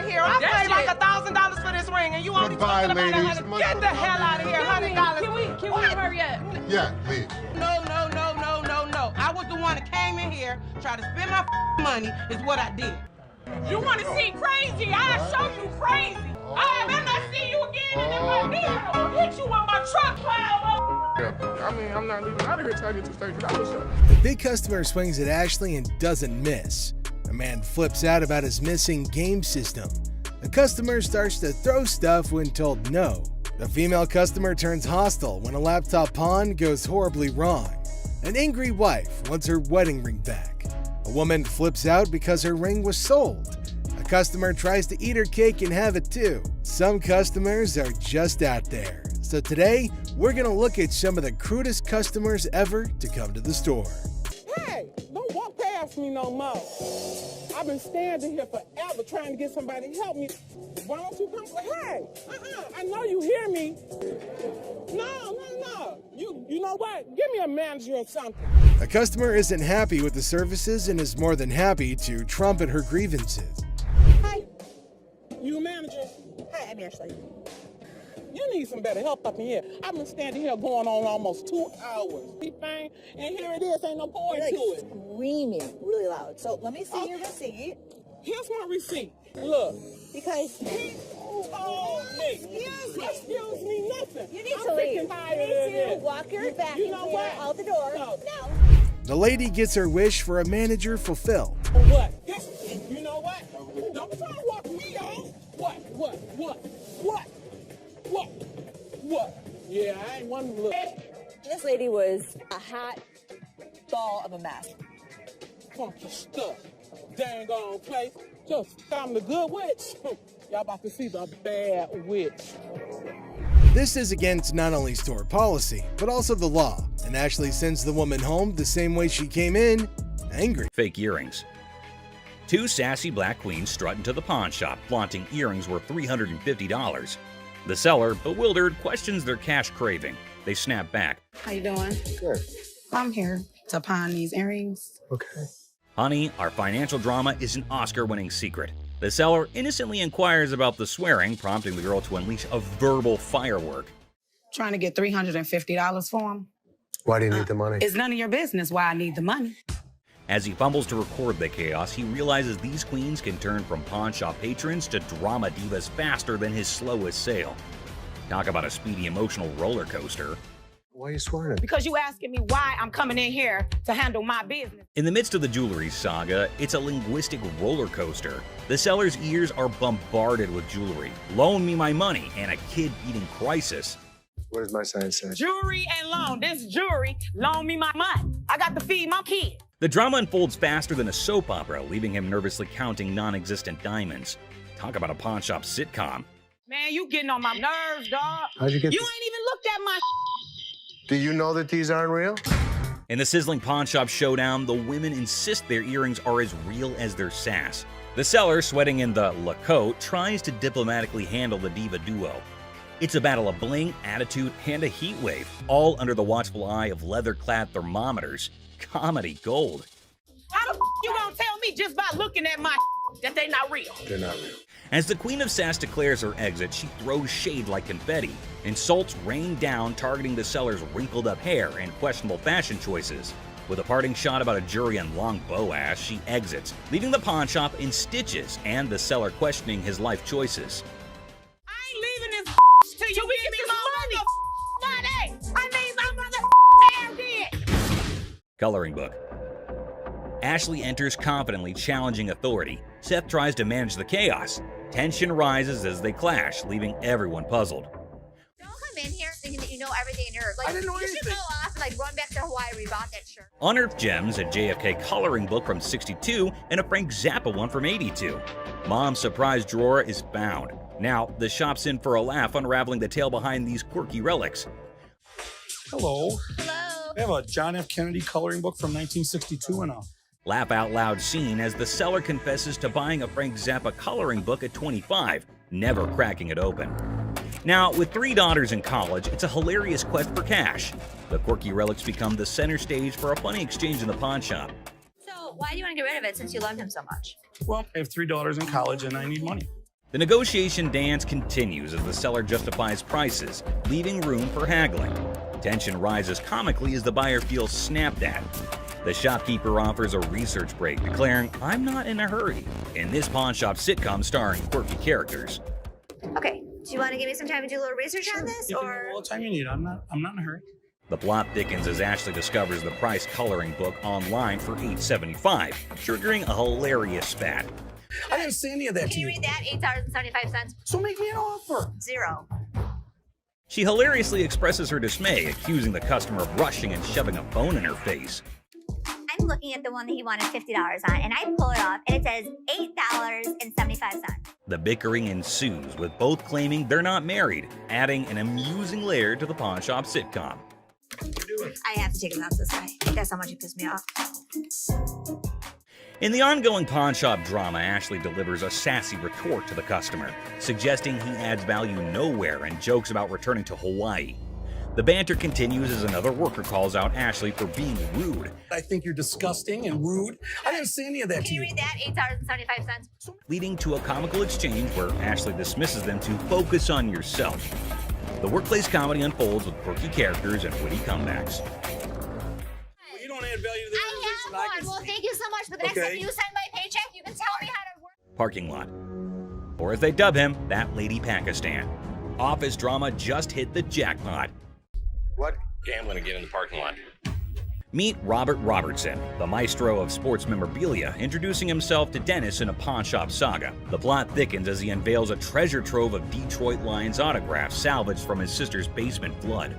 out of here. I paid like $1,000 for this ring, and you only talking about $100. Get the hell out of here, $100. Can we hurry up? Yeah, leave. No. I was the one that came in here, tried to spend my money, is what I did. You want to see crazy? I'll show you crazy. I better not see you again in my vehicle. I'll hit you on my truck pile. I mean, I'm not leaving out of here till I get to $30. The big customer swings at Ashley and doesn't miss. A man flips out about his missing game system. The customer starts to throw stuff when told no. The female customer turns hostile when a laptop pawn goes horribly wrong. An angry wife wants her wedding ring back. A woman flips out because her ring was sold. A customer tries to eat her cake and have it too. Some customers are just out there. So today, we're gonna look at some of the crudest customers ever to come to the store. Hey, don't walk past me no more. I've been standing here forever trying to get somebody to help me. Why don't you come? Hey, I know you hear me. No. You know what? Give me a manager or something. A customer isn't happy with the services and is more than happy to trumpet her grievances. Hi, you a manager? Hi, I'm Ashley. You need some better help up in here. I've been standing here going on almost 2 hours. And here it is, ain't no point You're to like it. screaming really loud. So let me see your receipt. Here's my receipt. Look. Because Excuse me, nothing. you need I'm to leave. freaking tired You of need this. to walk your back You know what? out the door. No. The lady gets her wish for a manager fulfilled. What? You know what? Don't try to walk me off. What? Yeah, I ain't one to look. This lady was a hot ball of a mess. Funky stuff. Dang on place. Just I'm the good witch. Y'all about to see the bad witch. This is against not only store policy, but also the law, and Ashley sends the woman home the same way she came in, angry. Fake earrings. Two sassy black queens strut into the pawn shop, flaunting earrings worth $350. The seller, bewildered, questions their cash craving. They snap back. How you doing? Good. I'm here to pawn these earrings. Okay. Honey, our financial drama is an Oscar-winning secret. The seller innocently inquires about the swearing, prompting the girl to unleash a verbal firework. Trying to get $350 for them. Why do you need the money? It's none of your business why I need the money. As he fumbles to record the chaos, he realizes these queens can turn from pawn shop patrons to drama divas faster than his slowest sale. Talk about a speedy emotional roller coaster. Why are you swearing at me? Because you asking me why I'm coming in here to handle my business. In the midst of the jewelry saga, it's a linguistic roller coaster. The seller's ears are bombarded with jewelry, loan me my money, and a kid-eating crisis. What does my sign say? Jewelry and loan. This jewelry, loan me my money. I got to feed my kid. The drama unfolds faster than a soap opera, leaving him nervously counting non-existent diamonds. Talk about a pawn shop sitcom. Man, you getting on my nerves, dog. How'd you get You this? ain't even looked at my Do you know that these aren't real? In the sizzling pawn shop showdown, the women insist their earrings are as real as their sass. The seller, sweating in the Lacote, tries to diplomatically handle the diva duo. It's a battle of bling, attitude, and a heat wave, all under the watchful eye of leather-clad thermometers. Comedy gold. How the you gonna tell me just by looking at my that they not real? They're not real. As the Queen of Sass declares her exit, she throws shade like confetti. Insults rain down, targeting the seller's wrinkled-up hair and questionable fashion choices. With a parting shot about a jury and long bow ass, she exits, leaving the pawn shop in stitches and the seller questioning his life choices. I ain't leaving this till you give me my money. I need my mother dead. Coloring book. Ashley enters confidently, challenging authority. Seth tries to manage the chaos. Tension rises as they clash, leaving everyone puzzled. Don't come in here thinking that you know everything in Earth. Like, I didn't know you should anything. go off and like run back to Hawaii where you bought that shirt. Unearthed gems, a JFK coloring book from '62, and a Frank Zappa one from '82. Mom's surprise drawer is found. Now, the shop's in for a laugh, unraveling the tale behind these quirky relics. Hello. Hello. I have a John F. Kennedy coloring book from 1962 and a Laugh out loud scene as the seller confesses to buying a Frank Zappa coloring book at 25, never cracking it open. Now, with 3 daughters in college, it's a hilarious quest for cash. The quirky relics become the center stage for a funny exchange in the pawn shop. So why do you want to get rid of it since you loved him so much? well, I have 3 daughters in college and I need money. The negotiation dance continues as the seller justifies prices, leaving room for haggling. Tension rises comically as the buyer feels snapped at. The shopkeeper offers a research break, declaring, "I'm not in a hurry," in this pawn shop sitcom starring quirky characters. Okay, do you want to give me some time to do a little research on this, You can or? have all the time you need. I'm not in a hurry. The plot thickens as Ashley discovers the price coloring book online for $8.75, triggering a hilarious spat. I didn't say any of that Can to you you. read that? $8.75. So make me an offer. 0. She hilariously expresses her dismay, accusing the customer of rushing and shoving a phone in her face. I'm looking at the one that he wanted $50 on, and I pull it off, and it says $8.75. The bickering ensues, with both claiming they're not married, adding an amusing layer to the pawn shop sitcom. I have to take him out this guy. That's how much he pissed me off. In the ongoing pawn shop drama, Ashley delivers a sassy retort to the customer, suggesting he adds value nowhere and jokes about returning to Hawaii. The banter continues as another worker calls out Ashley for being rude, I think you're disgusting and rude. I didn't say any of that Can to you you. read that? $8.75. leading to a comical exchange where Ashley dismisses them to focus on yourself. The workplace comedy unfolds with quirky characters and witty comebacks. You don't add value to the organization. I have one. Well, thank you so much. But the next Okay. time you send my paycheck, you can tell me how to work. Parking lot. Or as they dub him, that lady Pakistan. Office drama just hit the jackpot. What? Okay, I'm gonna get in the parking lot. Meet Robert Robertson, the maestro of sports memorabilia, introducing himself to Dennis in a pawn shop saga. The plot thickens as he unveils a treasure trove of Detroit Lions autographs salvaged from his sister's basement flood.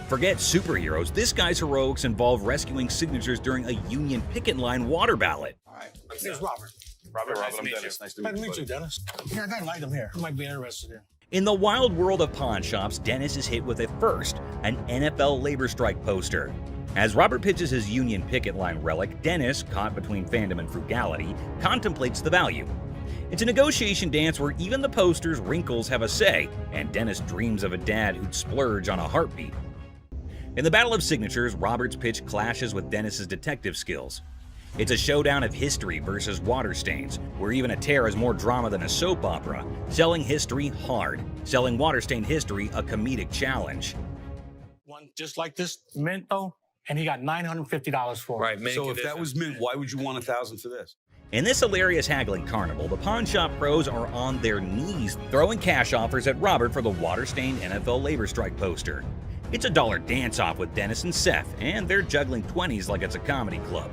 Forget superheroes, this guy's heroics involve rescuing signatures during a Union picket line water ballot. All right. Here's Robert. Robert, Nice to I'm meet Dennis. you. Nice to Nice meet to you. meet you, Dennis. Here, I got an item here. You might be interested in. In the wild world of pawn shops, Dennis is hit with a first, an NFL labor strike poster. As Robert pitches his Union picket line relic, Dennis, caught between fandom and frugality, contemplates the value. It's a negotiation dance where even the poster's wrinkles have a say, and Dennis dreams of a dad who'd splurge on a heartbeat. In the Battle of Signatures, Robert's pitch clashes with Dennis's detective skills. It's a showdown of history versus water stains, where even a tear is more drama than a soap opera, selling history hard, selling water-stained history a comedic challenge. One just like this, mint though, and he got $950 for it. Right, make So it if that was mint, why would you want $1,000 for this? In this hilarious haggling carnival, the pawn shop pros are on their knees throwing cash offers at Robert for the water-stained NFL labor strike poster. It's a dollar dance-off with Dennis and Seth, and they're juggling 20s like it's a comedy club.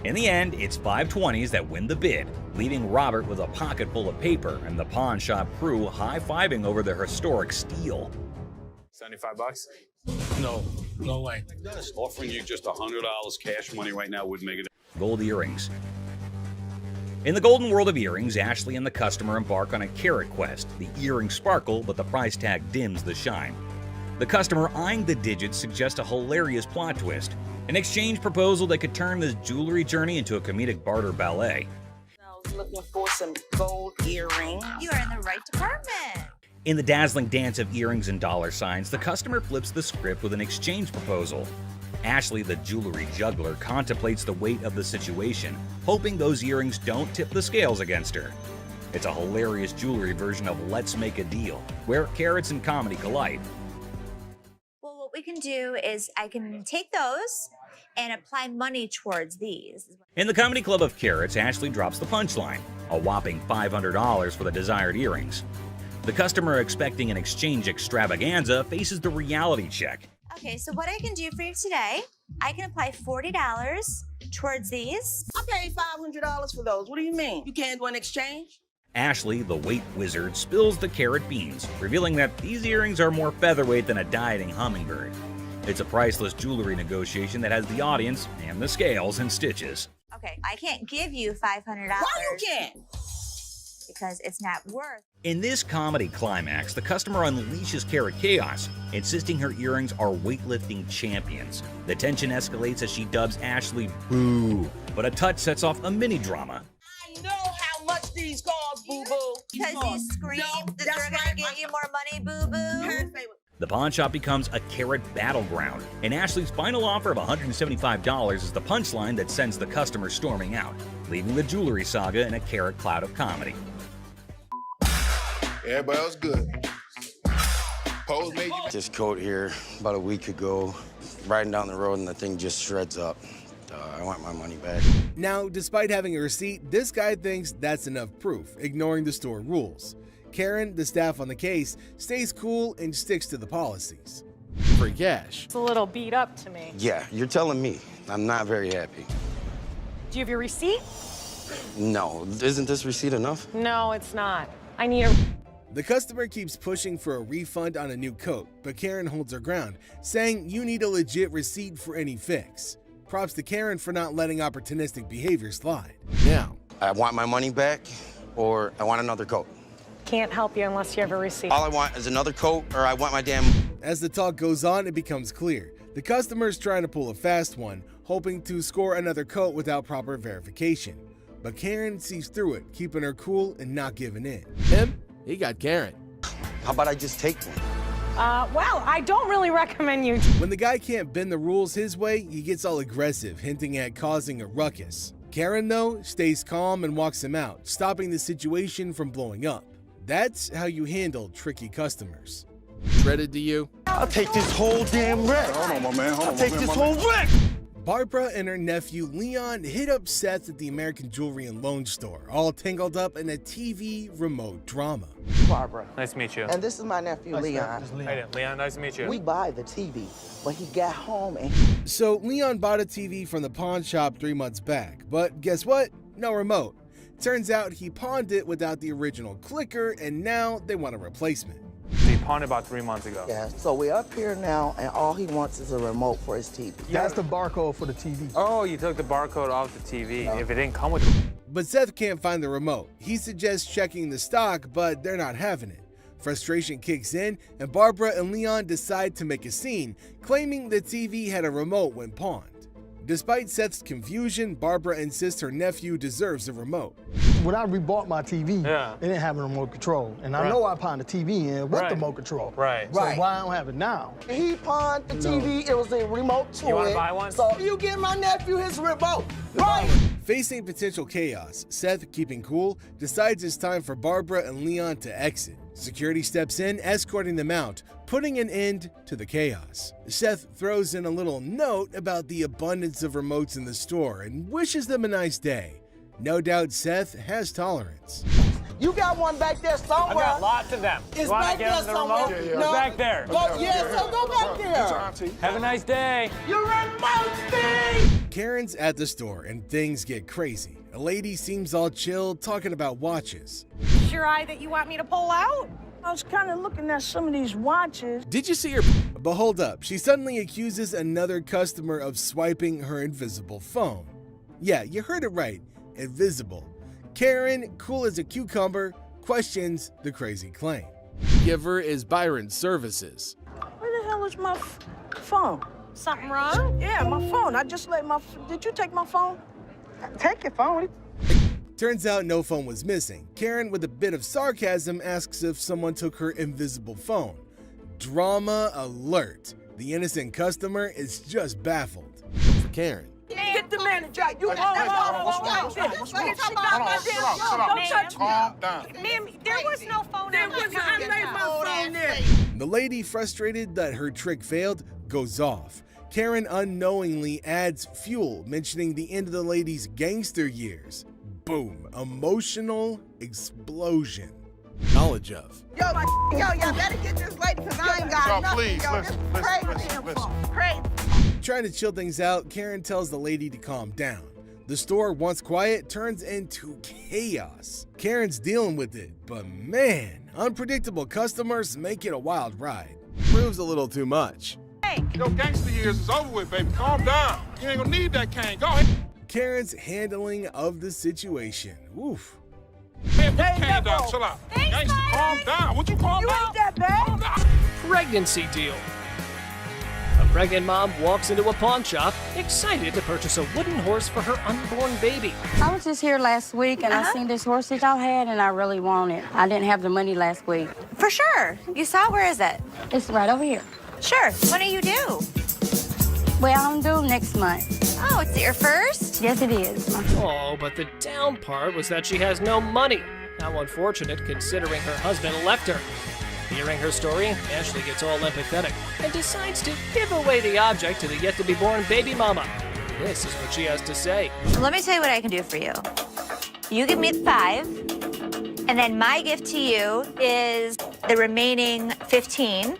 In the end, it's 520s that win the bid, leaving Robert with a pocket full of paper and the pawn shop crew high-fiving over their historic steal. $75? No way. Offering you just $100 cash money right now would make it. Gold earrings. In the golden world of earrings, Ashley and the customer embark on a carrot quest. The earrings sparkle, but the price tag dims the shine. The customer eyeing the digits suggests a hilarious plot twist, an exchange proposal that could turn this jewelry journey into a comedic barter ballet. I was looking for some gold earrings. You are in the right department. In the dazzling dance of earrings and dollar signs, the customer flips the script with an exchange proposal. Ashley, the jewelry juggler, contemplates the weight of the situation, hoping those earrings don't tip the scales against her. It's a hilarious jewelry version of Let's Make a Deal, where carrots and comedy collide. Well, what we can do is I can take those and apply money towards these. In the comedy club of carrots, Ashley drops the punchline, a whopping $500 for the desired earrings. The customer expecting an exchange extravaganza faces the reality check. Okay, so what I can do for you today, I can apply $40 towards these. I paid $500 for those. What do you mean? You can't do an exchange? Ashley, the weight wizard, spills the carrot beans, revealing that these earrings are more featherweight than a dieting hummingbird. It's a priceless jewelry negotiation that has the audience and the scales in stitches. Okay, I can't give you $500. Why you can't? Because it's not worth. In this comedy climax, the customer unleashes carrot chaos, insisting her earrings are weightlifting champions. The tension escalates as she dubs Ashley Boo, but a touch sets off a mini drama. I know how much these cost, boo-boo. Because you scream that they're gonna give you more money, boo-boo. The pawn shop becomes a carrot battleground, and Ashley's final offer of $175 is the punchline that sends the customer storming out, leaving the jewelry saga in a carrot cloud of comedy. Everybody else good. Pose made you. This coat here about a week ago, riding down the road and the thing just shreds up. I want my money back. Now, despite having a receipt, this guy thinks that's enough proof, ignoring the store rules. Karen, the staff on the case, stays cool and sticks to the policies. For cash. It's a little beat up to me. Yeah, you're telling me. I'm not very happy. Do you have your receipt? No, isn't this receipt enough? No, it's not. I need a... The customer keeps pushing for a refund on a new coat, but Karen holds her ground, saying you need a legit receipt for any fix. Props to Karen for not letting opportunistic behavior slide. Now, I want my money back, or I want another coat. Can't help you unless you have a receipt. All I want is another coat, or I want my damn... As the talk goes on, it becomes clear. The customer's trying to pull a fast one, hoping to score another coat without proper verification. But Karen sees through it, keeping her cool and not giving in. Him? He got Karen. How about I just take one? Well, I don't really recommend you. When the guy can't bend the rules his way, he gets all aggressive, hinting at causing a ruckus. Karen, though, stays calm and walks him out, stopping the situation from blowing up. That's how you handle tricky customers. Shredded to you? I'll take this whole damn wreck. Hold on, my man. Hold on, I'll take this whole wreck. Barbara and her nephew Leon hit up Seth at the American Jewelry and Loan Store, all tangled up in a TV remote drama. Barbara. Nice to meet you. And this is my nephew, Leon. Hey, Leon, nice to meet you. We buy the TV, but he got home and So Leon bought a TV from the pawn shop 3 months back, but guess what? No remote. Turns out he pawned it without the original clicker, and now they want a replacement. He pawned about 3 months ago. yeah, so we're up here now, and all he wants is a remote for his TV. That's the barcode for the TV. Oh, you took the barcode off the TV. If it didn't come with it. But Seth can't find the remote. He suggests checking the stock, but they're not having it. Frustration kicks in, and Barbara and Leon decide to make a scene, claiming the TV had a remote when pawned. Despite Seth's confusion, Barbara insists her nephew deserves the remote. When I rebought my TV, Yeah. they didn't have a remote control. And I Right. know I pawned the TV in with Right. the remote control. Right. So Right. why I don't have it now? He pawned the TV, it was a remote to You wanna it. buy one? So you give my nephew his remote. Right. Facing potential chaos, Seth, keeping cool, decides it's time for Barbara and Leon to exit. Security steps in, escorting them out, putting an end to the chaos. Seth throws in a little note about the abundance of remotes in the store and wishes them a nice day. No doubt Seth has tolerance. You got one back there somewhere. I got lots of them. It's You wanna back give there them the somewhere. remote? Yeah, It's No. back there. Go, yeah, so go back there. Have a nice day. You remote me. Karen's at the store and things get crazy. A lady seems all chill, talking about watches. Your eye that you want me to pull out? I was kind of looking at some of these watches. Did you see her? But hold up, she suddenly accuses another customer of swiping her invisible phone. Yeah, you heard it right, invisible. Karen, cool as a cucumber, questions the crazy claim. Giver is Byron Services. Where the hell is my phone? Something wrong? Yeah, my phone. I just let my... Did you take my phone? Take your phone. Turns out no phone was missing. Karen, with a bit of sarcasm, asks if someone took her invisible phone. Drama alert. The innocent customer is just baffled. For Karen. Get the manager. You Don't touch me. Calm down. Ma'am, there was no phone. There was I laid my phone there. The lady, frustrated that her trick failed, goes off. Karen unknowingly adds fuel, mentioning the end of the lady's gangster years. Boom. Emotional explosion. Knowledge of. Yo, y'all better get this lady, because I ain't got Y'all, nothing. please, Yo, listen, this listen, crazy listen, info. listen. Crazy. Trying to chill things out, Karen tells the lady to calm down. The store, once quiet, turns into chaos. Karen's dealing with it, but man, unpredictable customers make it a wild ride. Proves a little too much. Your gangster years is over with, baby. Calm down. You ain't gonna need that cane. Go ahead. Karen's handling of the situation. Oof. Man, put the cane down. Chill out. Gangster, calm down. Would you calm down? ain't that bad. Calm down. Pregnancy deal. A pregnant mom walks into a pawn shop, excited to purchase a wooden horse for her unborn baby. I was just here last week, and I seen this horse that y'all had, and I really want it. I didn't have the money last week. For sure. You saw it? Where is it? It's right over here. Sure. When are you due? Well, I'm due next month. Oh, it's your first? Yes, it is. Oh, but the down part was that she has no money. How unfortunate considering her husband left her. Hearing her story, Ashley gets all empathetic and decides to give away the object to the yet-to-be-born baby mama. This is what she has to say. Let me tell you what I can do for you. You give me the 5, and then my gift to you is the remaining 15.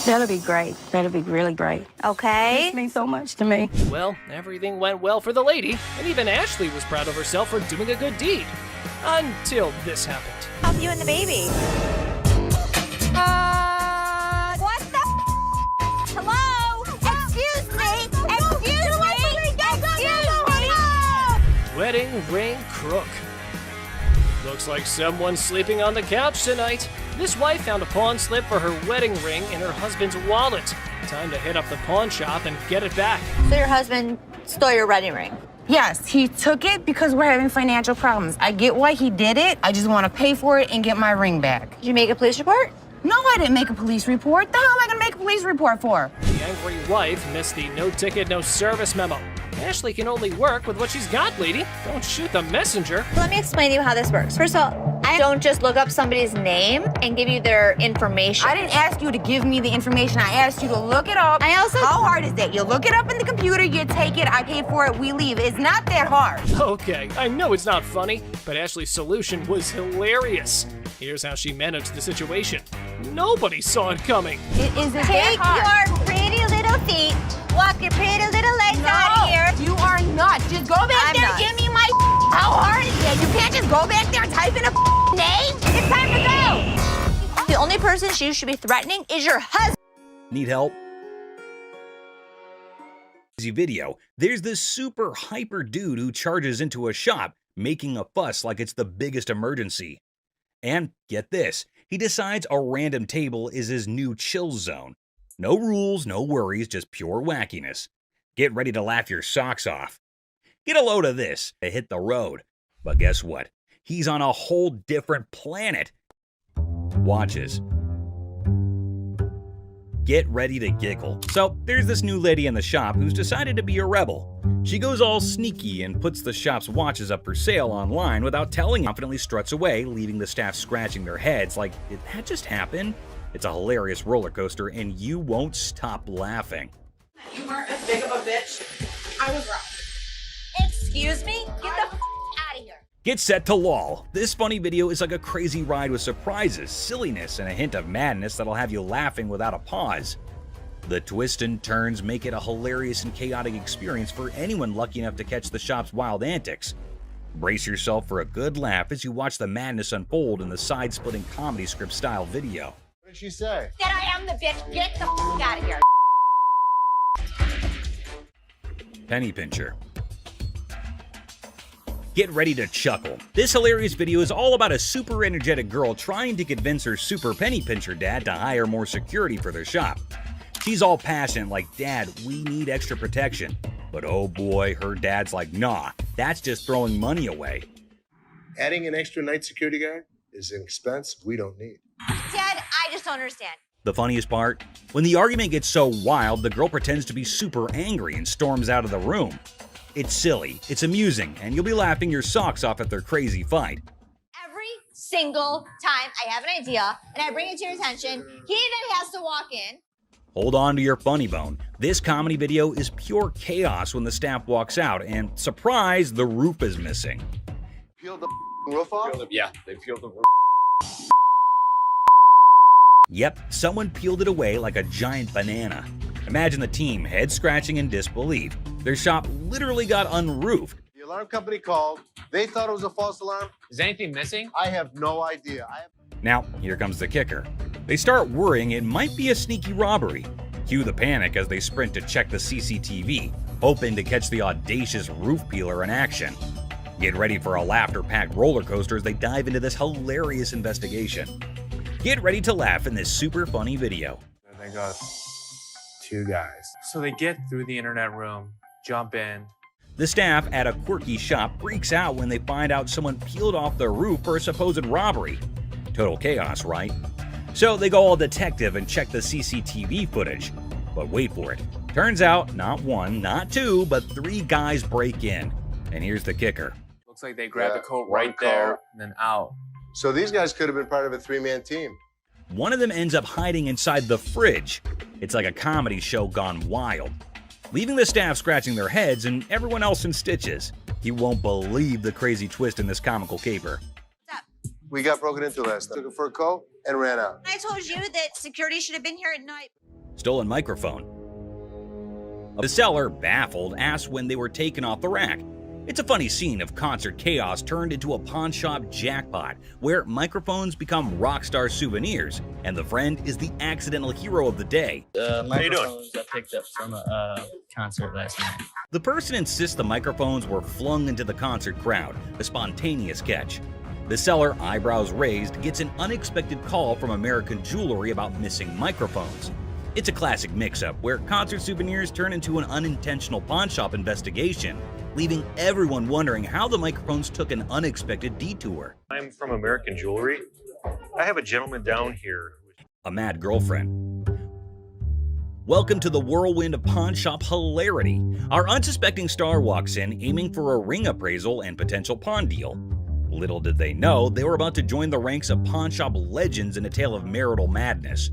That'll be great. That'll be really great. Okay? This means so much to me. Well, everything went well for the lady, and even Ashley was proud of herself for doing a good deed. Until this happened. Help you and the baby. What the Hello? Excuse me! Excuse me! Wedding ring crook. Looks like someone's sleeping on the couch tonight. This wife found a pawn slip for her wedding ring in her husband's wallet. Time to hit up the pawn shop and get it back. So your husband stole your wedding ring? Yes, he took it because we're having financial problems. I get why he did it. I just want to pay for it and get my ring back. Did you make a police report? No, I didn't make a police report. The hell am I going to make a police report for? The angry wife missed the no ticket, no service memo. Ashley can only work with what she's got, lady. Don't shoot the messenger. Let me explain to you how this works. First of all, I don't just look up somebody's name and give you their information. I didn't ask you to give me the information. I asked you to look it up. How hard is that? You look it up in the computer, you take it, I pay for it, we leave. It's not that hard. Okay, I know it's not funny, but Ashley's solution was hilarious. Here's how she managed the situation. Nobody saw it coming. It isn't Take that hard. your pretty little feet, walk your pretty little legs out of here. You are not. Just go back there and give me my How hard is that? You can't just go back there and type in a name? It's time to go. The only person you should be threatening is your husband. Need help? Video, there's this super hyper dude who charges into a shop, making a fuss like it's the biggest emergency. And get this, he decides a random table is his new chill zone. No rules, no worries, just pure wackiness. Get ready to laugh your socks off. Get a load of this to hit the road. But guess what? He's on a whole different planet. Watches. Get ready to giggle. So there's this new lady in the shop who's decided to be a rebel. She goes all sneaky and puts the shop's watches up for sale online without telling, confidently struts away, leaving the staff scratching their heads like, did that just happen? It's a hilarious roller coaster and you won't stop laughing. You weren't as big of a bitch. I was wrong. Excuse me? Get the out of here. Get set to lol. This funny video is like a crazy ride with surprises, silliness, and a hint of madness that'll have you laughing without a pause. The twists and turns make it a hilarious and chaotic experience for anyone lucky enough to catch the shop's wild antics. Brace yourself for a good laugh as you watch the madness unfold in the side-splitting comedy script style video. What did she say? That I am the bitch. Get the out of here. Penny pincher. Get ready to chuckle. This hilarious video is all about a super energetic girl trying to convince her super penny pincher dad to hire more security for their shop. She's all passionate like, "Dad, we need extra protection." But oh boy, her dad's like, "Nah, that's just throwing money away." Adding an extra night security guard is an expense we don't need. Dad, I just don't understand. The funniest part? When the argument gets so wild, the girl pretends to be super angry and storms out of the room. It's silly, it's amusing, and you'll be laughing your socks off at their crazy fight. Every single time I have an idea and I bring it to your attention, he then has to walk in. Hold on to your funny bone. This comedy video is pure chaos when the staff walks out, and surprise, the roof is missing. Peel the roof off? Yeah, they peeled the roof. Yep, someone peeled it away like a giant banana. Imagine the team head scratching in disbelief. Their shop literally got unroofed. The alarm company called. They thought it was a false alarm. Is anything missing? I have no idea. Now, here comes the kicker. They start worrying it might be a sneaky robbery. Cue the panic as they sprint to check the CCTV, hoping to catch the audacious roof peeler in action. Get ready for a laughter-packed roller coaster as they dive into this hilarious investigation. Get ready to laugh in this super funny video. They got 2 guys. So they get through the internet room, jump in. The staff at a quirky shop freaks out when they find out someone peeled off the roof for a supposed robbery. Total chaos, right? So they go all detective and check the CCTV footage. But wait for it. Turns out, not 1, not 2, but 3 guys break in. And here's the kicker. Looks like they grabbed the coat right there and then out. So these guys could have been part of a three-man team. One of them ends up hiding inside the fridge. It's like a comedy show gone wild, leaving the staff scratching their heads and everyone else in stitches. You won't believe the crazy twist in this comical caper. We got broken into last night. Took it for a call and ran out. I told you that security should have been here at night. Stolen microphone. The seller, baffled, asked when they were taken off the rack. It's a funny scene of concert chaos turned into a pawn shop jackpot, where microphones become rock star souvenirs, and the friend is the accidental hero of the day. Microphones I picked up from a concert last night. The person insists the microphones were flung into the concert crowd, a spontaneous catch. The seller, eyebrows raised, gets an unexpected call from American Jewelry about missing microphones. It's a classic mix-up where concert souvenirs turn into an unintentional pawn shop investigation, leaving everyone wondering how the microphones took an unexpected detour. I'm from American Jewelry. I have a gentleman down here. A mad girlfriend. Welcome to the whirlwind of pawn shop hilarity. Our unsuspecting star walks in aiming for a ring appraisal and potential pawn deal. Little did they know, they were about to join the ranks of pawn shop legends in a tale of marital madness.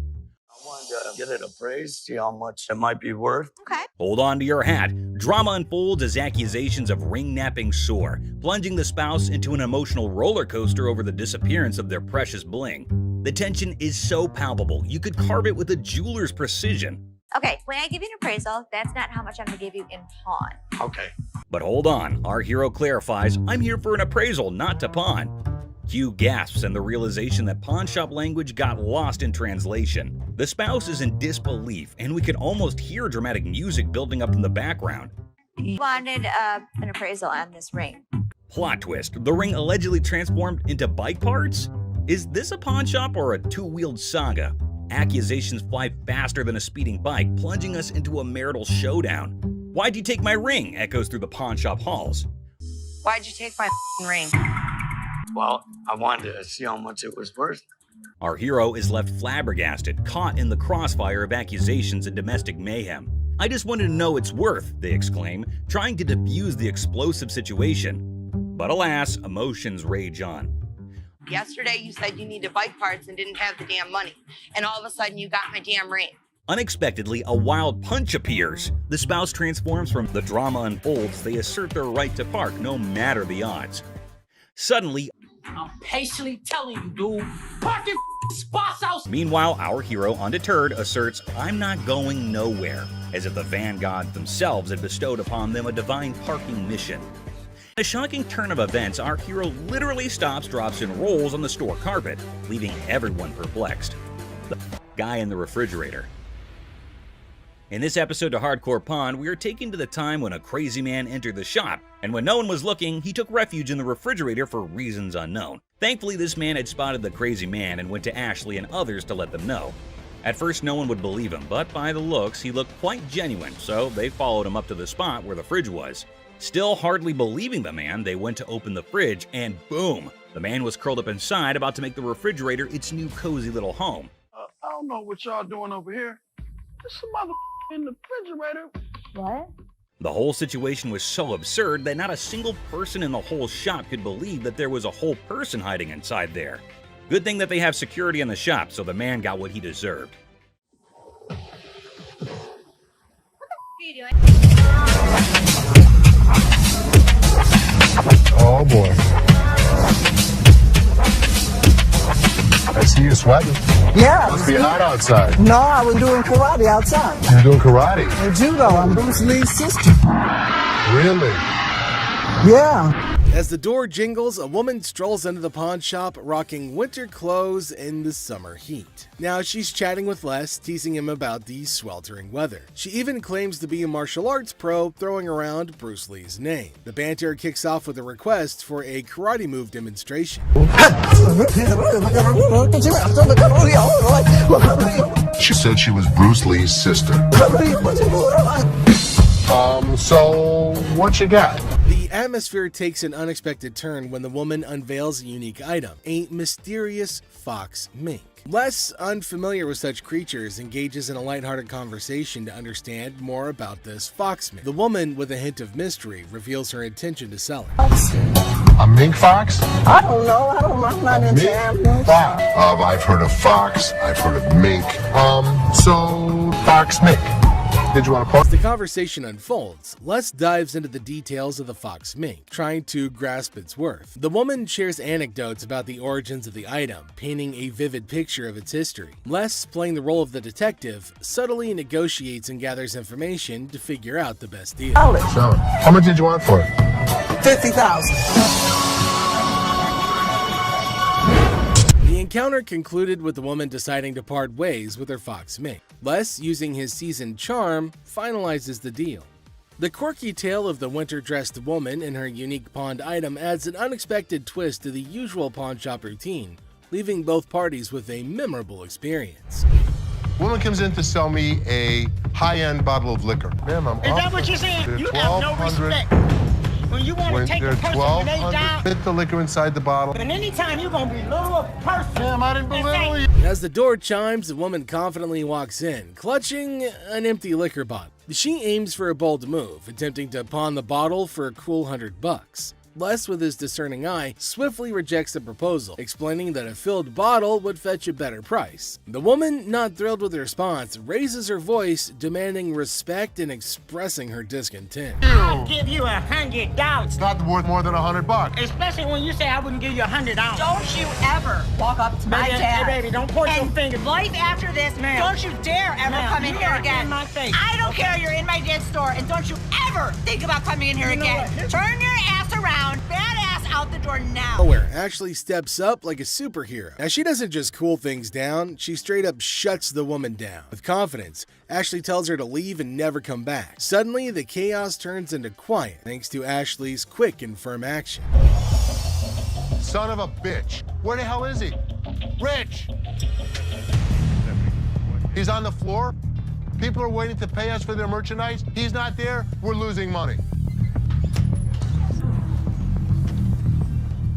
I wanted to get it appraised, see how much it might be worth. Okay. Hold on to your hat. Drama unfolds as accusations of ring-napping soar, plunging the spouse into an emotional roller coaster over the disappearance of their precious bling. The tension is so palpable, you could carve it with a jeweler's precision. Okay, when I give you an appraisal, that's not how much I'm gonna give you in pawn. Okay. But hold on, our hero clarifies, I'm here for an appraisal, not to pawn. Q gasps in the realization that pawn shop language got lost in translation. The spouse is in disbelief, and we can almost hear dramatic music building up in the background. You wanted an appraisal on this ring. Plot twist, the ring allegedly transformed into bike parts? Is this a pawn shop or a two-wheeled saga? Accusations fly faster than a speeding bike, plunging us into a marital showdown. Why'd you take my ring? Echoes through the pawn shop halls. Why'd you take my ring? Well, I wanted to see how much it was worth. Our hero is left flabbergasted, caught in the crossfire of accusations and domestic mayhem. I just wanted to know its worth, they exclaim, trying to defuse the explosive situation. But alas, emotions rage on. Yesterday you said you needed bike parts and didn't have the damn money. And all of a sudden you got my damn ring. Unexpectedly, a wild punch appears. The spouse transforms from the drama unfolds, they assert their right to park no matter the odds. Suddenly, I'm patiently telling you, dude, park your spots out. Meanwhile, our hero, undeterred, asserts, I'm not going nowhere, as if the van gods themselves had bestowed upon them a divine parking mission. In a shocking turn of events, our hero literally stops, drops, and rolls on the store carpet, leaving everyone perplexed. The guy in the refrigerator. In this episode of Hardcore Pawn, we are taken to the time when a crazy man entered the shop, and when no one was looking, he took refuge in the refrigerator for reasons unknown. Thankfully, this man had spotted the crazy man and went to Ashley and others to let them know. At first, no one would believe him, but by the looks, he looked quite genuine, so they followed him up to the spot where the fridge was. Still hardly believing the man, they went to open the fridge, and boom! The man was curled up inside, about to make the refrigerator its new cozy little home. I don't know what y'all doing over here. There's some mother in the refrigerator. What? The whole situation was so absurd that not a single person in the whole shop could believe that there was a whole person hiding inside there. Good thing that they have security in the shop, so the man got what he deserved. What the are you doing? Oh boy. I see you sweating. Yeah. Must be hot outside. No, I was doing karate outside. You're doing karate? And judo. I'm Bruce Lee's sister. Really? Yeah. As the door jingles, a woman strolls into the pawn shop rocking winter clothes in the summer heat. Now she's chatting with Les, teasing him about the sweltering weather. She even claims to be a martial arts pro, throwing around Bruce Lee's name. The banter kicks off with a request for a karate move demonstration. She said she was Bruce Lee's sister. So what you got? The atmosphere takes an unexpected turn when the woman unveils a unique item, a mysterious fox mink. Less unfamiliar with such creatures, engages in a lighthearted conversation to understand more about this fox mink. The woman, with a hint of mystery, reveals her intention to sell it. A mink fox? I don't know. I'm not into animals. Fox. I've heard of fox. I've heard of mink. So fox mink. Did you want to pause? As the conversation unfolds, Les dives into the details of the fox mink, trying to grasp its worth. The woman shares anecdotes about the origins of the item, painting a vivid picture of its history. Les, playing the role of the detective, subtly negotiates and gathers information to figure out the best deal. Sell it. How much did you want for it? $50,000. The encounter concluded with the woman deciding to part ways with her fox mink. Les, using his seasoned charm, finalizes the deal. The quirky tale of the winter-dressed woman and her unique pawned item adds an unexpected twist to the usual pawn shop routine, leaving both parties with a memorable experience. Woman comes in to sell me a high-end bottle of liquor. Ma'am, I'm Is that what you're saying? You have no respect. When you want to take a person when they die, Fit the liquor inside the bottle. and anytime you're going to belittle a person. Ma'am, I didn't belittle you. As the door chimes, the woman confidently walks in, clutching an empty liquor bottle. She aims for a bold move, attempting to pawn the bottle for a cool $100. Les, with his discerning eye, swiftly rejects the proposal, explaining that a filled bottle would fetch a better price. The woman, not thrilled with the response, raises her voice, demanding respect and expressing her discontent. I'll give you $100. It's not worth more than $100. Especially when you say I wouldn't give you $100. Don't you ever walk up to my Baby, dad. hey, baby, don't point your finger. Life after this, Ma'am. don't you dare ever Ma'am, come in you here are again. in my face. I don't care you're in my dad's store, and don't you ever think about coming in here You know again. what? Turn your ass around, badass out the door now. Nowhere, Ashley steps up like a superhero. Now, she doesn't just cool things down, she straight up shuts the woman down. With confidence, Ashley tells her to leave and never come back. Suddenly, the chaos turns into quiet thanks to Ashley's quick and firm action. Son of a bitch. Where the hell is he? Rich! He's on the floor. People are waiting to pay us for their merchandise. He's not there. We're losing money.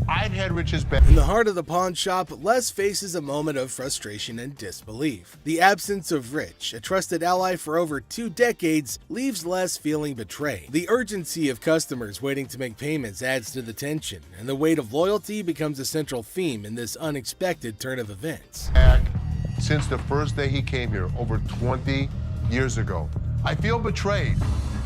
I've had Rich's back. In the heart of the pawn shop, Les faces a moment of frustration and disbelief. The absence of Rich, a trusted ally for over 2 decades, leaves Les feeling betrayed. The urgency of customers waiting to make payments adds to the tension, and the weight of loyalty becomes a central theme in this unexpected turn of events. Since the first day he came here, over 20 years ago. I feel betrayed.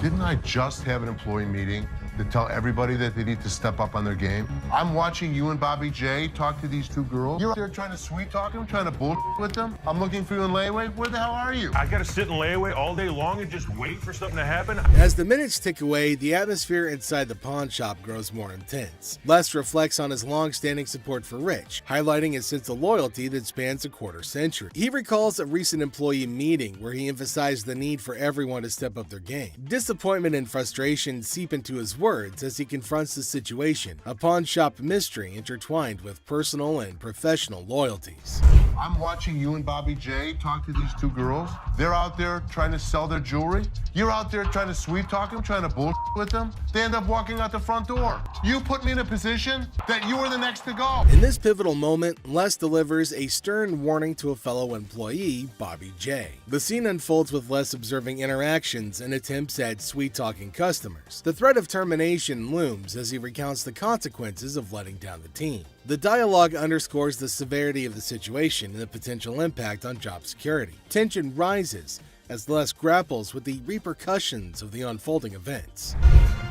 Didn't I just have an employee meeting to tell everybody that they need to step up on their game? I'm watching you and Bobby J talk to these 2 girls. You're out there trying to sweet talk them, trying to bullshit with them. I'm looking for you in layaway. Where the hell are you? I gotta sit in layaway all day long and just wait for something to happen. As the minutes tick away, the atmosphere inside the pawn shop grows more intense. Les reflects on his long-standing support for Rich, highlighting a sense of loyalty that spans a quarter-century. He recalls a recent employee meeting where he emphasized the need for everyone to step up their game. Disappointment and frustration seep into his words as he confronts the situation, a pawn shop mystery intertwined with personal and professional loyalties. I'm watching you and Bobby J talk to these 2 girls. They're out there trying to sell their jewelry. You're out there trying to sweet talk them, trying to bullshit with them. They end up walking out the front door. You put me in a position that you were the next to go. In this pivotal moment, Les delivers a stern warning to a fellow employee, Bobby J. The scene unfolds with Les observing interactions and attempts at sweet-talking customers. The threat of termination looms as he recounts the consequences of letting down the team. The dialogue underscores the severity of the situation and the potential impact on job security. Tension rises as Les grapples with the repercussions of the unfolding events.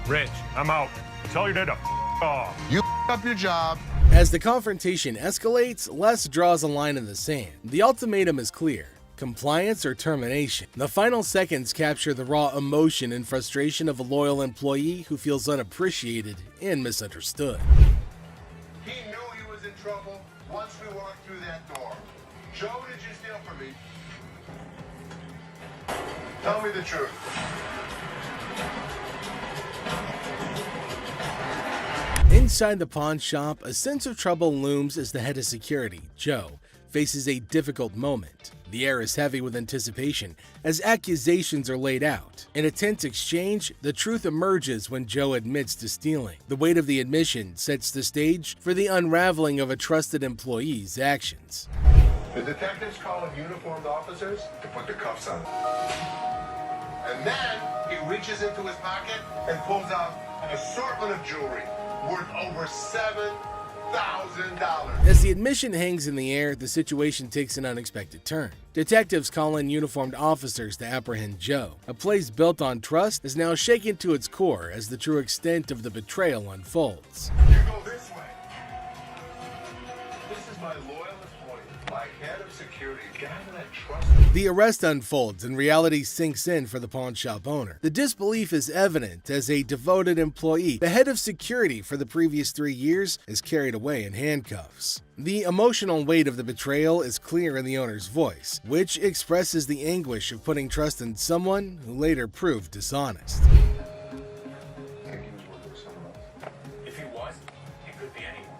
Rich, I'm out. Tell your dad to off. You up your job. As the confrontation escalates, Les draws a line in the sand. The ultimatum is clear: compliance or termination. The final seconds capture the raw emotion and frustration of a loyal employee who feels unappreciated and misunderstood. He knew he was in trouble once we walked through that door. Joe, did you steal from me? Tell me the truth. Inside the pawn shop, a sense of trouble looms as the head of security, Joe, faces a difficult moment. The air is heavy with anticipation as accusations are laid out. In a tense exchange, the truth emerges when Joe admits to stealing. The weight of the admission sets the stage for the unraveling of a trusted employee's actions. The detectives call in uniformed officers to put the cuffs on. And then he reaches into his pocket and pulls out an assortment of jewelry. worth over $7,000. As the admission hangs in the air, the situation takes an unexpected turn. Detectives call in uniformed officers to apprehend Joe. A place built on trust is now shaken to its core as the true extent of the betrayal unfolds. You go this way. This is my loyal employee, my head of security, guy that I trust. The arrest unfolds and reality sinks in for the pawn shop owner. The disbelief is evident as a devoted employee, the head of security for the previous 3 years, is carried away in handcuffs. The emotional weight of the betrayal is clear in the owner's voice, which expresses the anguish of putting trust in someone who later proved dishonest. If he was, it could be anyone.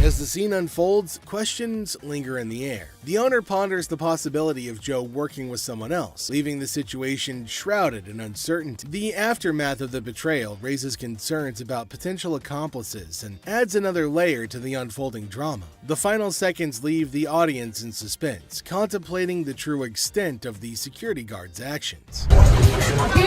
As the scene unfolds, questions linger in the air. The owner ponders the possibility of Joe working with someone else, leaving the situation shrouded in uncertainty. The aftermath of the betrayal raises concerns about potential accomplices and adds another layer to the unfolding drama. The final seconds leave the audience in suspense, contemplating the true extent of the security guard's actions. Are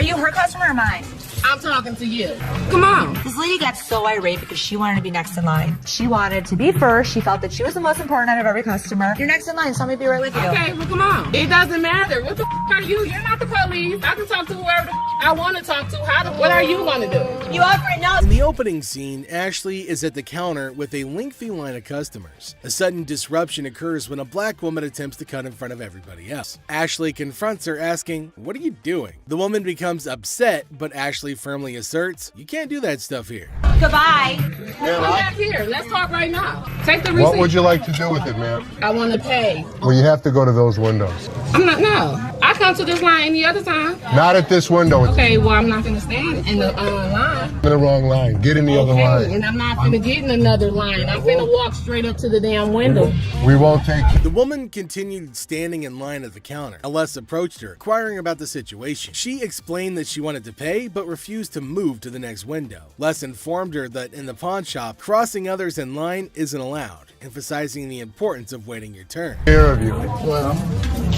you her customer or mine? I'm talking to you. Come on. This lady got so irate because she wanted to be next in line. She wanted to be first. She felt that she was the most important out of every customer. You're next in line, so I'm gonna be right with you. Okay, well, come on. It doesn't matter. What the are you? You're not the police. I can talk to whoever I want to talk to. What are you going to do? You already know. In the opening scene, Ashley is at the counter with a lengthy line of customers. A sudden disruption occurs when a black woman attempts to cut in front of everybody else. Ashley confronts her, asking, "What are you doing?" The woman becomes upset, but Ashley firmly asserts, "You can't do that stuff here." Goodbye. Come back here. Let's talk right now. Take the receipt. What would you like to do with it, ma'am? I want to pay. Well, you have to go to those windows. No. I come to this line any other time. Not at this window. Okay, well, I'm not going to stand in the line. In the wrong line. Get in the other line. And I'm not going to get in another line. I'm going to walk straight up to the damn window. We won't take you. The woman continued standing in line at the counter. Les approached her, inquiring about the situation. She explained that she wanted to pay, but refused to move to the next window. Les informed her that in the pawn shop, crossing others in line isn't allowed, emphasizing the importance of waiting your turn. Care of you. Well,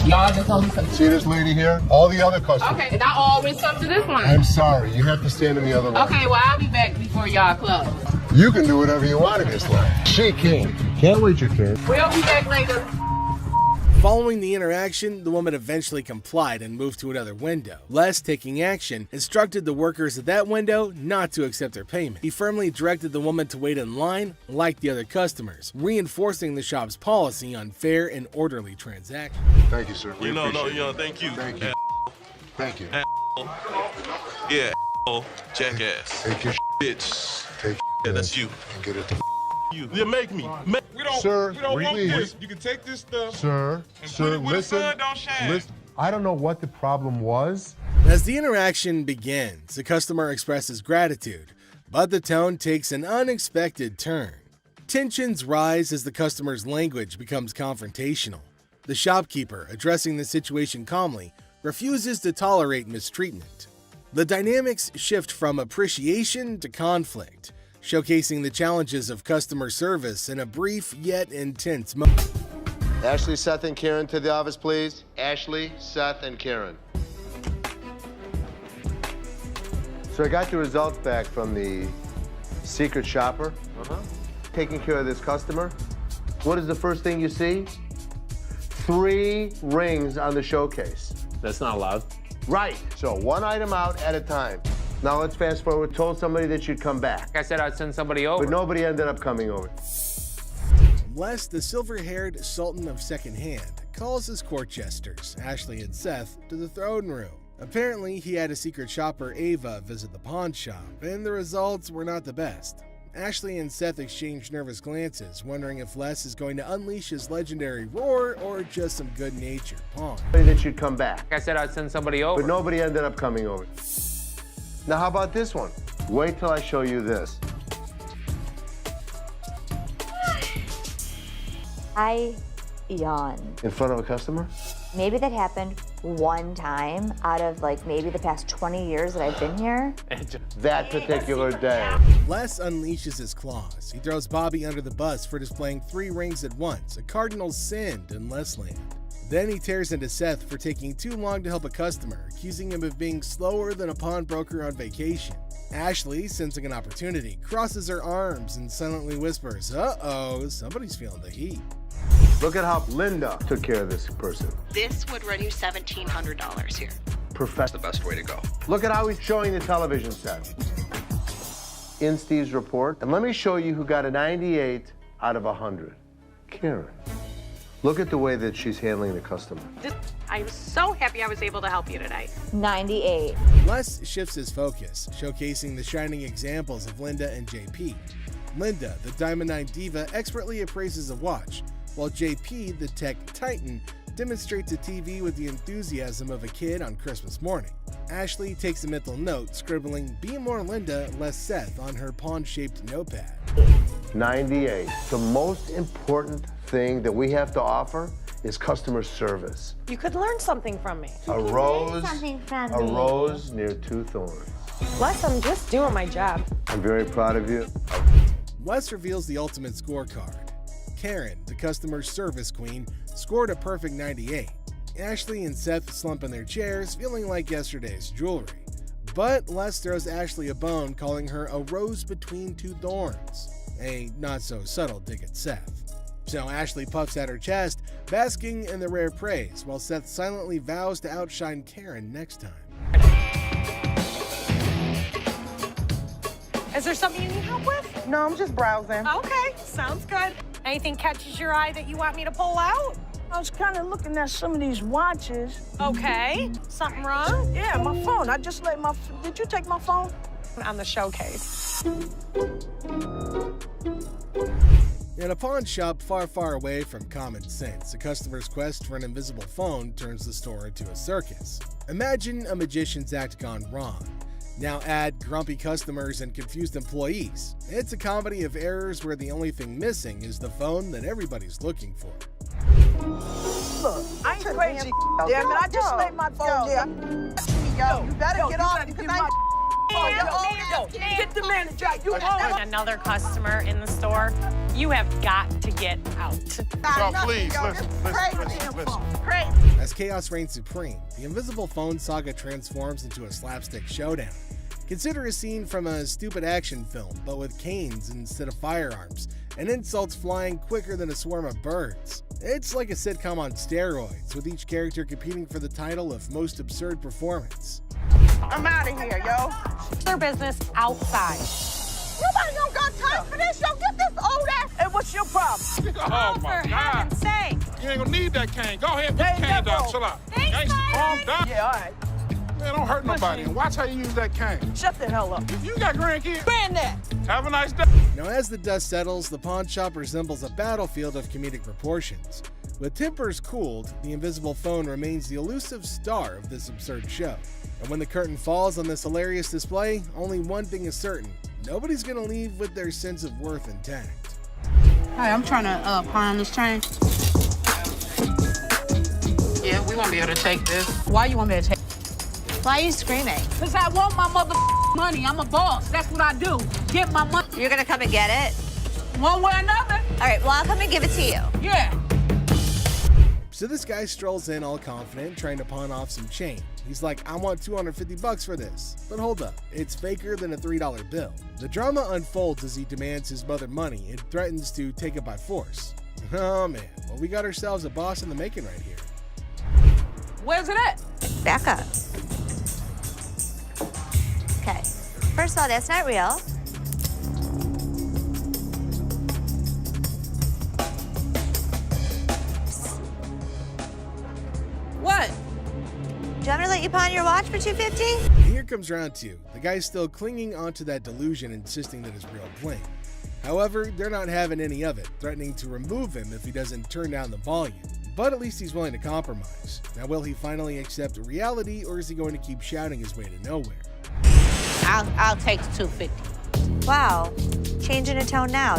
y'all just only come. See this lady here? All the other customers. Okay, and I always come to this line. I'm sorry. You have to stand in the other line. Okay, well, I'll be back before y'all close. You can do whatever you want in this line. She can't. Can't wait your turn. We'll be back later. Following the interaction, the woman eventually complied and moved to another window. Les, taking action, instructed the workers at that window not to accept her payment. He firmly directed the woman to wait in line like the other customers, reinforcing the shop's policy on fair and orderly transactions. Thank you, sir. Thank you. Thank you. Thank you. Yeah, jackass. Take your Bitch. Take Yeah, that's you. and get it to You. Yeah, make me. We don't, Sir, we don't want please. this. You can take this stuff. Sir, And sir, put it where the listen. sun don't shine. Listen. I don't know what the problem was. As the interaction begins, the customer expresses gratitude, but the tone takes an unexpected turn. Tensions rise as the customer's language becomes confrontational. The shopkeeper, addressing the situation calmly, refuses to tolerate mistreatment. The dynamics shift from appreciation to conflict, showcasing the challenges of customer service in a brief yet intense moment. Ashley, Seth, and Karen to the office, please. Ashley, Seth, and Karen. So I got the results back from the secret shopper. Taking care of this customer. What is the first thing you see? 3 rings on the showcase. That's not allowed. Right. So one item out at a time. Now let's fast forward. Told somebody that you'd come back. I said I'd send somebody over. But nobody ended up coming over. Les, the silver-haired sultan of secondhand, calls his court jesters, Ashley and Seth, to the throne room. Apparently, he had a secret shopper, Ava, visit the pawn shop, and the results were not the best. Ashley and Seth exchange nervous glances, wondering if Les is going to unleash his legendary roar or just some good-natured pawn. That you'd come back. I said I'd send somebody over. But nobody ended up coming over. Now, how about this one? Wait till I show you this. I yawned. In front of a customer? Maybe that happened one time out of like maybe the past 20 years that I've been here. That particular day. Les unleashes his claws. He throws Bobby under the bus for displaying 3 rings at once, a cardinal sin in Les land. Then he tears into Seth for taking too long to help a customer, accusing him of being slower than a pawnbroker on vacation. Ashley, sensing an opportunity, crosses her arms and silently whispers, "Uh-oh, somebody's feeling the heat." Look at how Linda took care of this person. This would run you $1,700 here. That's the best way to go. Look at how he's showing the television set. In Steve's report, and let me show you who got a 98 out of 100. Karen. Look at the way that she's handling the customer. I'm so happy I was able to help you today. 98. Les shifts his focus, showcasing the shining examples of Linda and JP. Linda, the Diamond 9 diva, expertly appraises a watch, while JP, the tech titan, demonstrates a TV with the enthusiasm of a kid on Christmas morning. Ashley takes a mental note, scribbling, "Be more Linda, less Seth" on her pawn-shaped notepad. 98. The most important thing that we have to offer is customer service. You could learn something from me. A rose near two thorns. Les, I'm just doing my job. I'm very proud of you. Les reveals the ultimate scorecard. Karen, the customer service queen, scored a perfect 98. Ashley and Seth slump in their chairs, feeling like yesterday's jewelry. But Les throws Ashley a bone, calling her a rose between two thorns. A not-so-subtle dig at Seth. So Ashley puffs at her chest, basking in the rare praise, while Seth silently vows to outshine Karen next time. Is there something you need help with? No, I'm just browsing. Okay, sounds good. Anything catches your eye that you want me to pull out? I was kind of looking at some of these watches. Okay, something wrong? Yeah, my phone. I just let my... Did you take my phone? On the showcase. In a pawn shop far, far away from common sense, a customer's quest for an invisible phone turns the store into a circus. Imagine a magician's act gone wrong. Now add grumpy customers and confused employees. It's a comedy of errors where the only thing missing is the phone that everybody's looking for. Look, I ain't crazy, damn it. I just laid my phone there. Yo, you better get off because get the manager. You Another customer in the store. You have got to get out. Y'all, please, listen. As chaos reigns supreme, the invisible phone saga transforms into a slapstick showdown. Consider a scene from a stupid action film, but with canes instead of firearms, and insults flying quicker than a swarm of birds. It's like a sitcom on steroids, with each character competing for the title of most absurd performance. I'm out of here, yo. Their business outside. Nobody don't got time for this, yo. Get this old ass. Hey, what's your problem? Oh, my For God. heaven's sake. You ain't gonna need that cane. Go ahead, put the cane down. Chill out. Thanks, Gangsta, calm down. Yeah, all right. Man, don't hurt nobody. And watch how you use that cane. Shut the hell up. You got grandkids? Granddad. Have a nice day. Now, as the dust settles, the pawn shop resembles a battlefield of comedic proportions. With tempers cooled, the invisible phone remains the elusive star of this absurd show. And when the curtain falls on this hilarious display, only one thing is certain: nobody's gonna leave with their sense of worth intact. Hi, I'm trying to pawn this chain. Yeah, we won't be able to take this. Why you want me to take? Why are you screaming? Because I want my mother money. I'm a boss. That's what I do. Get my money. You're gonna come and get it? One way or another. All right, well, I'll come and give it to you. Yeah. So this guy strolls in all confident, trying to pawn off some chain. He's like, "I want $250 for this." But hold up, it's faker than a $3 bill. The drama unfolds as he demands his mother money and threatens to take it by force. Oh man, well, we got ourselves a boss in the making right here. Where's it at? Back up. Okay. First of all, that's not real. What? Do you want me to let you pawn your watch for $250? Here comes round two. The guy's still clinging onto that delusion, insisting that it's real bling. However, they're not having any of it, threatening to remove him if he doesn't turn down the volume. But at least he's willing to compromise. Now, will he finally accept reality, or is he going to keep shouting his way to nowhere? I'll take the $250. Wow. Changing a tone now.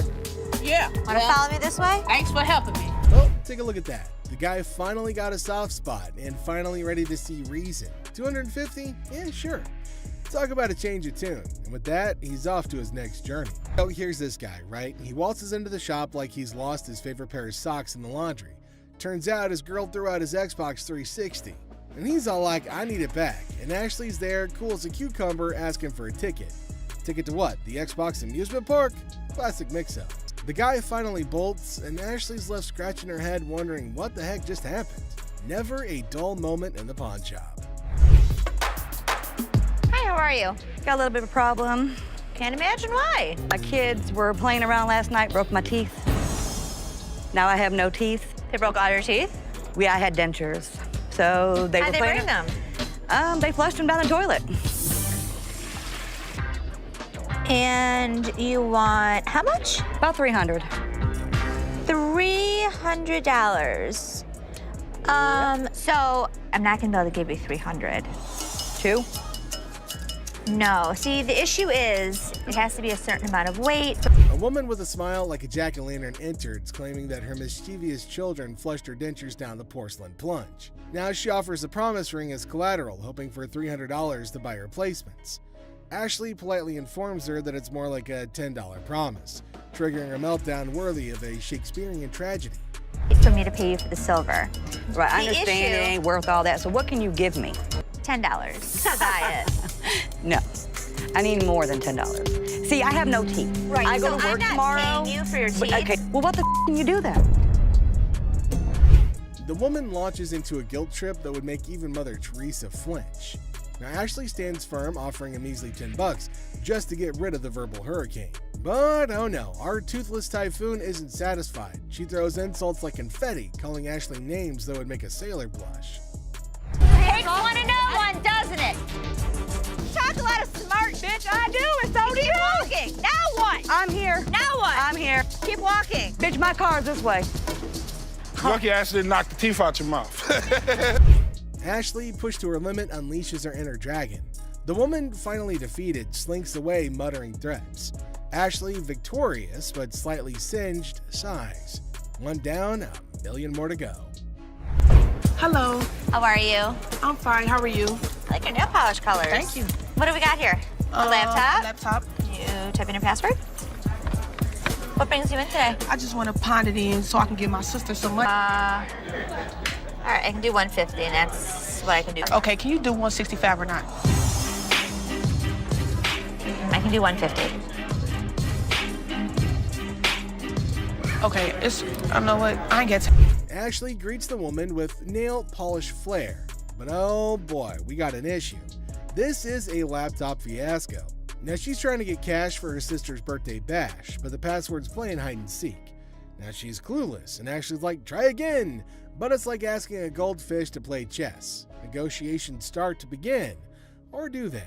Yeah. Want to follow me this way? Thanks for helping me. Well, take a look at that. The guy finally got a soft spot and finally ready to see reason. $250? Yeah, sure. Talk about a change of tune. And with that, he's off to his next journey. So here's this guy, right? He waltzes into the shop like he's lost his favorite pair of socks in the laundry. Turns out his girl threw out his Xbox 360. And he's all like, I need it back. And Ashley's there, cool as a cucumber, asking for a ticket. Ticket to what? The Xbox amusement park? Classic mix-up. The guy finally bolts, and Ashley's left scratching her head wondering what the heck just happened. Never a dull moment in the pawn shop. Hi, how are you? Got a little bit of a problem. Can't imagine why. My kids were playing around last night, broke my teeth. Now I have no teeth. They broke all your teeth? I had dentures. So they How'd were they playing. bring them? They flushed them down the toilet. And you want how much? About $300. $300. So I'm not gonna be able to give you 300. Two? No. See, the issue is it has to be a certain amount of weight. A woman with a smile like a jack-o'-lantern enters, claiming that her mischievous children flushed her dentures down the porcelain plunge. Now she offers a promise ring as collateral, hoping for $300 to buy replacements. Ashley politely informs her that it's more like a $10 promise, triggering a meltdown worthy of a Shakespearean tragedy. For me to pay you for the silver. Right, I understand it ain't worth all that, so what can you give me? $10 to buy it. No, I need more than $10. See, I have no teeth. Right, I go so to work I'm not tomorrow. paying you for your teeth. Okay, well, what the can you do then? The woman launches into a guilt trip that would make even Mother Teresa flinch. Now Ashley stands firm, offering a measly $10 just to get rid of the verbal hurricane. But oh no, our toothless typhoon isn't satisfied. She throws insults like confetti, calling Ashley names that would make a sailor blush. Takes one to know one, doesn't it? Talk a lot of smart, bitch. I do, and so do you. Keep walking. Now what? I'm here. Now what? I'm here. Keep walking. Bitch, my car's this way. Lucky Ashley didn't knock the teeth out your mouth. Ashley, pushed to her limit, unleashes her inner dragon. The woman, finally defeated, slinks away, muttering threats. Ashley, victorious but slightly singed, sighs. One down, a million more to go. Hello. How are you? I'm fine. How are you? I like your nail polish colors. Thank you. What do we got here? A laptop? Laptop. You type in your password? What brings you in today? I just want to pound it in so I can give my sister some money. All right, I can do 150, and that's what I can do. Okay, can you do 165 or not? I can do 150. Okay, I know what, I ain't got time. Ashley greets the woman with nail polish flair. But oh boy, we got an issue. This is a laptop fiasco. Now she's trying to get cash for her sister's birthday bash, but the password's playing hide and seek. Now she's clueless, and Ashley's like, try again. But it's like asking a goldfish to play chess. Negotiations start to begin. Or do they?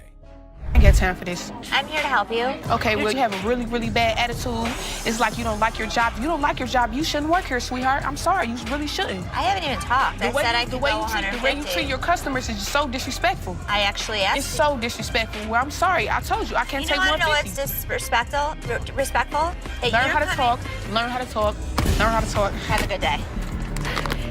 I ain't got time for this. I'm here to help you. Okay, well, you have a really, really bad attitude. It's like you don't like your job. If you don't like your job, you shouldn't work here, sweetheart. I'm sorry, you really shouldn't. I haven't even talked. I said I could go 150. The way you treat your customers is so disrespectful. I actually asked. It's so disrespectful. Well, I'm sorry. I told you, I can't take 150. You know it's disrespectful? Learn how to talk. Learn how to talk. Learn how to talk. Have a good day.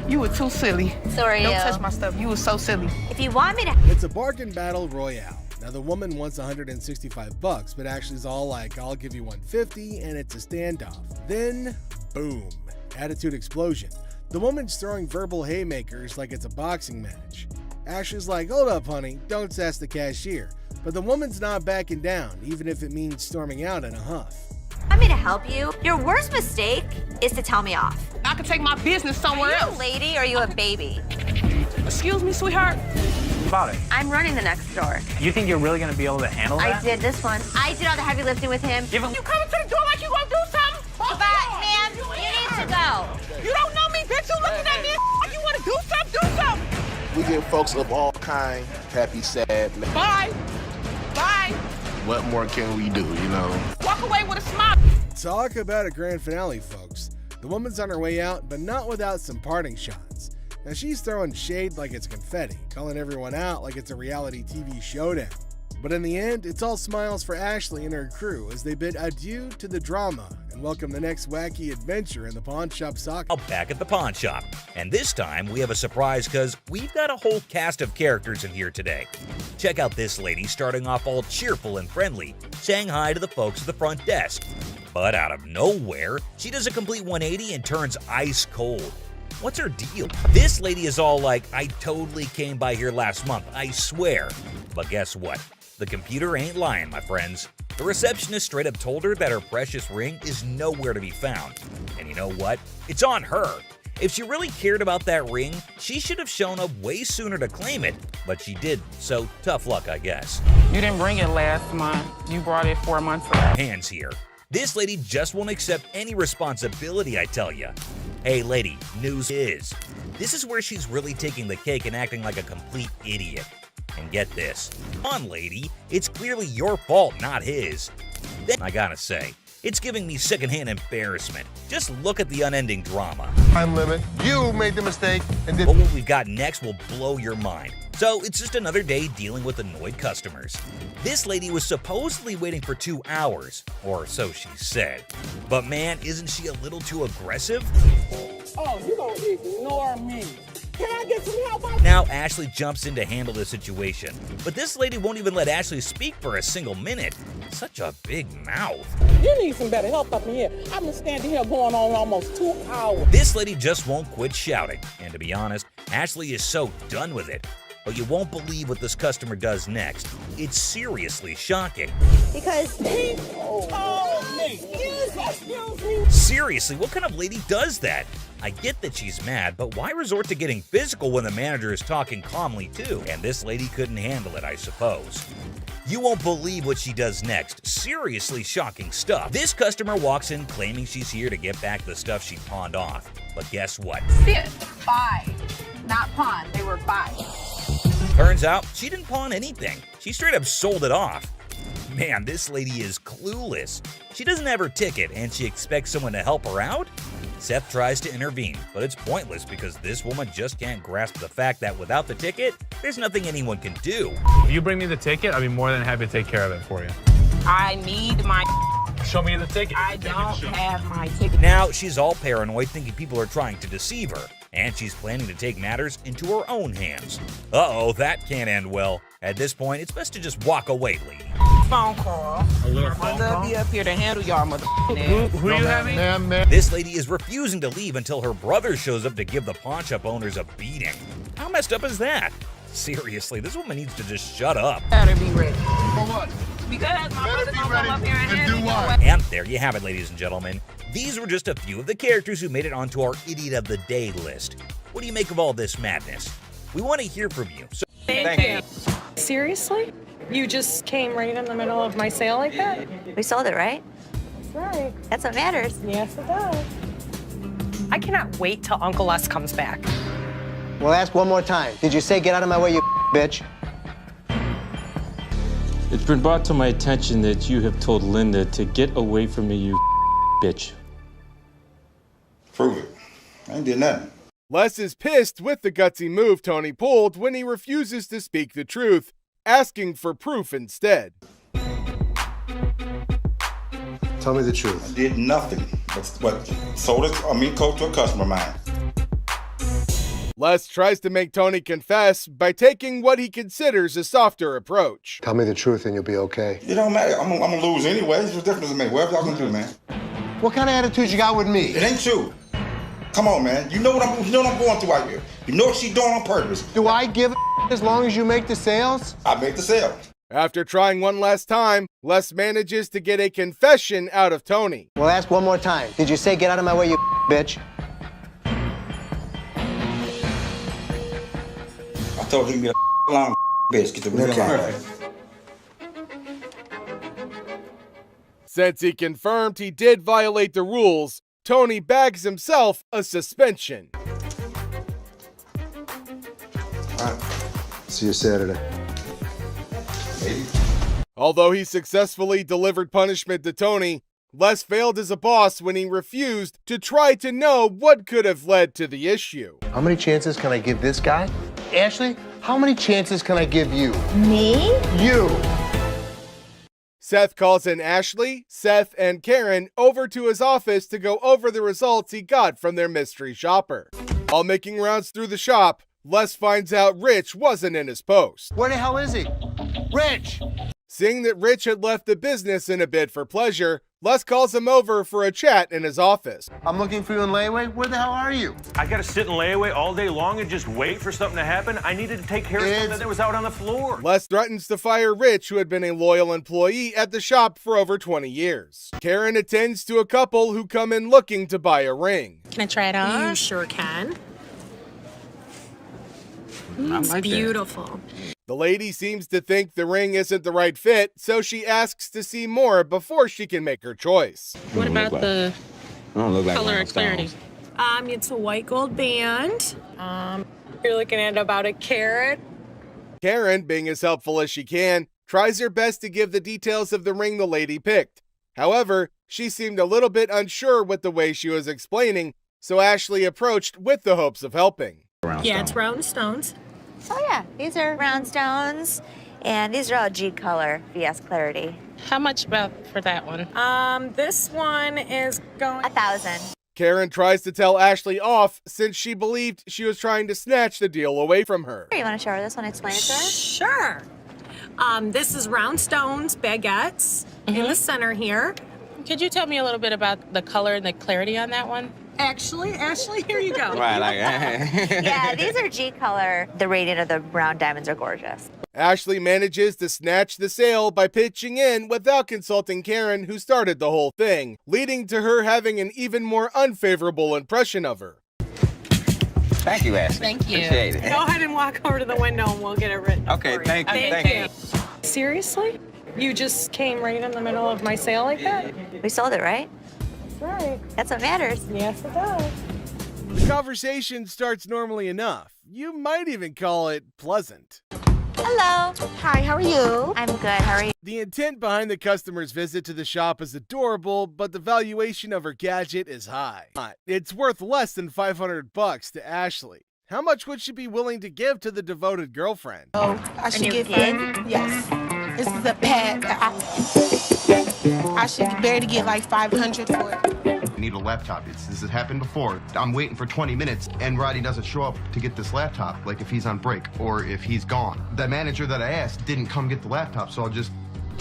You were too silly. So are you. Don't touch my stuff. You were so silly. If you want me to... It's a bargain battle royale. Now the woman wants $165, but Ashley's all like, I'll give you $150, and it's a standoff. Then, boom, attitude explosion. The woman's throwing verbal haymakers like it's a boxing match. Ashley's like, hold up, honey, don't sass the cashier. But the woman's not backing down, even if it means storming out in a huff. Want me to help you? Your worst mistake is to tell me off. I could take my business somewhere else. Are you a lady or are you a baby? Excuse me, sweetheart. About it. I'm running the next door. You think you're really gonna be able to handle that? I did this one. I did all the heavy lifting with him. Give him. You coming to the door like you gonna do something? But, ma'am, you need to go. You don't know me, bitch. You looking at me like you want to do something? Do something. We give folks of all kind, happy, sad. Bye. Bye. What more can we do, you know? Walk away with a smile. Talk about a grand finale, folks. The woman's on her way out, but not without some parting shots. Now she's throwing shade like it's confetti, calling everyone out like it's a reality TV showdown. But in the end, it's all smiles for Ashley and her crew as they bid adieu to the drama and welcome the next wacky adventure in the pawn shop saga. Back at the pawn shop, and this time we have a surprise because we've got a whole cast of characters in here today. Check out this lady starting off all cheerful and friendly, saying hi to the folks at the front desk. But out of nowhere, she does a complete 180 and turns ice cold. What's her deal? This lady is all like, I totally came by here last month, I swear. But guess what? The computer ain't lying, my friends. The receptionist straight up told her that her precious ring is nowhere to be found. And you know what? It's on her. If she really cared about that ring, she should have shown up way sooner to claim it, but she didn't, so tough luck, I guess. You didn't bring it last month. You brought it 4 months ago. Hands here. This lady just won't accept any responsibility, I tell ya. Hey lady, news is, this is where she's really taking the cake and acting like a complete idiot. And get this, come on lady, it's clearly your fault, not his. Then I gotta say, it's giving me secondhand embarrassment. Just look at the unending drama. Time limit. You made the mistake and did. But what we've got next will blow your mind. So it's just another day dealing with annoyed customers. This lady was supposedly waiting for 2 hours, or so she said. But man, isn't she a little too aggressive? Oh, you gonna ignore me. Can I get some help? Now Ashley jumps in to handle the situation, but this lady won't even let Ashley speak for a single minute. Such a big mouth. You need some better help up in here. I've been standing here going on almost 2 hours. This lady just won't quit shouting, and to be honest, Ashley is so done with it. But you won't believe what this customer does next. It's seriously shocking. Because he told me. Excuse me. Seriously, what kind of lady does that? I get that she's mad, but why resort to getting physical when the manager is talking calmly too? And this lady couldn't handle it, I suppose. You won't believe what she does next. Seriously shocking stuff. This customer walks in claiming she's here to get back the stuff she pawned off. But guess what? buy, not pawn. They were buy. Turns out she didn't pawn anything. She straight up sold it off. Man, this lady is clueless. She doesn't have her ticket and she expects someone to help her out? Seth tries to intervene, but it's pointless because this woman just can't grasp the fact that without the ticket, there's nothing anyone can do. If you bring me the ticket, I'll be more than happy to take care of it for you. I need my... Show me the ticket. I don't have my ticket. Now she's all paranoid, thinking people are trying to deceive her, and she's planning to take matters into her own hands. Uh-oh, that can't end well. At this point, it's best to just walk away, lady. Phone call. A little phone call? Be up here to handle y'all Who you having? This lady is refusing to leave until her brother shows up to give the pawn shop owners a beating. How messed up is that? Seriously, this woman needs to just shut up. Better be ready. For what? Because my brother's gonna ready come up here and to handle do you. what? And there you have it, ladies and gentlemen. These were just a few of the characters who made it onto our Idiot of the Day list. What do you make of all this madness? We want to hear from you. So Thank you. Seriously? You just came right in the middle of my sale like that? We sold it, right? That's right. That's what matters. Yes, it does. I cannot wait till Uncle Les comes back. Well, ask one more time. Did you say get out of my way, you bitch? It's been brought to my attention that you have told Linda to get away from me, you bitch. Prove it. I ain't did nothing. Les is pissed with the gutsy move Tony pulled when he refuses to speak the truth, asking for proof instead. Tell me the truth. I did nothing but sold it, coat to a customer of mine. Les tries to make Tony confess by taking what he considers a softer approach. Tell me the truth and you'll be okay. It don't matter. I'm gonna lose anyway. What's the difference to me? Whatever y'all gonna do, man. What kind of attitude you got with me? It ain't true. Come on, man. You know what I'm going through out here. You know what she's doing on purpose. Do I give a as long as you make the sales? I make the sale. After trying one last time, Les manages to get a confession out of Tony. Well, ask one more time. Did you say get out of my way, you bitch? I told you to be a long bitch. Get the real line. Since he confirmed he did violate the rules, Tony bags himself a suspension. All right. See you Saturday. Maybe. Although he successfully delivered punishment to Tony, Les failed as a boss when he refused to try to know what could have led to the issue. How many chances can I give this guy? Ashley, how many chances can I give you? Me? You! Seth calls in Ashley, Seth, and Karen over to his office to go over the results he got from their mystery shopper. While making rounds through the shop, Les finds out Rich wasn't in his post. Where the hell is he? Rich! Seeing that Rich had left the business in a bid for pleasure, Les calls him over for a chat in his office. I'm looking for you in layaway. Where the hell are you? I gotta sit in layaway all day long and just wait for something to happen? I needed to take care of something that was out on the floor. Les threatens to fire Rich, who had been a loyal employee at the shop for over 20 years. Karen attends to a couple who come in looking to buy a ring. Can I try it on? You sure can. It's beautiful. The lady seems to think the ring isn't the right fit, so she asks to see more before she can make her choice. What about the color and clarity? It's a white gold band. You're looking at about a carat. Karen, being as helpful as she can, tries her best to give the details of the ring the lady picked. However, she seemed a little bit unsure with the way she was explaining, so Ashley approached with the hopes of helping. It's round stones. Oh yeah, these are round stones, and these are all G color, VS clarity. How much about for that one? This one is going 1,000. Karen tries to tell Ashley off since she believed she was trying to snatch the deal away from her. You want to show her this one? Explain it to her. Sure. This is round stones, baguettes in the center here. Could you tell me a little bit about the color and the clarity on that one? Actually, Ashley, here you go. Right, yeah, these are G color. The radiant of the round diamonds are gorgeous. Ashley manages to snatch the sale by pitching in without consulting Karen, who started the whole thing, leading to her having an even more unfavorable impression of her. Thank you, Ashley. Thank you. Appreciate it. Go ahead and walk over to the window and we'll get it written. Okay, for you. thank you. Thank you. Seriously? You just came right in the middle of my sale like that? We sold it, right? That's right. That's what matters. Yes, it does. The conversation starts normally enough. You might even call it pleasant. Hello. Hi, how are you? I'm good. How are you? The intent behind the customer's visit to the shop is adorable, but the valuation of her gadget is high. It's worth less than $500 to Ashley. How much would she be willing to give to the devoted girlfriend? Oh, I should give her, yes. This is a pad. I should barely get like $500 for it. I need a laptop. This has happened before. I'm waiting for 20 minutes and Roddy doesn't show up to get this laptop, like if he's on break or if he's gone. The manager that I asked didn't come get the laptop, so I'll just...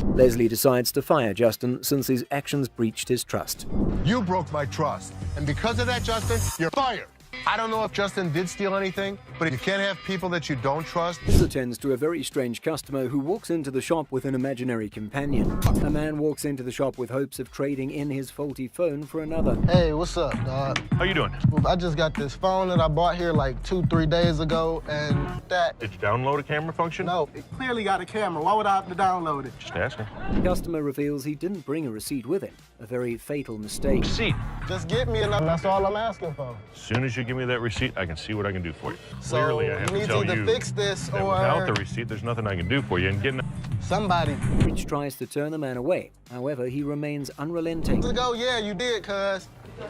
Leslie decides to fire Justin since his actions breached his trust. You broke my trust. And because of that, Justin, you're fired. I don't know if Justin did steal anything, but you can't have people that you don't trust. This attends to a very strange customer who walks into the shop with an imaginary companion. A man walks into the shop with hopes of trading in his faulty phone for another. Hey, what's up, dog? How you doing? I just got this phone that I bought here like 2-3 days ago, and that... Did you download a camera function? No, it clearly got a camera. Why would I have to download it? Just asking. The customer reveals he didn't bring a receipt with him. A very fatal mistake. Receipt? Just get me enough. That's all I'm asking for. As soon as you give me that receipt, I can see what I can do for you. So Clearly, I have to tell you you to fix this that or... without the receipt, there's nothing I can do for you. And getting... Somebody. Rich tries to turn the man away. However, he remains unrelenting. Ago, yeah, you did, cuz.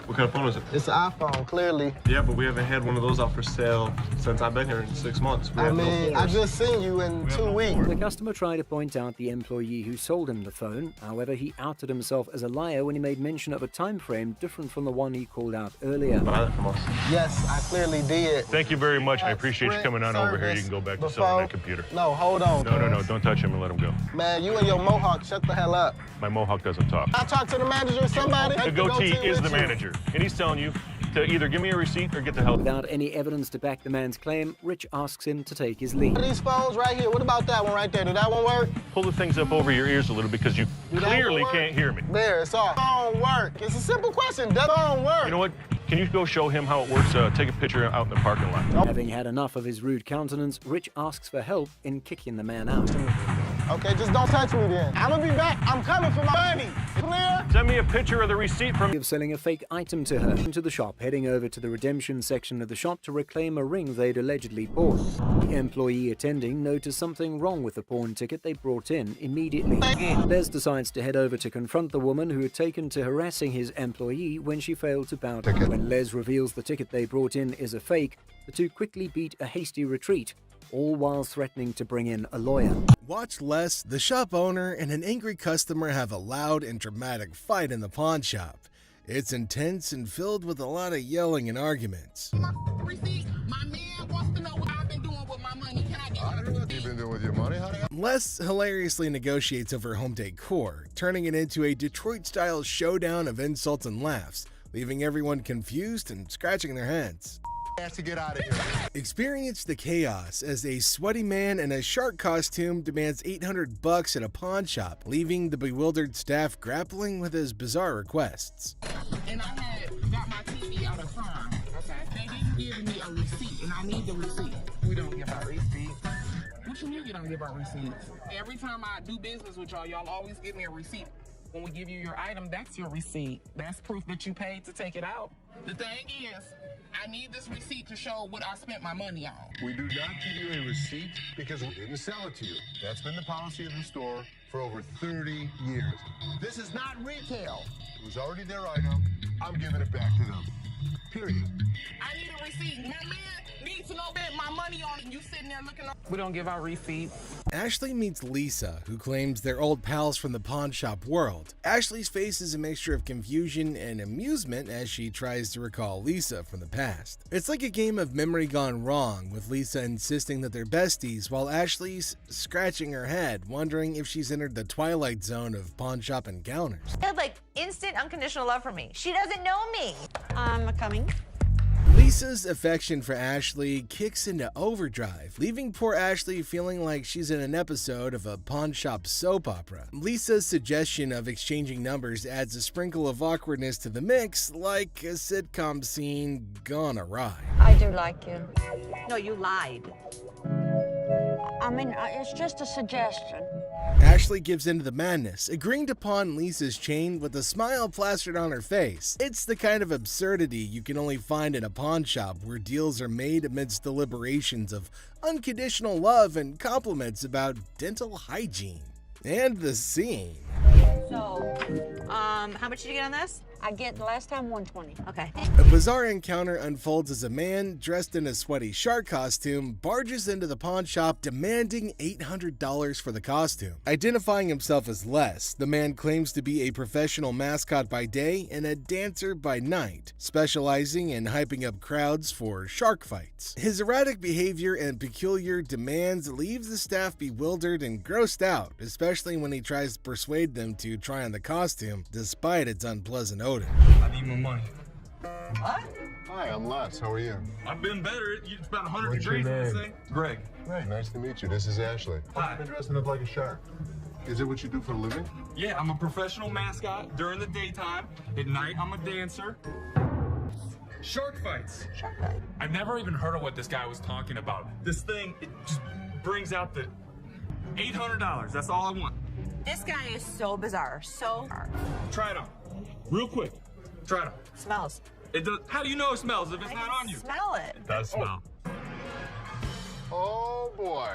What kind of phone is it? It's an iPhone, clearly. Yeah, but we haven't had one of those out for sale since I've been here in 6 months. I mean, I just seen you in 2 weeks. The customer tried to point out the employee who sold him the phone. However, he outed himself as a liar when he made mention of a time frame different from the one he called out earlier. Buy that from us. Yes, I clearly did. Thank you very much. I appreciate you coming on over here. You can go back to selling that computer. No, hold on. No. Don't touch him and let him go. Man, you and your mohawk, shut the hell up. My mohawk doesn't talk. I talked to the manager or somebody. The goatee is the manager, and he's telling you to either give me a receipt or get the hell. Without any evidence to back the man's claim, Rich asks him to take his lead. These phones right here, what about that one right there? Did that one work? Pull the things up over your ears a little because you clearly can't hear me. There, it's off. Phone work. It's a simple question. Does phone work? You know what? Can you go show him how it works? Take a picture out in the parking lot. Having had enough of his rude countenance, Rich asks for help in kicking the man out. Okay, just don't touch me then. I'm gonna be back. I'm coming for my money. Clear? Send me a picture of the receipt from... ...of selling a fake item to her. Into the shop, heading over to the redemption section of the shop to reclaim a ring they'd allegedly bought. The employee attending noticed something wrong with the pawn ticket they brought in immediately. Les decides to head over to confront the woman who had taken to harassing his employee when she failed to bow down. When Les reveals the ticket they brought in is a fake, the two quickly beat a hasty retreat, all while threatening to bring in a lawyer. Watch Les, the shop owner, and an angry customer have a loud and dramatic fight in the pawn shop. It's intense and filled with a lot of yelling and arguments. My man wants to know what I've been doing with my money. Can I get it? What have you been doing with your money? Les hilariously negotiates over home decor, turning it into a Detroit-style showdown of insults and laughs, leaving everyone confused and scratching their heads. Has to get out of here. Experience the chaos as a sweaty man in a shark costume demands $800 at a pawn shop, leaving the bewildered staff grappling with his bizarre requests. And I had got my TV out of time. Okay. They didn't give me a receipt, and I need the receipt. We don't give out receipts. What you mean you don't give out receipts? Every time I do business with y'all, y'all always give me a receipt. When we give you your item, that's your receipt. That's proof that you paid to take it out. The thing is, I need this receipt to show what I spent my money on. We do not give you a receipt because we didn't sell it to you. That's been the policy of the store for over 30 years. This is not retail. It was already their item. I'm giving it back to them. Period. I need a receipt. My man needs to know that my money on it. You sitting there looking up. We don't give out receipts. Ashley meets Lisa, who claims they're old pals from the pawn shop world. Ashley's face is a mixture of confusion and amusement as she tries to recall Lisa from the past. It's like a game of memory gone wrong, with Lisa insisting that they're besties while Ashley's scratching her head, wondering if she's entered the twilight zone of pawn shop encounters. She had like instant unconditional love for me. She doesn't know me. I'm coming. Lisa's affection for Ashley kicks into overdrive, leaving poor Ashley feeling like she's in an episode of a pawn shop soap opera. Lisa's suggestion of exchanging numbers adds a sprinkle of awkwardness to the mix, like a sitcom scene gone awry. I do like you. No, you lied. I mean, it's just a suggestion. Ashley gives into the madness, agreeing to pawn Lisa's chain with a smile plastered on her face. It's the kind of absurdity you can only find in a pawn shop where deals are made amidst deliberations of unconditional love and compliments about dental hygiene. And the scene. So, how much did you get on this? I get the last time 120. Okay. A bizarre encounter unfolds as a man dressed in a sweaty shark costume barges into the pawn shop demanding $800 for the costume. Identifying himself as Les, the man claims to be a professional mascot by day and a dancer by night, specializing in hyping up crowds for shark fights. His erratic behavior and peculiar demands leaves the staff bewildered and grossed out, especially when he tries to persuade them to try on the costume despite its unpleasant odor. I need my money. What? Hi, I'm Les. How are you? I've been better. It's about 100 What's your degrees. name? Greg. Greg, nice to meet you. This is Ashley. Hi. You've been dressing up like a shark. Is it what you do for a living? Yeah, I'm a professional mascot during the daytime. At night, I'm a dancer. Shark fights. Shark fight. I've never even heard of what this guy was talking about. This thing, it just brings out the $800. That's all I want. This guy is so bizarre. So. Try it on. Real quick. Try it on. Smells. It does. How do you know it smells if it's not on you? Smell it. It does smell. Oh boy.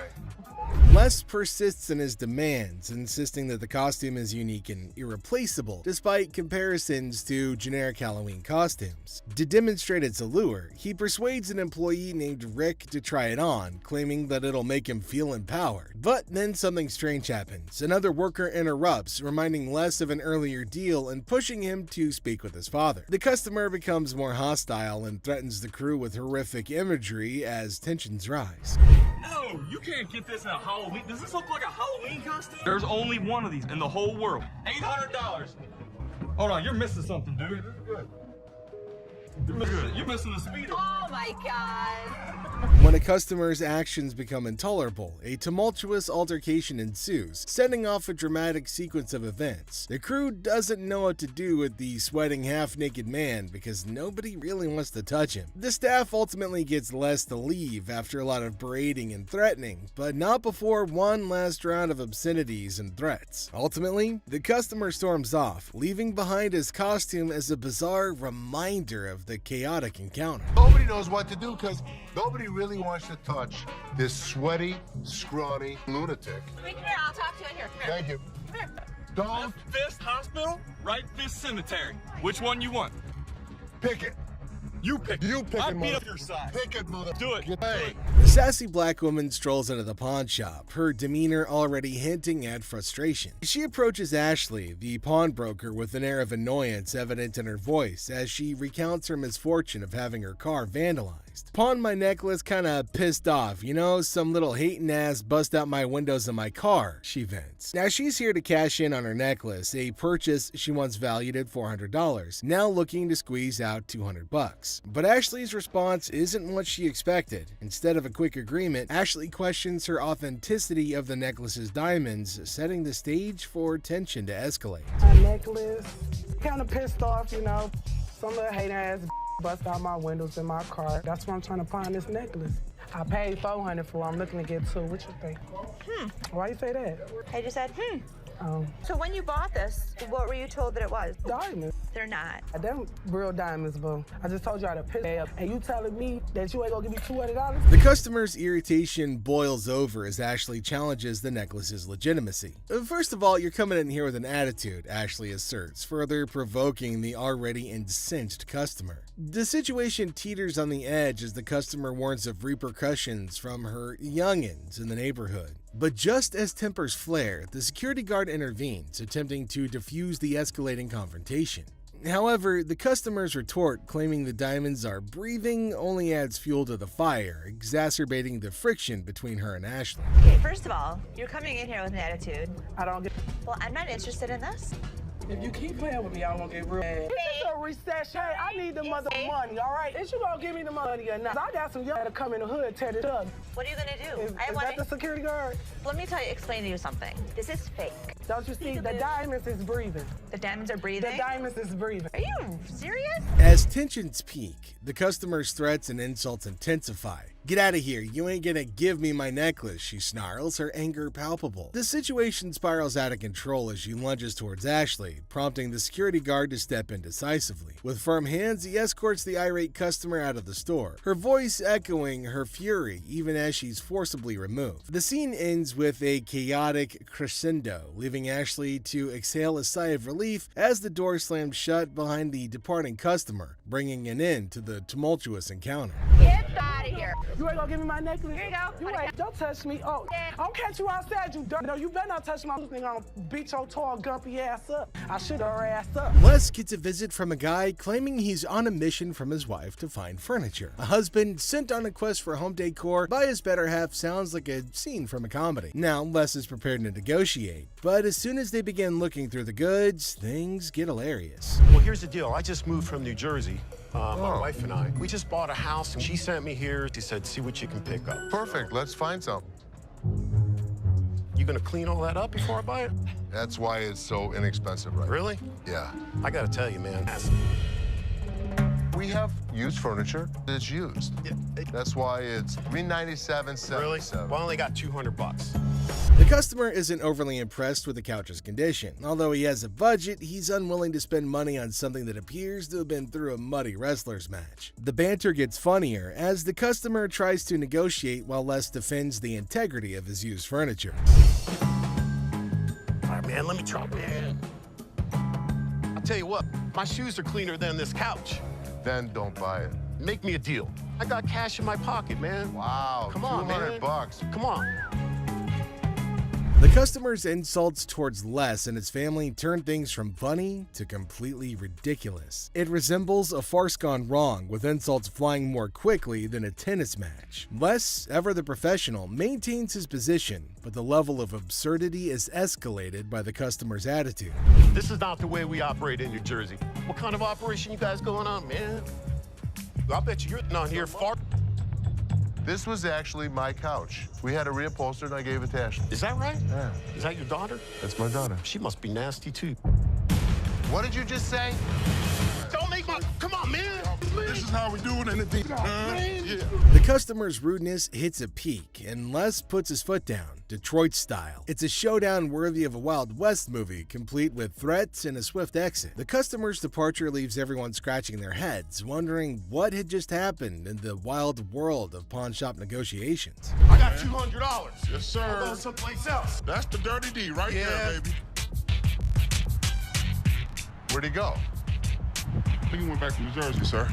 Les persists in his demands, insisting that the costume is unique and irreplaceable, despite comparisons to generic Halloween costumes. To demonstrate its allure, he persuades an employee named Rick to try it on, claiming that it'll make him feel empowered. But then something strange happens. Another worker interrupts, reminding Les of an earlier deal and pushing him to speak with his father. The customer becomes more hostile and threatens the crew with horrific imagery as tensions rise. No, you can't get this in a Halloween. Does this look like a Halloween costume? There's only one of these in the whole world. $800. Hold on, you're missing something, dude. This is good. You're missing the speed. Oh my God. When a customer's actions become intolerable, a tumultuous altercation ensues, setting off a dramatic sequence of events. The crew doesn't know what to do with the sweating half-naked man because nobody really wants to touch him. The staff ultimately gets Les to leave after a lot of berating and threatening, but not before one last round of obscenities and threats. Ultimately, the customer storms off, leaving behind his costume as a bizarre reminder of the chaotic encounter. Nobody knows what to do because nobody really wants to touch this sweaty, scrawny lunatic. Come here, I'll talk to you in here. Come here. Thank you. Come here. Don't Left fist hospital, right fist cemetery. Which one you want? pick it. You pick it. You pick I it, beat mother. up your side. Pick it, mother. Do it. Hey. The sassy black woman strolls into the pawn shop, her demeanor already hinting at frustration. She approaches Ashley, the pawnbroker, with an air of annoyance evident in her voice as she recounts her misfortune of having her car vandalized. surprised. Pawned my necklace kinda pissed off, you know, some little hating ass bust out my windows of my car, she vents. Now she's here to cash in on her necklace, a purchase she once valued at $400, now looking to squeeze out $200. But Ashley's response isn't what she expected. Instead of a quick agreement, Ashley questions her authenticity of the necklace's diamonds, setting the stage for tension to escalate. My necklace, kind of pissed off, you know. Some little hating ass bust out my windows in my car. That's why I'm trying to pawn this necklace. I paid $400 for it. I'm looking to get $2. What you think? Why you say that? I just said, Oh. So when you bought this, what were you told that it was? Diamonds. They're not. Them real diamonds, boo. I just told y'all to piss up. And you telling me that you ain't gonna give me $200? The customer's irritation boils over as Ashley challenges the necklace's legitimacy. First of all, you're coming in here with an attitude, Ashley asserts, further provoking the already incensed customer. The situation teeters on the edge as the customer warns of repercussions from her youngins in the neighborhood. But just as tempers flare, the security guard intervenes, attempting to defuse the escalating confrontation. However, the customer's retort, claiming the diamonds are breathing, only adds fuel to the fire, exacerbating the friction between her and Ashley. Okay, first of all, you're coming in here with an attitude. I don't get. Well, I'm not interested in this. If you keep playing with me, I'm gonna get real mad. It's a recession. Hey, I need the mother money, all right? Is you gonna give me the money or not? I got some young that come in the hood, tear it up. What are you gonna do? Is that the security guard? Let me explain to you something. This is fake. Don't you see? The diamonds is breathing. The diamonds are breathing? The diamonds is breathing. Are you serious? As tensions peak, the customer's threats and insults intensify. Get out of here, you ain't gonna give me my necklace, she snarls, her anger palpable. The situation spirals out of control as she lunges towards Ashley, prompting the security guard to step in decisively. With firm hands, he escorts the irate customer out of the store, her voice echoing her fury even as she's forcibly removed. The scene ends with a chaotic crescendo, leaving Ashley to exhale a sigh of relief as the door slams shut behind the departing customer, bringing an end to the tumultuous encounter. Get out of here. You ain't gonna give me my necklace? Here you go. You ain't. Don't touch me. Oh, I'll catch you outside, you dirt. No, you better not touch my thing. I'm gonna beat your tall, gumpy ass up. I shoot her ass up. Les gets a visit from a guy claiming he's on a mission from his wife to find furniture. A husband sent on a quest for home decor by his better half sounds like a scene from a comedy. Now, Les is prepared to negotiate, but as soon as they begin looking through the goods, things get hilarious. Well, here's the deal. I just moved from New Jersey. My wife and I, we just bought a house, and she sent me here. She said, see what you can pick up. Perfect. Let's find some. You gonna clean all that up before I buy it? That's why it's so inexpensive, right? Really? Yeah. I gotta tell you, man. We have used furniture that's used. Yeah. That's why it's $397.77. Really? Well, I only got $200. The customer isn't overly impressed with the couch's condition. Although he has a budget, he's unwilling to spend money on something that appears to have been through a muddy wrestler's match. The banter gets funnier as the customer tries to negotiate while Les defends the integrity of his used furniture. All right, man, let me try, man. I'll tell you what, my shoes are cleaner than this couch. Then don't buy it. Make me a deal. I got cash in my pocket, man. Wow, come on, man. $200. Come on. The customer's insults towards Les and his family turn things from funny to completely ridiculous. It resembles a farce gone wrong, with insults flying more quickly than a tennis match. Les, ever the professional, maintains his position, but the level of absurdity is escalated by the customer's attitude. This is not the way we operate in New Jersey. What kind of operation you guys going on, man? I bet you're not here far. This was actually my couch. We had it reupholstered and I gave it to Ashley. Is that right? Yeah. Is that your daughter? That's my daughter. She must be nasty, too. What did you just say? Don't make my... Come on, man. This is how we do it in the deep. Yeah. The customer's rudeness hits a peak, and Les puts his foot down, Detroit style. It's a showdown worthy of a Wild West movie, complete with threats and a swift exit. The customer's departure leaves everyone scratching their heads, wondering what had just happened in the wild world of pawn shop negotiations. I got $200. Yes, sir. I'll go someplace else. That's the dirty D right there, baby. Where'd he go? I think he went back to New Jersey, sir.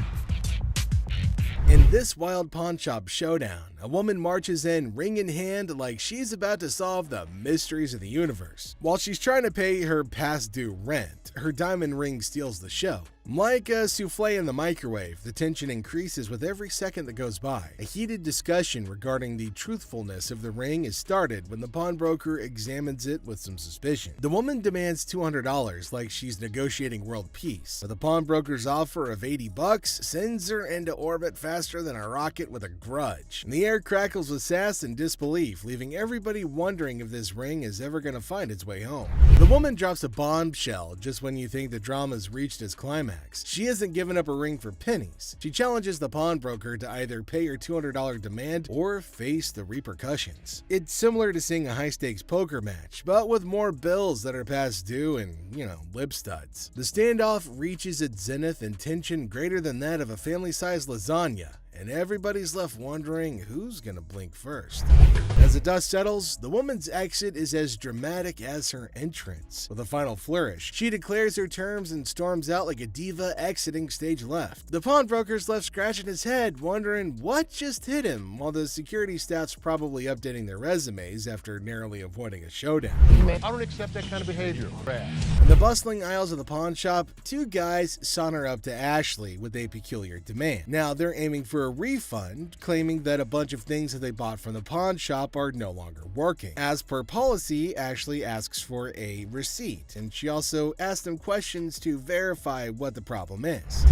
In this wild pawn shop showdown, a woman marches in ring in hand like she's about to solve the mysteries of the universe. While she's trying to pay her past due rent, her diamond ring steals the show. Like a souffle in the microwave, the tension increases with every second that goes by. A heated discussion regarding the truthfulness of the ring is started when the pawnbroker examines it with some suspicion. The woman demands $200 like she's negotiating world peace, but the pawnbroker's offer of $80 sends her into orbit faster than a rocket with a grudge. The air crackles with sass and disbelief, leaving everybody wondering if this ring is ever going to find its way home. The woman drops a bombshell just when you think the drama's reached its climax. She hasn't given up her ring for pennies. She challenges the pawnbroker to either pay her $200 demand or face the repercussions. It's similar to seeing a high-stakes poker match, but with more bills that are past due and, lip studs. The standoff reaches its zenith in tension greater than that of a family-sized lasagna, and everybody's left wondering who's gonna blink first. As the dust settles, the woman's exit is as dramatic as her entrance. With a final flourish, she declares her terms and storms out like a diva exiting stage left. The pawnbroker's left scratching his head, wondering what just hit him, while the security staff's probably updating their resumes after narrowly avoiding a showdown. I don't accept that kind of behavior. In the bustling aisles of the pawn shop, two guys saunter up to Ashley with a peculiar demand. Now they're aiming for a refund, claiming that a bunch of things that they bought from the pawn shop are no longer working. As per policy, Ashley asks for a receipt, and she also asks them questions to verify what the problem is.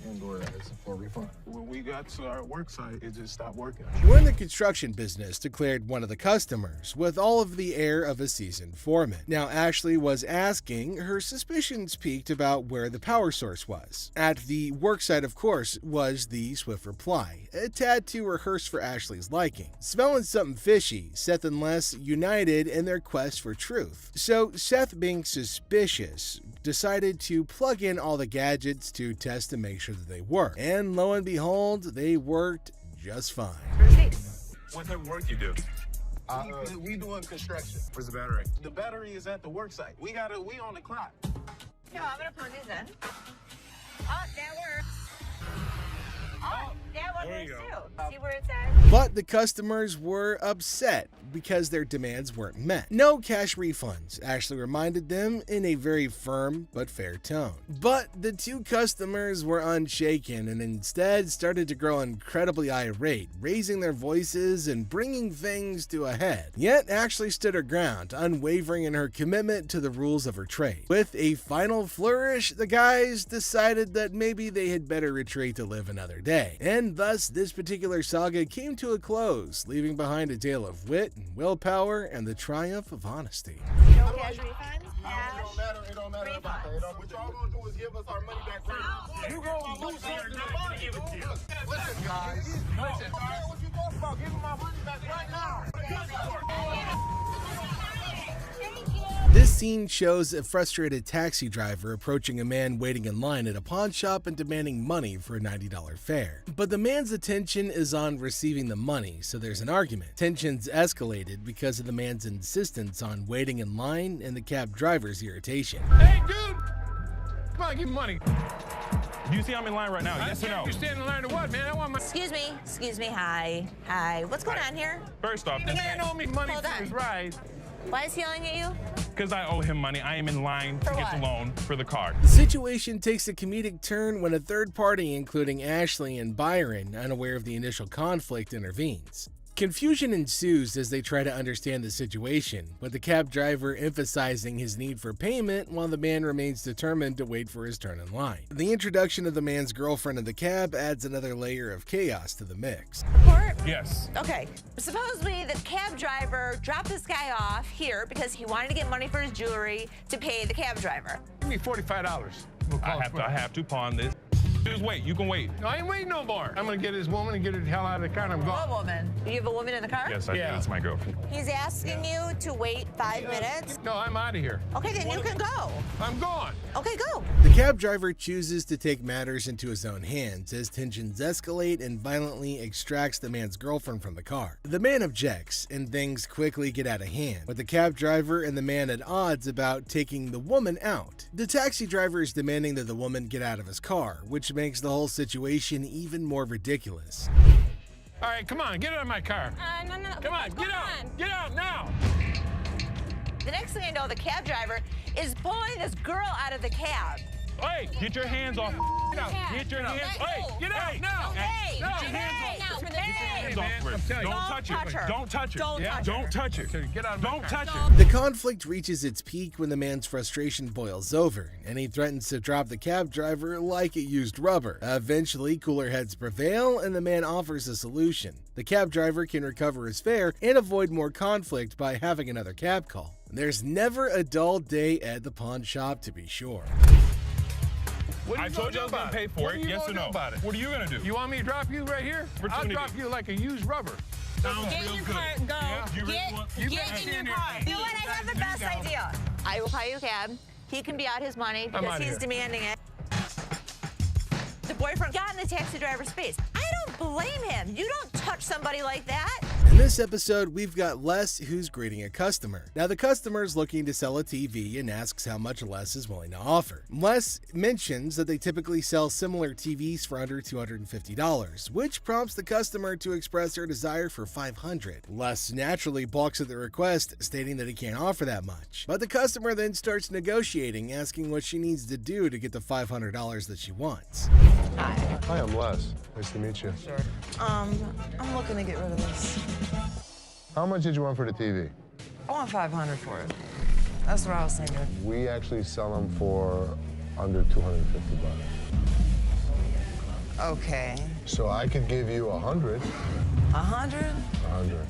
And/or as for refund. When we got to our work site, it just stopped working. We're in the construction business, declared one of the customers, with all of the air of a seasoned foreman. Now, Ashley was asking, her suspicions peaked about where the power source was. At the work site, of course, was the swift reply, a tad too rehearsed for Ashley's liking. Smelling something fishy, Seth and Les united in their quest for truth. So, Seth, being suspicious, decided to plug in all the gadgets to test to make sure that they work. And lo and behold, they worked just fine. What type of work you do? We doing construction. Where's the battery? The battery is at the work site. We on the clock. No, I'm gonna plug these in. Oh, that works. Oh, that one works too. See where it's at? But the customers were upset because their demands weren't met. No cash refunds, Ashley reminded them in a very firm but fair tone. But the two customers were unshaken and instead started to grow incredibly irate, raising their voices and bringing things to a head. Yet Ashley stood her ground, unwavering in her commitment to the rules of her trade. With a final flourish, the guys decided that maybe they had better retreat to live another day. And thus, this particular saga came to a close, leaving behind a tale of wit and willpower and the triumph of honesty. No cash refunds? It don't matter about that. What y'all gonna do is give us our money back right now. You gonna do something about it. Listen, guys. Listen. What you talking about? Give me my money back right now. This scene shows a frustrated taxi driver approaching a man waiting in line at a pawn shop and demanding money for a $90 fare. But the man's attention is on receiving the money, so there's an argument. Tensions escalated because of the man's insistence on waiting in line and the cab driver's irritation. Hey, dude! Come on, give me money. Do you see I'm in line right now? Yes or no? You stand in line to what, man? I want my... Excuse me, hi. What's going on here? First off, The man owe me money Hold for on. his ride. Why is he yelling at you? because I owe him money, I am in line to get the loan for the car. The situation takes a comedic turn when a third party, including Ashley and Byron, unaware of the initial conflict, intervenes. Confusion ensues as they try to understand the situation, with the cab driver emphasizing his need for payment while the man remains determined to wait for his turn in line. The introduction of the man's girlfriend in the cab adds another layer of chaos to the mix. Report? Yes. Okay. Supposedly the cab driver dropped this guy off here because he wanted to get money for his jewelry to pay the cab driver. Give me $45. I have to pawn this. Just wait, you can wait. No, I ain't waiting no more. I'm gonna get this woman and get her the hell out of the car and I'm gone. What woman? You have a woman in the car? Yes, I do. That's my girlfriend. He's asking you to wait 5 minutes? No, I'm out of here. Okay, then you can go. I'm gone. Okay, go. The cab driver chooses to take matters into his own hands as tensions escalate and violently extracts the man's girlfriend from the car. The man objects, and things quickly get out of hand, with the cab driver and the man at odds about taking the woman out. The taxi driver is demanding that the woman get out of his car, which makes the whole situation even more ridiculous. All right, come on, get out of my car. No. Come on, get out. Get out now. The next thing I know, the cab driver is pulling this girl out of the cab. Hey, get your hands off. Get your hands. Hey, get out now. Get your hands off. Get your hands off. Don't touch it. Don't touch it. Don't touch it. Get out. Don't touch it. The conflict reaches its peak when the man's frustration boils over, and he threatens to drop the cab driver like it used rubber. Eventually, cooler heads prevail, and the man offers a solution. The cab driver can recover his fare and avoid more conflict by having another cab call. There's never a dull day at the pawn shop, to be sure. I told you I was going to pay for it. Yes or no? What are you going to do? You want me to drop you right here? I'll drop you like a used rubber. Sounds Get in real your good. car and go. Yeah. Get in your car. You know what? I have the best idea. I will buy you a cab. He can be out his money because he's demanding it. The boyfriend got in the taxi driver's face. I don't blame him. You don't touch somebody like that. In this episode, we've got Les who's greeting a customer. Now, the customer's looking to sell a TV and asks how much Les is willing to offer. Les mentions that they typically sell similar TVs for under $250, which prompts the customer to express her desire for $500. Les naturally balks at the request, stating that he can't offer that much. But the customer then starts negotiating, asking what she needs to do to get the $500 that she wants. Hi, I'm Les. Nice to meet you. Sure. I'm looking to get rid of this. How much did you want for the TV? I want $500 for it. That's what I was thinking. We actually sell them for under $250. Okay. So I could give you 100. 100? 100.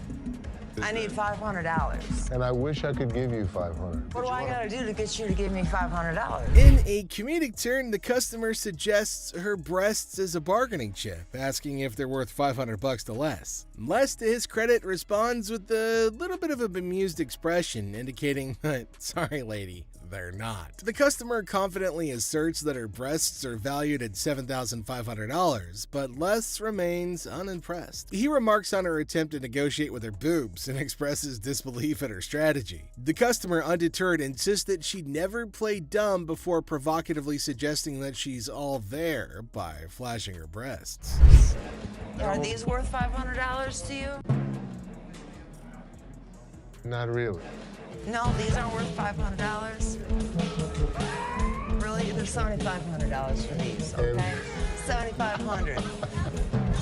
I need $500. And I wish I could give you 500. What do I gotta do to get you to give me $500? In a comedic turn, the customer suggests her breasts as a bargaining chip, asking if they're worth $500 to Les. Les, to his credit, responds with a little bit of a bemused expression, indicating, sorry lady, they're not. The customer confidently asserts that her breasts are valued at $7,500, but Les remains unimpressed. He remarks on her attempt to negotiate with her boobs and expresses disbelief at her strategy. The customer, undeterred, insists that she'd never play dumb before provocatively suggesting that she's all there by flashing her breasts. Are these worth $500 to you? Not really. No, these aren't worth $500. Really? They're $7,500 for these, okay? $7,500.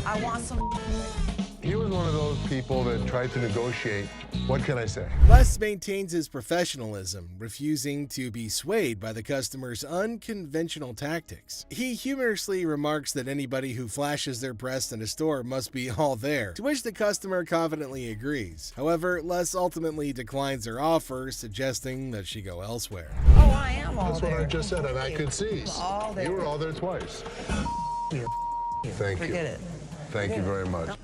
I want some. He was one of those people that tried to negotiate. What can I say? Les maintains his professionalism, refusing to be swayed by the customer's unconventional tactics. He humorously remarks that anybody who flashes their breast in a store must be all there, to which the customer confidently agrees. However, Les ultimately declines her offer, suggesting that she go elsewhere. Oh, I am all That's there. what I just said, and I could see. All there. You were all there twice. Thank you. Forget it. Thank you very much.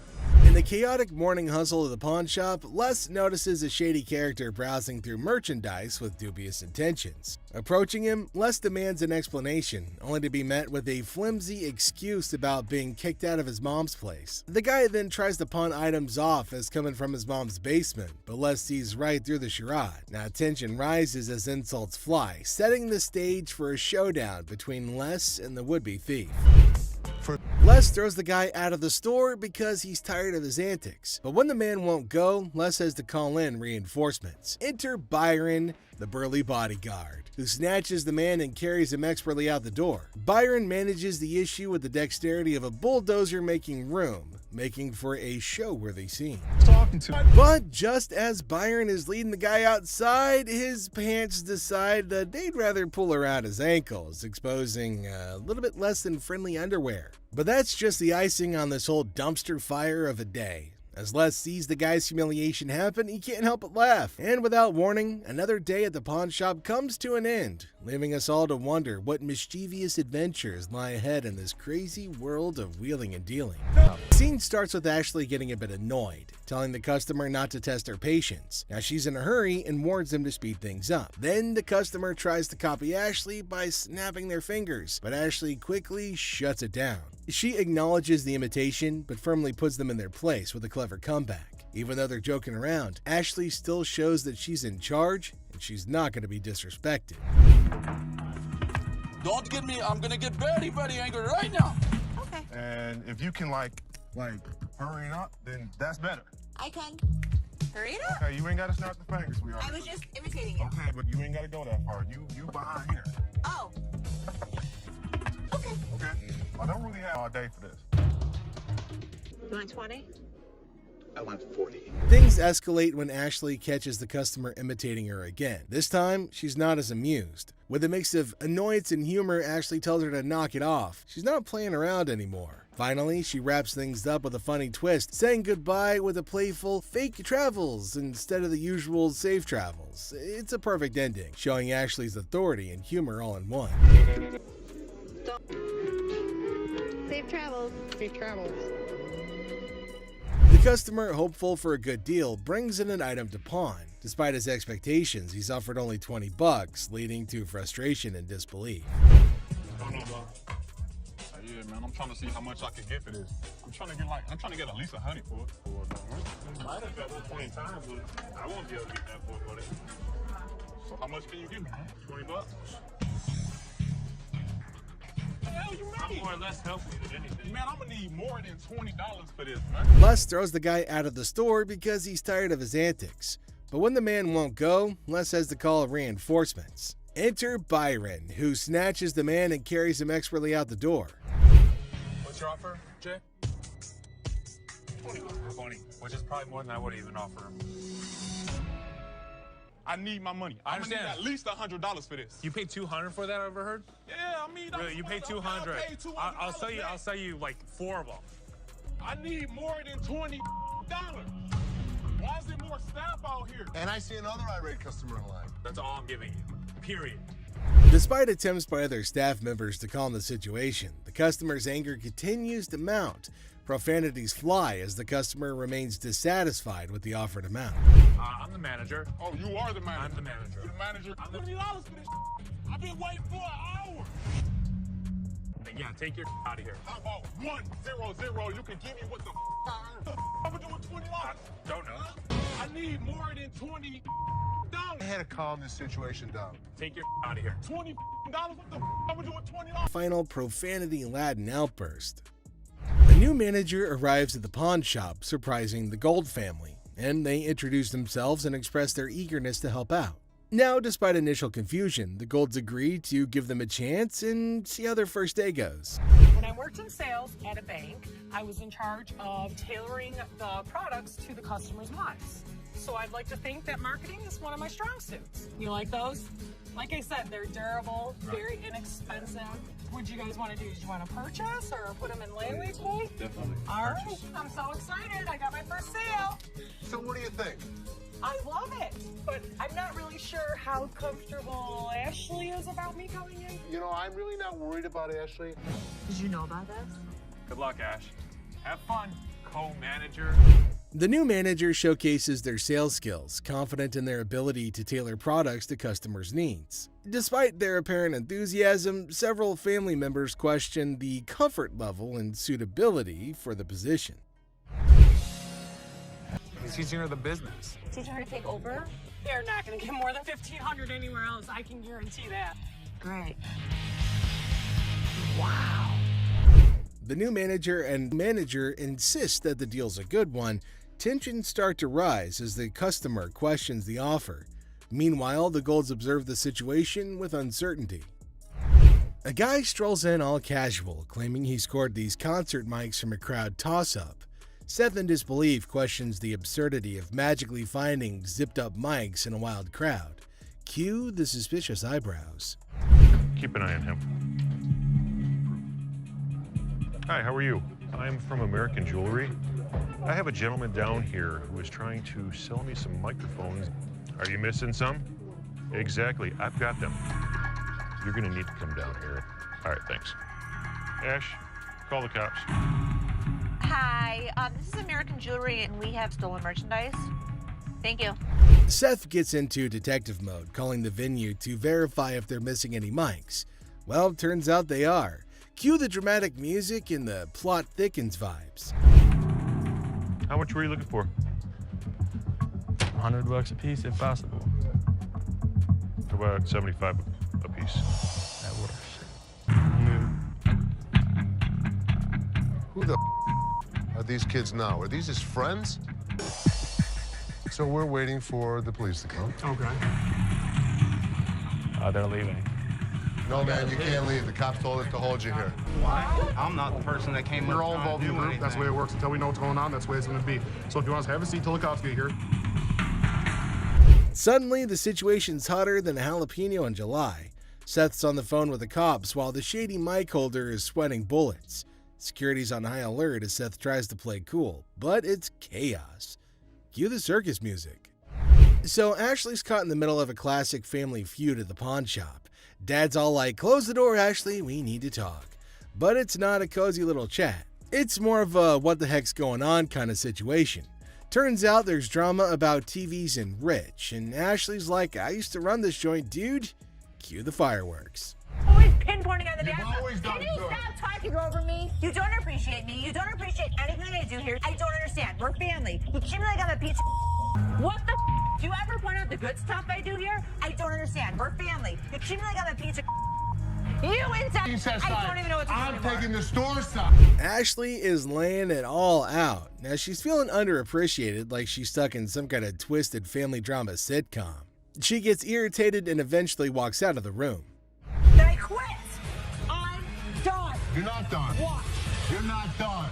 In the chaotic morning hustle of the pawn shop, Les notices a shady character browsing through merchandise with dubious intentions. Approaching him, Les demands an explanation, only to be met with a flimsy excuse about being kicked out of his mom's place. The guy then tries to pawn items off as coming from his mom's basement, but Les sees right through the charade. Now tension rises as insults fly, setting the stage for a showdown between Les and the would-be thief. Les throws the guy out of the store because he's tired of his antics. But when the man won't go, Les has to call in reinforcements. Enter Byron, the burly bodyguard, who snatches the man and carries him expertly out the door. Byron manages the issue with the dexterity of a bulldozer making room, making for a show-worthy scene. But just as Byron is leading the guy outside, his pants decide that they'd rather pull around his ankles, exposing a little bit less than friendly underwear. But that's just the icing on this whole dumpster fire of a day. As Les sees the guy's humiliation happen, he can't help but laugh. And without warning, another day at the pawn shop comes to an end, leaving us all to wonder what mischievous adventures lie ahead in this crazy world of wheeling and dealing. The scene starts with Ashley getting a bit annoyed, telling the customer not to test her patience. Now she's in a hurry and warns him to speed things up. Then the customer tries to copy Ashley by snapping their fingers, but Ashley quickly shuts it down. She acknowledges the imitation, but firmly puts them in their place with a clever comeback. Even though they're joking around, Ashley still shows that she's in charge, and she's not going to be disrespected. Don't get me, I'm gonna get very, very angry right now. Okay. And if you can like hurry up, then that's better. I can. Hurry it up. Okay, you ain't gotta snap the fingers, sweetheart. I was just imitating you. Okay, but you ain't gotta go that far. You behind here. Oh. all day for this. You want 20? I want 40. Things escalate when Ashley catches the customer imitating her again. This time, she's not as amused. With a mix of annoyance and humor, Ashley tells her to knock it off. She's not playing around anymore. Finally, she wraps things up with a funny twist, saying goodbye with a playful fake travels instead of the usual safe travels. It's a perfect ending, showing Ashley's authority and humor all in one. Safe travels. Safe travels. The customer, hopeful for a good deal, brings in an item to pawn. Despite his expectations, he's offered only $20, leading to frustration and disbelief. Yeah, man, I'm trying to see how much I can get for this. I'm trying to get at least 100 for it. I done got 1 point in time, but I won't be able to get that for it. So how much can you give me? $20? Hell, you I'm more or less helpful than anything. Man, I'm gonna need more than $20 for this, man. Les throws the guy out of the store because he's tired of his antics. But when the man won't go, Les has to call reinforcements. Enter Byron, who snatches the man and carries him expertly out the door. What's your offer, Jay? 20, which is probably more than I would even offer him. I need my money. I understand. Need at least $100 for this. You paid $200 for that, I overheard? Yeah, I mean, really, you paid $200. I'll sell you like 4 of them. I need more than $20. Why is there more staff out here? And I see another irate customer in line. That's all I'm giving you. Period. Despite attempts by other staff members to calm the situation, the customer's anger continues to mount. Profanities fly as the customer remains dissatisfied with the offered amount. I'm the manager. Oh, you are the manager? I'm the manager. You're the manager? $20 for this. I've been waiting for an hour. Yeah, take your out of here. How about 100? You can give me what the I'm gonna do with $20. Don't know. I need more than $20. I had to calm this situation down. Take your out of here. $20? What the I'm gonna do with $20? Final profanity-laden outburst. A new manager arrives at the pawn shop, surprising the Gold family, and they introduce themselves and express their eagerness to help out. Now, despite initial confusion, the Golds agree to give them a chance and see how their first day goes. When I worked in sales at a bank, I was in charge of tailoring the products to the customer's wants. So I'd like to think that marketing is one of my strong suits. You like those? Like I said, they're durable, very inexpensive. What do you guys want to do? Do you want to purchase or put them in layaway today? Definitely. All right, I'm so excited. I got my first sale. So what do you think? I love it, but I'm not really sure how comfortable Ashley is about me coming in. You know, I'm really not worried about Ashley. Did you know about this? Good luck, Ash. Have fun, co-manager. The new manager showcases their sales skills, confident in their ability to tailor products to customers' needs. Despite their apparent enthusiasm, several family members question the comfort level and suitability for the position. He's teaching her the business. Teaching her to take over? They're not going to get more than $1,500 anywhere else. I can guarantee that. Great. Wow. The new manager insist that the deal's a good one. Tensions start to rise as the customer questions the offer. Meanwhile, the Golds observe the situation with uncertainty. A guy strolls in all casual, claiming he scored these concert mics from a crowd toss-up. Seth, in disbelief, questions the absurdity of magically finding zipped-up mics in a wild crowd. Cue the suspicious eyebrows. Keep an eye on him. Hi, how are you? I'm from American Jewelry. I have a gentleman down here who is trying to sell me some microphones. Are you missing some? Exactly, I've got them. You're gonna need to come down here. All right, thanks. Ash, call the cops. Hi, this is American Jewelry and we have stolen merchandise. Thank you. Seth gets into detective mode, calling the venue to verify if they're missing any mics. Well, turns out they are. Cue the dramatic music and the plot thickens vibes. How much were you looking for? $100 a piece, if possible. How about 75 a piece? That works. Who the are these kids now? Are these his friends? So we're waiting for the police to come. Okay. They're leaving. No, man, you can't leave. The cops told us to hold you here. Why? I'm not the person that came up. You're all involved in the group. That's the way it works. Until we know what's going on, that's the way it's going to be. So if you want us to have a seat till the cops get here. Suddenly, the situation's hotter than a jalapeno in July. Seth's on the phone with the cops while the shady mic holder is sweating bullets. Security's on high alert as Seth tries to play cool, but it's chaos. Cue the circus music. So Ashley's caught in the middle of a classic family feud at the pawn shop. Dad's all like, "Close the door, Ashley, we need to talk." But it's not a cozy little chat. It's more of a what the heck's going on kind of situation. Turns out there's drama about TVs and Rich, and Ashley's like, "I used to run this joint, dude." Cue the fireworks. Always pinpointing on the bad always stuff. done Can you good. stop talking over me? You don't appreciate me. You don't appreciate anything I do here. I don't understand. We're family. You treat me like I'm a piece of what the do you ever point out the good stuff I do here? I don't understand. We're family. You treat me like I'm a piece of you inside. I don't even know what to do I'm anymore. taking the store side. Ashley is laying it all out. Now she's feeling underappreciated, like she's stuck in some kind of twisted family drama sitcom. She gets irritated and eventually walks out of the room. Then I quit. I'm done. You're not done. Watch. You're not done.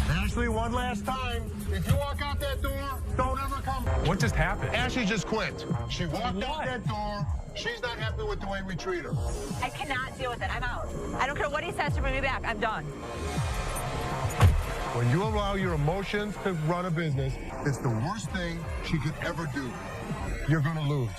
Ashley, one last time. If you walk out that door, don't ever come. What just happened? Ashley just quit. She walked out that door. She's not happy with the way we treat her. I cannot deal with it. I'm out. I don't care what he says to bring me back. I'm done. When you allow your emotions to run a business, it's the worst thing she could ever do. You're gonna lose.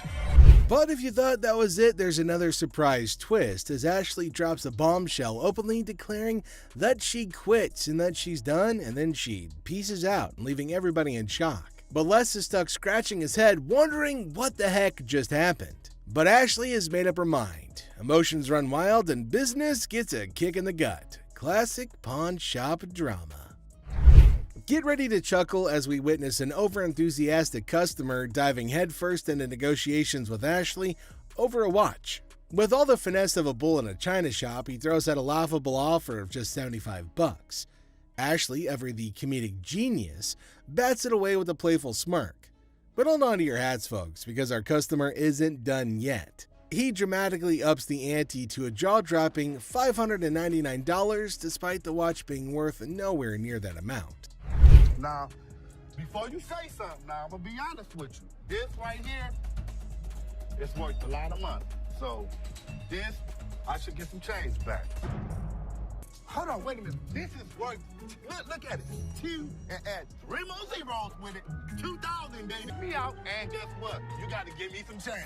But if you thought that was it, there's another surprise twist as Ashley drops a bombshell openly declaring that she quits and that she's done, and then she pieces out, leaving everybody in shock. But Les is stuck scratching his head, wondering what the heck just happened. But Ashley has made up her mind. Emotions run wild and business gets a kick in the gut. Classic pawn shop drama. Get ready to chuckle as we witness an overenthusiastic customer diving headfirst into negotiations with Ashley over a watch. With all the finesse of a bull in a china shop, he throws out a laughable offer of just $75. Ashley, ever the comedic genius, bats it away with a playful smirk. But hold on to your hats, folks, because our customer isn't done yet. He dramatically ups the ante to a jaw-dropping $599 despite the watch being worth nowhere near that amount. Now, before you say something, now I'm gonna be honest with you. This right here, it's worth a lot of money. So, this, I should get some change back. Hold on, wait a minute. This is worth, look at it. 2 and add 3 more zeros with it. 2,000, baby. Me out, and guess what? You gotta give me some change.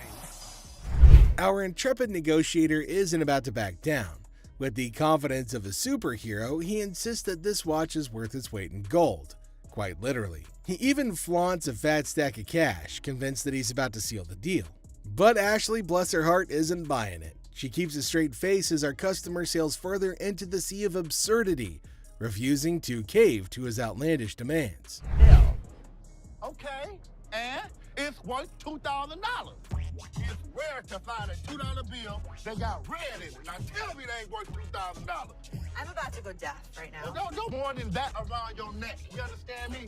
Our intrepid negotiator isn't about to back down. With the confidence of a superhero, he insists that this watch is worth its weight in gold. Quite literally. He even flaunts a fat stack of cash, convinced that he's about to seal the deal. But Ashley, bless her heart, isn't buying it. She keeps a straight face as our customer sails further into the sea of absurdity, refusing to cave to his outlandish demands. Bill. Okay, and it's worth $2,000. It's rare to find a $2 bill that got red in it. Now tell me they ain't worth $2,000. I'm about to go deaf right now. No more than that around your neck. You understand me?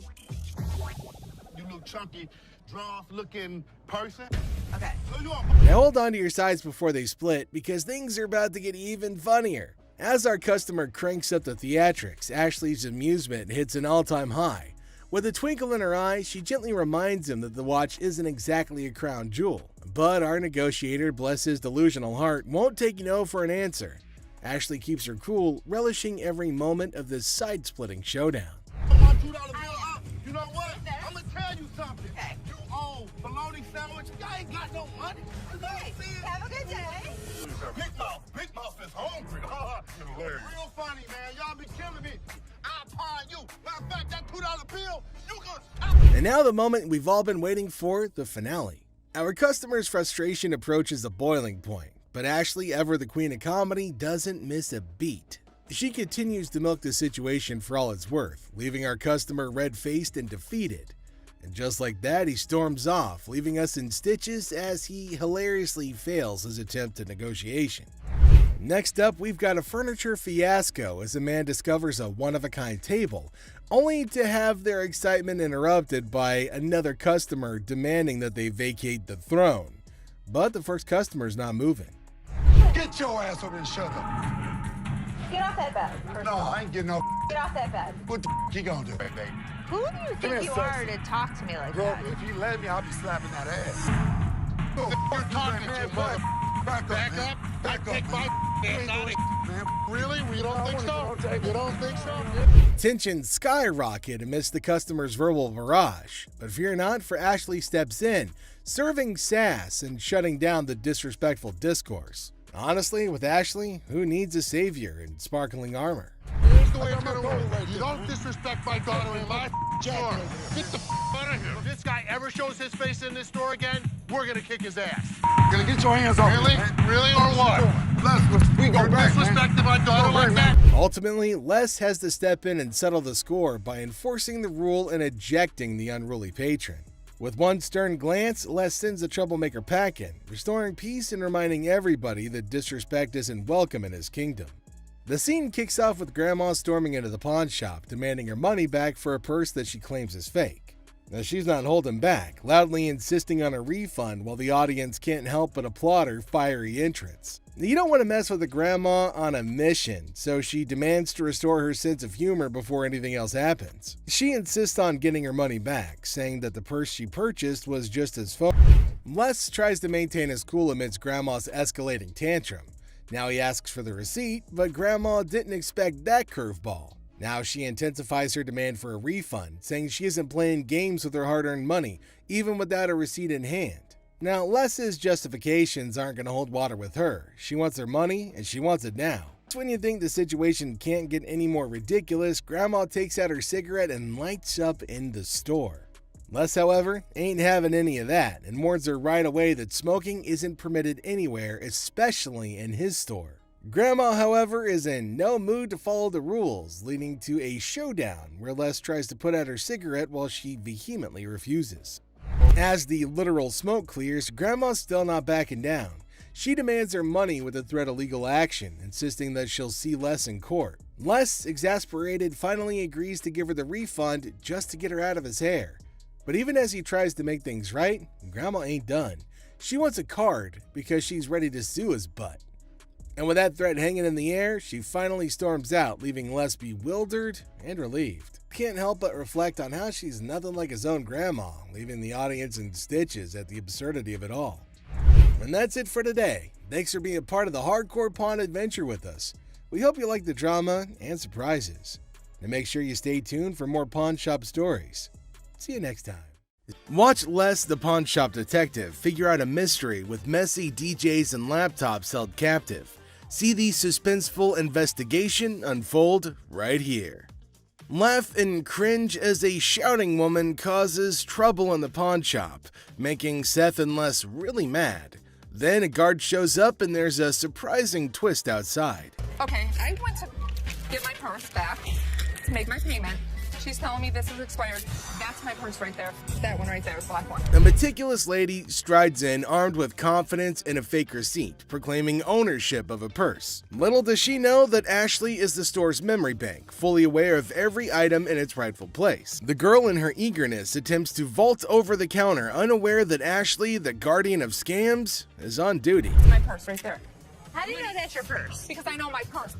You little chunky, drawn-looking person. Okay. Now hold on to your sides before they split, because things are about to get even funnier. As our customer cranks up the theatrics, Ashley's amusement hits an all-time high. With a twinkle in her eye, she gently reminds him that the watch isn't exactly a crown jewel. But our negotiator, bless his delusional heart, won't take no for an answer. Ashley keeps her cool, relishing every moment of this side-splitting showdown. My $2 bill up. You know what? I'm gonna tell you something. Okay. You owe bologna sandwich. Y'all ain't got no money. Okay. Have a good day. Big Mouth is hungry. Real funny, man. Y'all be killing me. I'll pawn you. Matter of fact, that $2 bill, you gonna... And now the moment we've all been waiting for, the finale. Our customer's frustration approaches a boiling point, but Ashley, ever the queen of comedy, doesn't miss a beat. She continues to milk the situation for all it's worth, leaving our customer red-faced and defeated. And just like that, he storms off, leaving us in stitches as he hilariously fails his attempt at negotiation. Next up, we've got a furniture fiasco as a man discovers a one-of-a-kind table, only to have their excitement interrupted by another customer demanding that they vacate the throne. But the first customer's not moving. Get your ass over and shut up. Get off that bed. No, I ain't getting no. Get off that bed. What the you gonna do, baby? Who do you think you are to talk to me like Girl, that? if you let me, I'll be slapping that ass. You're talking to, mother. Back up. Back up. Take my ass out of here. Man, really? We don't think so? You don't think so? Tensions skyrocket amidst the customer's verbal barrage, but fear not, for Ashley steps in, serving sass and shutting down the disrespectful discourse. Honestly, with Ashley, who needs a savior in sparkling armor? Here's the way it's gonna work. You don't disrespect my daughter in my store. Get the out of here. If this guy ever shows his face in this store again, we're gonna kick his ass. Gonna get your hands off me. Really or what? We go back, disrespecting my daughter like that. Ultimately, Les has to step in and settle the score by enforcing the rule and ejecting the unruly patron. With one stern glance, Les sends the troublemaker packing, restoring peace and reminding everybody that disrespect isn't welcome in his kingdom. The scene kicks off with Grandma storming into the pawn shop, demanding her money back for a purse that she claims is fake. Now, she's not holding back, loudly insisting on a refund while the audience can't help but applaud her fiery entrance. You don't want to mess with a grandma on a mission, so she demands to restore her sense of humor before anything else happens. She insists on getting her money back, saying that the purse she purchased was just as phony. Les tries to maintain his cool amidst Grandma's escalating tantrum. Now he asks for the receipt, but Grandma didn't expect that curveball. Now she intensifies her demand for a refund, saying she isn't playing games with her hard-earned money, even without a receipt in hand. Now, Les's justifications aren't going to hold water with her. She wants her money, and she wants it now. That's when you think the situation can't get any more ridiculous, Grandma takes out her cigarette and lights up in the store. Les, however, ain't having any of that, and warns her right away that smoking isn't permitted anywhere, especially in his store. Grandma, however, is in no mood to follow the rules, leading to a showdown where Les tries to put out her cigarette while she vehemently refuses. As the literal smoke clears, Grandma's still not backing down. She demands her money with a threat of legal action, insisting that she'll see Les in court. Les, exasperated, finally agrees to give her the refund just to get her out of his hair. But even as he tries to make things right, Grandma ain't done. She wants a card because she's ready to sue his butt. And with that threat hanging in the air, she finally storms out, leaving Les bewildered and relieved. Can't help but reflect on how she's nothing like his own grandma, leaving the audience in stitches at the absurdity of it all. And that's it for today. Thanks for being a part of the Hardcore Pawn adventure with us. We hope you like the drama and surprises. And make sure you stay tuned for more pawn shop stories. See you next time. Watch Les the Pawn Shop Detective figure out a mystery with messy DJs and laptops held captive. See the suspenseful investigation unfold right here. Laugh and cringe as a shouting woman causes trouble in the pawn shop, making Seth and Les really mad. Then a guard shows up and there's a surprising twist outside. Okay, I went to get my purse back to make my payment. She's telling me this is expired. That's my purse right there. That one right there, the black one. A meticulous lady strides in armed with confidence and a fake receipt, proclaiming ownership of a purse. Little does she know that Ashley is the store's memory bank, fully aware of every item in its rightful place. The girl, in her eagerness, attempts to vault over the counter, unaware that Ashley, the guardian of scams, is on duty. My purse right there. How do you know that's your purse? Because I know my purse.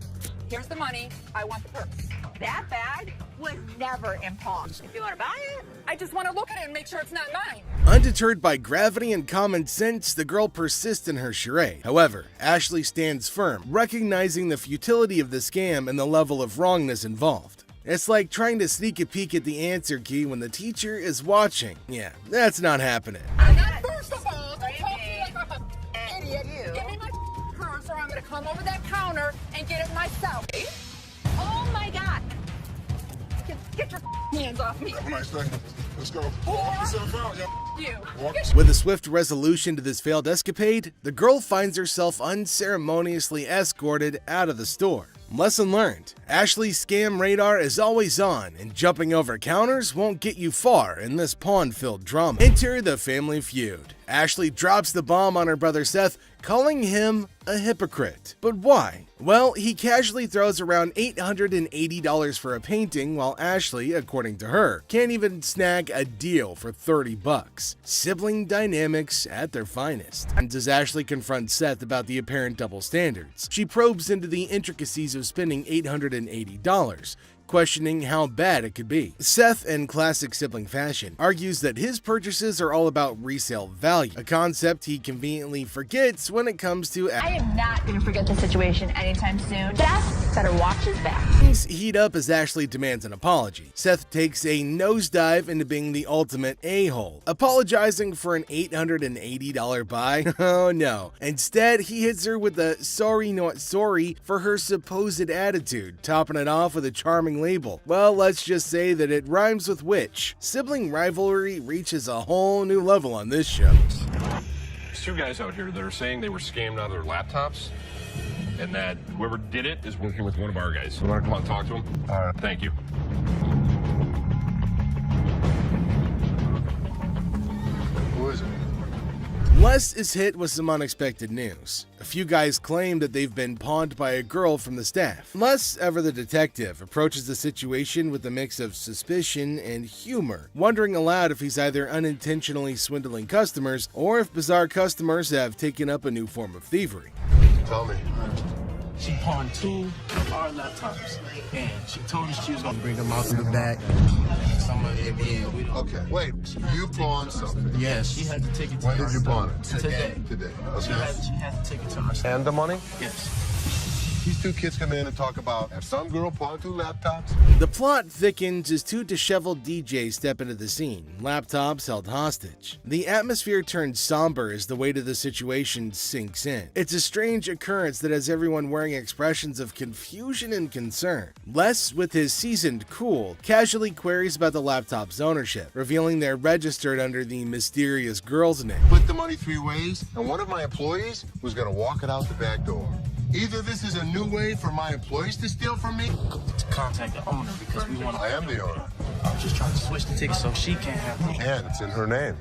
Here's the money. I want the purse. That bag would never in pawn. If you want to buy it, I just want to look at it and make sure it's not mine. Undeterred by gravity and common sense, the girl persists in her charade. However, Ashley stands firm, recognizing the futility of the scam and the level of wrongness involved. It's like trying to sneak a peek at the answer key when the teacher is watching. Yeah, that's not happening. I'm not first of all. Don't talk to me like I'm an idiot. Give me my purse or I'm going to come over that counter and get it myself. oh my God. Get your hands off me. Let's go. You. With a swift resolution to this failed escapade, the girl finds herself unceremoniously escorted out of the store. Lesson learned. Ashley's scam radar is always on, and jumping over counters won't get you far in this pawn-filled drama. Enter the family feud. Ashley drops the bomb on her brother Seth, calling him a hypocrite. But why? Well, he casually throws around $880 for a painting, while Ashley, according to her, can't even snag a deal for $30. Sibling dynamics at their finest. And as Ashley confronts Seth about the apparent double standards, she probes into the intricacies of spending $880, questioning how bad it could be. Seth, in classic sibling fashion, argues that his purchases are all about resale value, a concept he conveniently forgets when it comes to I am not going to forget the situation anytime soon. Seth better watch his back. Things heat up as Ashley demands an apology. Seth takes a nosedive into being the ultimate a-hole, apologizing for an $880 buy. Oh no. Instead, he hits her with a sorry not sorry for her supposed attitude, topping it off with a charming label. Well, let's just say that it rhymes with witch. Sibling rivalry reaches a whole new level on this show. There's two guys out here that are saying they were scammed out of their laptops, and that whoever did it is working with one of our guys. You want to come out and talk to him? All right. Thank you. Who is it? Les is hit with some unexpected news. A few guys claim that they've been pawned by a girl from the staff. Les, ever the detective, approaches the situation with a mix of suspicion and humor, wondering aloud if he's either unintentionally swindling customers or if bizarre customers have taken up a new form of thievery. Tell me. She pawned 2 of our laptops, and she told us she was gonna bring them out to the back. Some of it being, we don't. Okay, wait. You pawned something? Yes, she had to take it to When did you pawn it? Today. Today. She Okay. had to take it to her. And the money? Yes. These two kids come in and talk about have some girl pawned 2 laptops. The plot thickens as 2 disheveled DJs step into the scene, laptops held hostage. The atmosphere turns somber as the weight of the situation sinks in. It's a strange occurrence that has everyone wearing expressions of confusion and concern. Les, with his seasoned cool, casually queries about the laptop's ownership, revealing they're registered under the mysterious girl's name. Split the money 3 ways, and one of my employees was gonna walk it out the back door. Either this is a new way for my employees to steal from me. To contact the owner because we want. I am the owner. I'm just trying to switch the ticket so she can't have them. And it's in her name.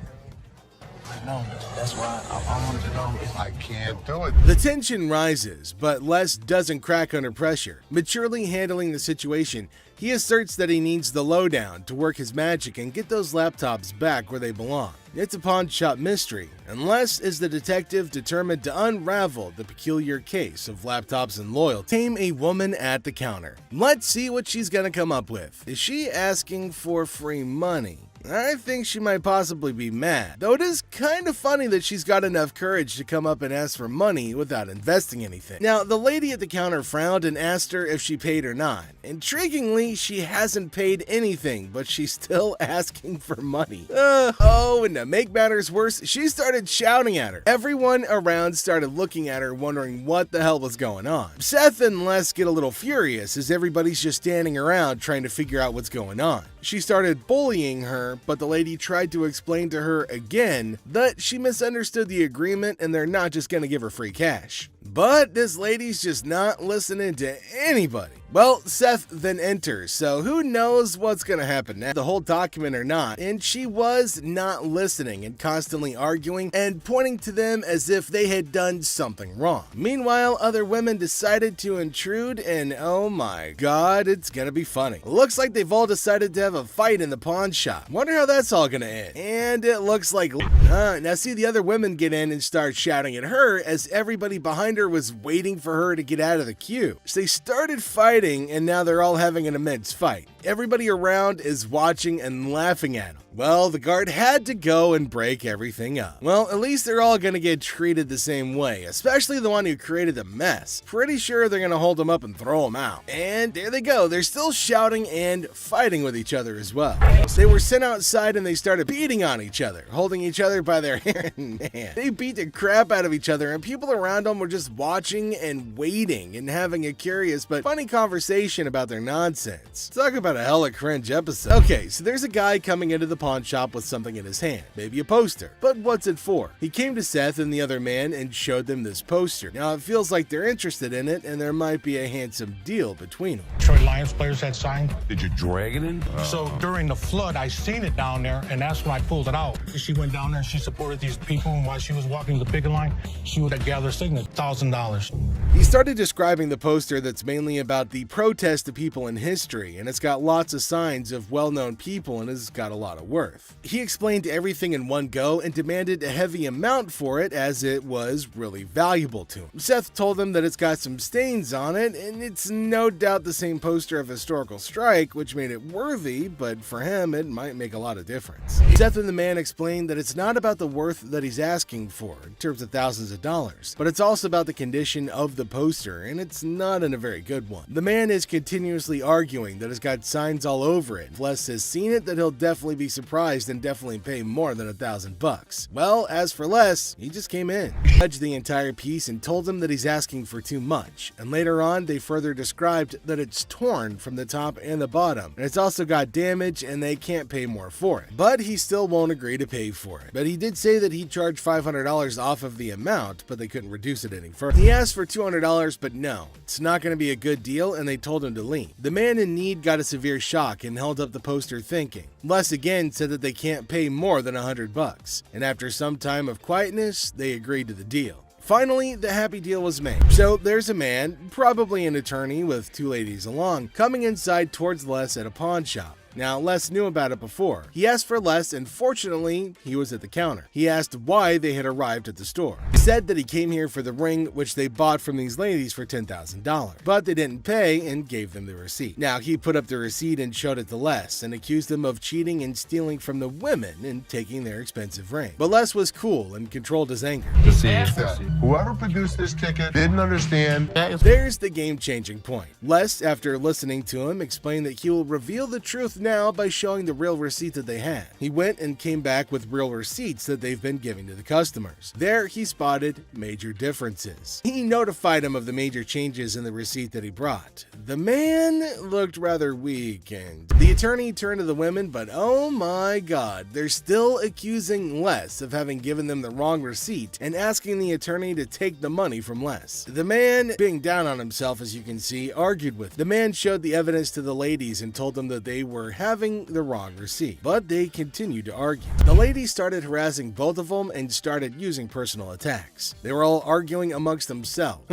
No, that's why I wanted to know if I can't do it. The tension rises, but Les doesn't crack under pressure. Maturely handling the situation, he asserts that he needs the lowdown to work his magic and get those laptops back where they belong. It's a pawn shop mystery, and Les is the detective determined to unravel the peculiar case of laptops and loyalty. Tame a woman at the counter. Let's see what she's gonna come up with. Is she asking for free money? I think she might possibly be mad, though it is kind of funny that she's got enough courage to come up and ask for money without investing anything. Now, the lady at the counter frowned and asked her if she paid or not. Intriguingly, she hasn't paid anything, but she's still asking for money. And to make matters worse, she started shouting at her. Everyone around started looking at her, wondering what the hell was going on. Seth and Les get a little furious as everybody's just standing around trying to figure out what's going on. She started bullying her, but the lady tried to explain to her again that she misunderstood the agreement and they're not just gonna give her free cash. But this lady's just not listening to anybody. Well, Seth then enters, so who knows what's gonna happen now, the whole document or not, and she was not listening and constantly arguing and pointing to them as if they had done something wrong. Meanwhile, other women decided to intrude, and oh my god, it's gonna be funny. Looks like they've all decided to have a fight in the pawn shop. Wonder how that's all gonna end. And it looks like now see the other women get in and start shouting at her as everybody behind her was waiting for her to get out of the queue. So they started fighting, and now they're all having an immense fight. Everybody around is watching and laughing at them. Well, the guard had to go and break everything up. Well, at least they're all gonna get treated the same way, especially the one who created the mess. Pretty sure they're gonna hold him up and throw him out. And there they go, they're still shouting and fighting with each other as well. They were sent outside and they started beating on each other, holding each other by their hair and man. They beat the crap out of each other, and people around them were just watching and waiting and having a curious but funny conversation about their nonsense. Talk about a hella cringe episode. Okay, so there's a guy coming into the pawn shop with something in his hand, maybe a poster. But what's it for? He came to Seth and the other man and showed them this poster. Now it feels like they're interested in it and there might be a handsome deal between them. Detroit Lions players had signed. Did you drag it in? So during the flood, I seen it down there, and that's when I pulled it out. She went down there and she supported these people, and while she was walking the picket line, she would have gathered signet, $1,000. He started describing the poster that's mainly about the protest of people in history, and it's got lots of signs of well-known people and has got a lot of worth. He explained everything in one go and demanded a heavy amount for it as it was really valuable to him. Seth told him that it's got some stains on it, and it's no doubt the same poster of historical strike, which made it worthy, but for him it might make a lot of difference. Seth and the man explained that it's not about the worth that he's asking for, in terms of thousands of dollars, but it's also about the condition of the poster, and it's not in a very good one. The man is continuously arguing that it's got signs all over it. If Les has seen it, that he'll definitely be surprised and definitely pay more than $1,000. Well, as for Les, he just came in, judged the entire piece and told him that he's asking for too much, and later on they further described that it's torn from the top and the bottom, and it's also got damage and they can't pay more for it. But he still won't agree to pay for it. But he did say that he'd charge $500 off of the amount, but they couldn't reduce it any further. He asked for $200, but no, it's not going to be a good deal, and they told him to leave. The man in need got a severe shock and held up the poster thinking. Les again said that they can't pay more than $100, and after some time of quietness, they agreed to the deal. Finally, the happy deal was made. So there's a man, probably an attorney with two ladies along, coming inside towards Les at a pawn shop. Now, Les knew about it before. He asked for Les, and fortunately, he was at the counter. He asked why they had arrived at the store. He said that he came here for the ring, which they bought from these ladies for $10,000, but they didn't pay and gave them the receipt. Now, he put up the receipt and showed it to Les, and accused them of cheating and stealing from the women and taking their expensive ring. But Les was cool and controlled his anger. Whoever produced this ticket didn't understand. There's the game-changing point. Les, after listening to him, explained that he will reveal the truth now by showing the real receipt that they had. He went and came back with real receipts that they've been giving to the customers. There he spotted major differences. He notified him of the major changes in the receipt that he brought. The man looked rather weak, and the attorney turned to the women, but oh my god, they're still accusing Les of having given them the wrong receipt and asking the attorney to take the money from Les. The man, being down on himself as you can see, argued with them. The man showed the evidence to the ladies and told them that they were having the wrong receipt, but they continued to argue. The ladies started harassing both of them and started using personal attacks. They were all arguing amongst themselves.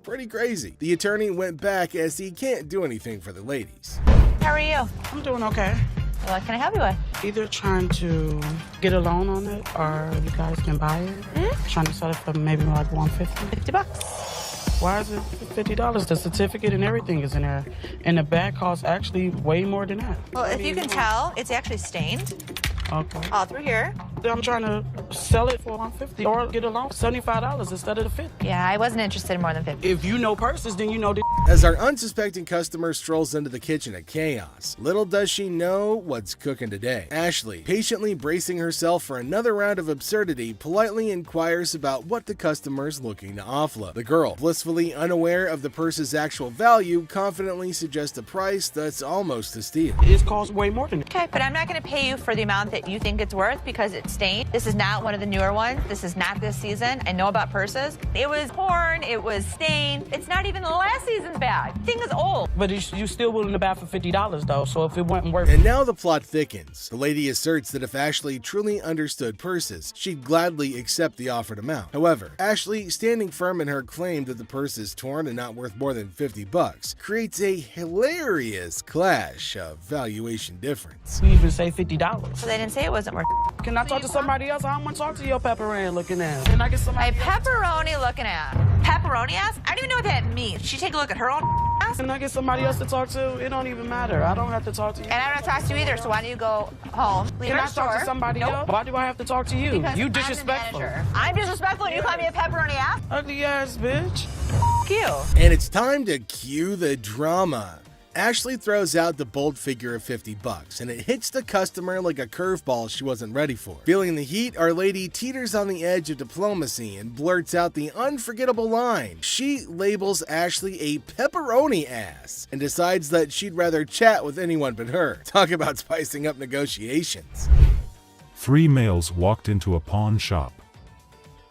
Pretty crazy. The attorney went back as he can't do anything for the ladies. How are you? I'm doing okay. What can I help you with? Either trying to get a loan on it or you guys can buy it. Trying to sell it for maybe like $150. $50. Why is it $50? The certificate and everything is in there. And the bag costs actually way more than that. Well, if you can tell, it's actually stained. Okay. All through here. I'm trying to sell it for $150 or get a loan for $75 instead of the $50. Yeah, I wasn't interested in more than $50. If you know purses, then you know the. As our unsuspecting customer strolls into the kitchen at chaos, little does she know what's cooking today. Ashley, patiently bracing herself for another round of absurdity, politely inquires about what the customer's looking to offload. The girl, blissfully unaware of the purse's actual value, confidently suggests a price that's almost a steal. It costs way more than that. Okay, but I'm not going to pay you for the amount that you think it's worth because it's stained. This is not one of the newer ones. This is not this season. I know about purses. It was torn. It was stained. It's not even the last season's bag. The thing is old. But you still willing to buy for $50 though, so if it wasn't worth. And now the plot thickens. The lady asserts that if Ashley truly understood purses, she'd gladly accept the offered amount. However, Ashley, standing firm in her claim that the purse is torn and not worth more than $50, creates a hilarious clash of valuation difference. We even say $50. So they didn't say it wasn't worth. Can I talk to somebody else? I don't want to talk to your pepperoni looking ass. Can I get somebody? My pepperoni looking ass. Pepperoni ass? I don't even know what that means. She take a look at her own ass. Can I get somebody else to talk to? It don't even matter. I don't have to talk to you. And I don't talk to you either. So why don't you go home? Can I talk to somebody else? Why do I have to talk to you? Because you disrespectful. I'm disrespectful and you call me a pepperoni ass? Ugly ass bitch. F you. And it's time to cue the drama. Ashley throws out the bold figure of $50, and it hits the customer like a curveball she wasn't ready for. Feeling the heat, our lady teeters on the edge of diplomacy and blurts out the unforgettable line. She labels Ashley a pepperoni ass and decides that she'd rather chat with anyone but her. Talk about spicing up negotiations. 3 males walked into a pawn shop.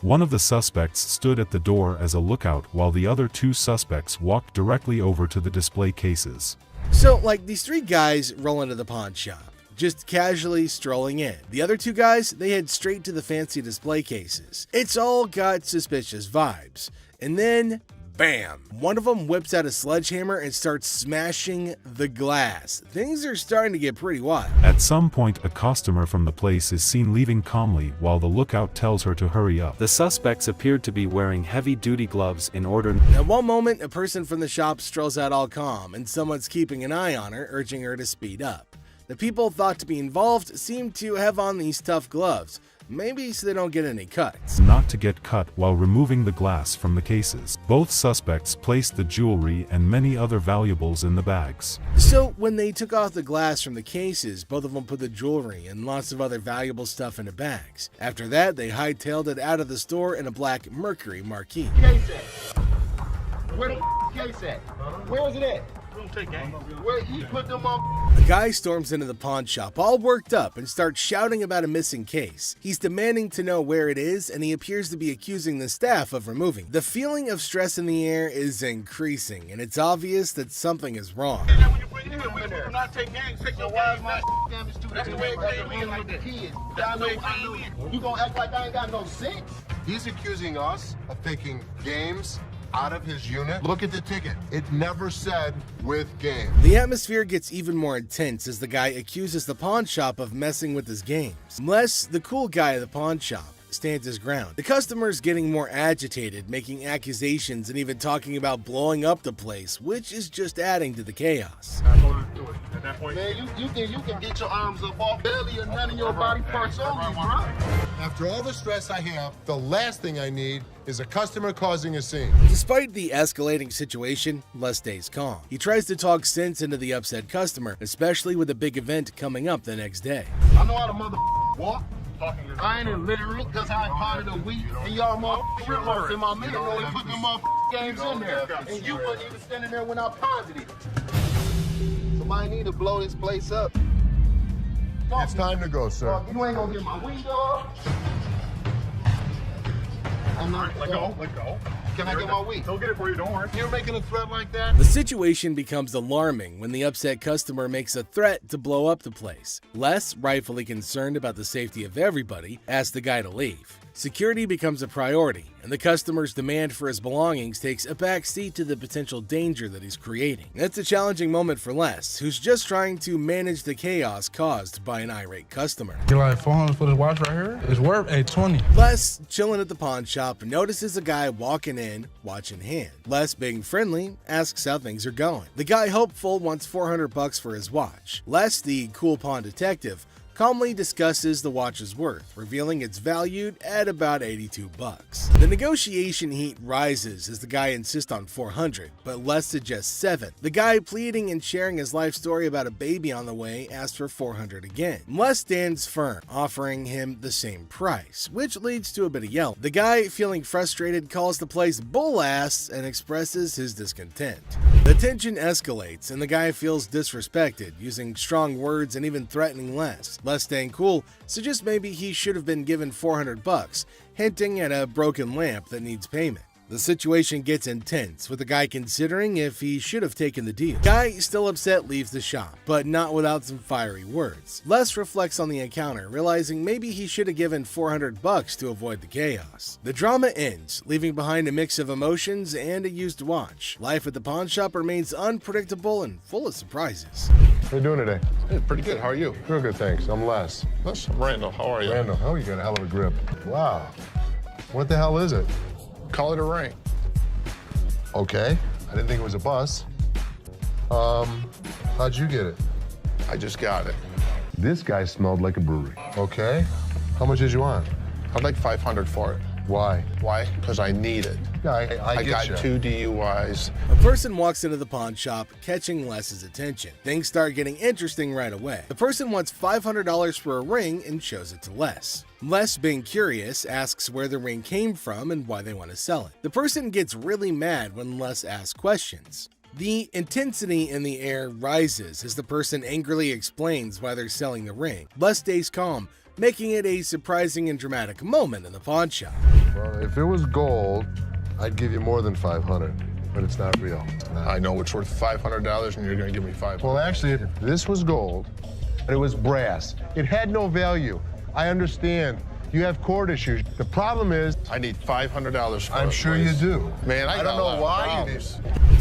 One of the suspects stood at the door as a lookout while the other 2 suspects walked directly over to the display cases. So, like, these 3 guys roll into the pawn shop, just casually strolling in. The other 2 guys, they head straight to the fancy display cases. It's all got suspicious vibes. And then, bam! One of them whips out a sledgehammer and starts smashing the glass. Things are starting to get pretty wild. At some point, a customer from the place is seen leaving calmly while the lookout tells her to hurry up. The suspects appeared to be wearing heavy-duty gloves in order. At one moment, a person from the shop strolls out all calm, and someone's keeping an eye on her, urging her to speed up. The people thought to be involved seem to have on these tough gloves, maybe so they don't get any cuts. Not to get cut while removing the glass from the cases. Both suspects placed the jewelry and many other valuables in the bags. So when they took off the glass from the cases, both of them put the jewelry and lots of other valuable stuff into bags. After that, they hightailed it out of the store in a black Mercury marquee. Case at? Where the case at? Where is it at? Where he put them on? The guy storms into the pawn shop all worked up and starts shouting about a missing case. He's demanding to know where it is, and he appears to be accusing the staff of removing. The feeling of stress in the air is increasing, and it's obvious that something is wrong. You gonna act like I ain't got no sense? He's accusing us of taking games out of his unit. Look at the ticket. It never said with game. The atmosphere gets even more intense as the guy accuses the pawn shop of messing with his games. Les, the cool guy at the pawn shop, stands his ground. The customer's getting more agitated, making accusations and even talking about blowing up the place, which is just adding to the chaos. Man, you think you can get your arms up off belly or none of your body parts on you, bro? After all the stress I have, the last thing I need is a customer causing a scene. Despite the escalating situation, Les stays calm. He tries to talk sense into the upset customer, especially with a big event coming up the next day. I know how to walk. I ain't illiterate because I ain't part of the week. And y'all motherfuckers in my minute only put them games in there. And you wasn't even standing there when I positive. Somebody need to blow this place up. It's time to go, sir. You ain't gonna get my weed off. I'm not. Let go. Can I get my weed? He'll get it for you, don't worry. You're making a threat like that? The situation becomes alarming when the upset customer makes a threat to blow up the place. Les, rightfully concerned about the safety of everybody, asks the guy to leave. Security becomes a priority, and the customer's demand for his belongings takes a back seat to the potential danger that he's creating. It's a challenging moment for Les, who's just trying to manage the chaos caused by an irate customer. You're like 400 for this watch right here? It's worth $820. Les, chilling at the pawn shop, notices a guy walking in, watch in hand. Les, being friendly, asks how things are going. The guy, hopeful, wants $400 for his watch. Les, the cool pawn detective, calmly discusses the watch's worth, revealing it's valued at about $82. The negotiation heat rises as the guy insists on $400, but Les suggests $7. The guy, pleading and sharing his life story about a baby on the way, asks for $400 again. Les stands firm, offering him the same price, which leads to a bit of yelling. The guy, feeling frustrated, calls the place bull ass and expresses his discontent. The tension escalates and the guy feels disrespected, using strong words and even threatening Les. Les, staying cool, suggests maybe he should have been given $400, hinting at a broken lamp that needs payment. The situation gets intense, with the guy considering if he should have taken the deal. Guy, still upset, leaves the shop, but not without some fiery words. Les reflects on the encounter, realizing maybe he should have given $400 to avoid the chaos. The drama ends, leaving behind a mix of emotions and a used watch. Life at the pawn shop remains unpredictable and full of surprises. How you doing today? Hey, pretty good. How are you? Real good, thanks. I'm Les. I'm Randall. How are you? Randall, oh, you got a hell of a grip. Wow. What the hell is it? Call it a ring. Okay. I didn't think it was a bus. How'd you get it? I just got it. This guy smelled like a brewery. Okay. How much did you want? I'd like $500 for it. Why? Why? Because I need it. Yeah, I got you. 2 DUIs. A person walks into the pawn shop, catching Les's attention. Things start getting interesting right away. The person wants $500 for a ring and shows it to Les. Les, being curious, asks where the ring came from and why they want to sell it. The person gets really mad when Les asks questions. The intensity in the air rises as the person angrily explains why they're selling the ring. Les stays calm, making it a surprising and dramatic moment in the pawn shop. Well, if it was gold, I'd give you more than $500, but it's not real. I know it's worth $500 and you're gonna give me $500. Well, actually, if this was gold, and it was brass, it had no value. I understand. You have court issues. The problem is, I need $500 for it. I'm sure you do. Man, I don't know why you do.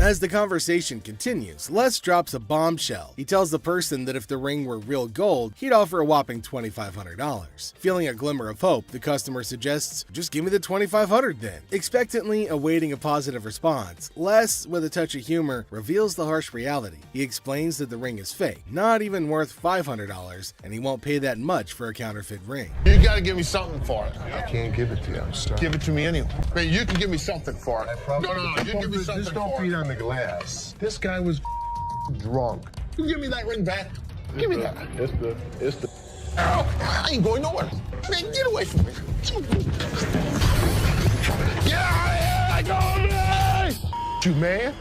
As the conversation continues, Les drops a bombshell. He tells the person that if the ring were real gold, he'd offer a whopping $2,500. Feeling a glimmer of hope, the customer suggests, just give me the $2,500 then. Expectantly awaiting a positive response, Les, with a touch of humor, reveals the harsh reality. He explains that the ring is fake, not even worth $500, and he won't pay that much for a counterfeit ring. You gotta give me something for it. I can't give it to you. I'm sorry. Give it to me anyway. Man, you can give me something for it. No, you give me something just don't for beat it. on the glass. This guy was drunk. You give me that ring back. Give me that. It's the. I ain't going nowhere. Man, get away from me. Get out of here! I go away! You man?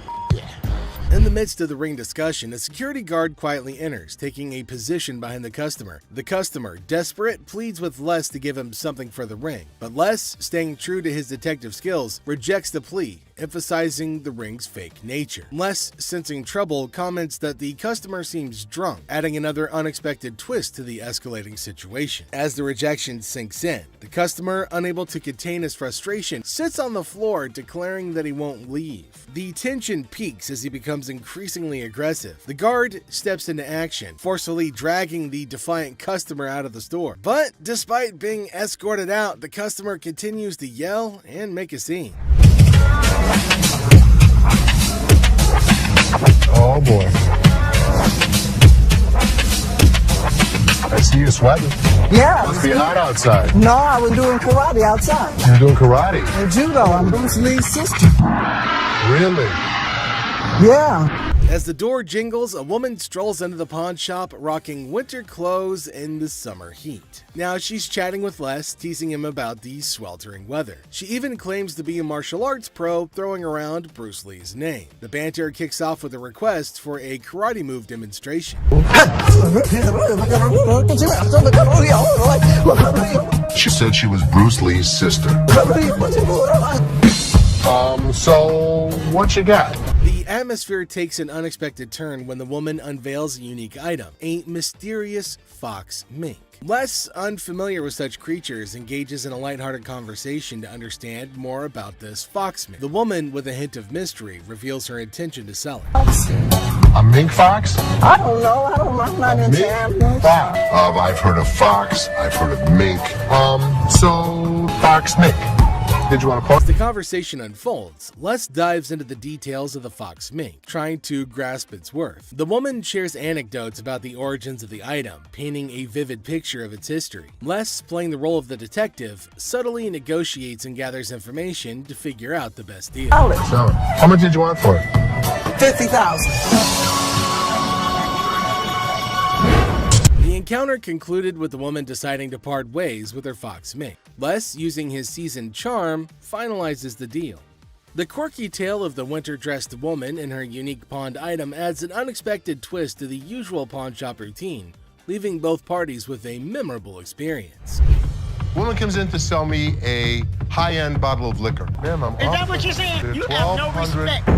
In the midst of the ring discussion, a security guard quietly enters, taking a position behind the customer. The customer, desperate, pleads with Les to give him something for the ring, but Les, staying true to his detective skills, rejects the plea, emphasizing the ring's fake nature. Les, sensing trouble, comments that the customer seems drunk, adding another unexpected twist to the escalating situation. As the rejection sinks in, the customer, unable to contain his frustration, sits on the floor, declaring that he won't leave. The tension peaks as he becomes increasingly aggressive. The guard steps into action, forcefully dragging the defiant customer out of the store. But despite being escorted out, the customer continues to yell and make a scene. Oh boy. I see you sweating. Yeah. Must be hot outside. No, I was doing karate outside. You're doing karate? And judo. I'm Bruce Lee's sister. Really? Yeah. As the door jingles, a woman strolls into the pawn shop rocking winter clothes in the summer heat. Now she's chatting with Les, teasing him about the sweltering weather. She even claims to be a martial arts pro, throwing around Bruce Lee's name. The banter kicks off with a request for a karate move demonstration. She said she was Bruce Lee's sister. So what you got? The atmosphere takes an unexpected turn when the woman unveils a unique item, a mysterious fox mink. Les, unfamiliar with such creatures, engages in a lighthearted conversation to understand more about this fox mink. The woman, with a hint of mystery, reveals her intention to sell it. A mink fox? I don't know. I don't know. I'm not into animals. Fox. I've heard of fox. I've heard of mink. So fox mink. Did you want to pause? As the conversation unfolds, Les dives into the details of the fox mink, trying to grasp its worth. The woman shares anecdotes about the origins of the item, painting a vivid picture of its history. Les, playing the role of the detective, subtly negotiates and gathers information to figure out the best deal. So, how much did you want for it? $50,000. The encounter concluded with the woman deciding to part ways with her fox mink. Les, using his seasoned charm, finalizes the deal. The quirky tale of the winter-dressed woman and her unique pawned item adds an unexpected twist to the usual pawn shop routine, leaving both parties with a memorable experience. Woman comes in to sell me a high-end bottle of liquor. Ma'am, I'm Is that what you're saying? You have no respect.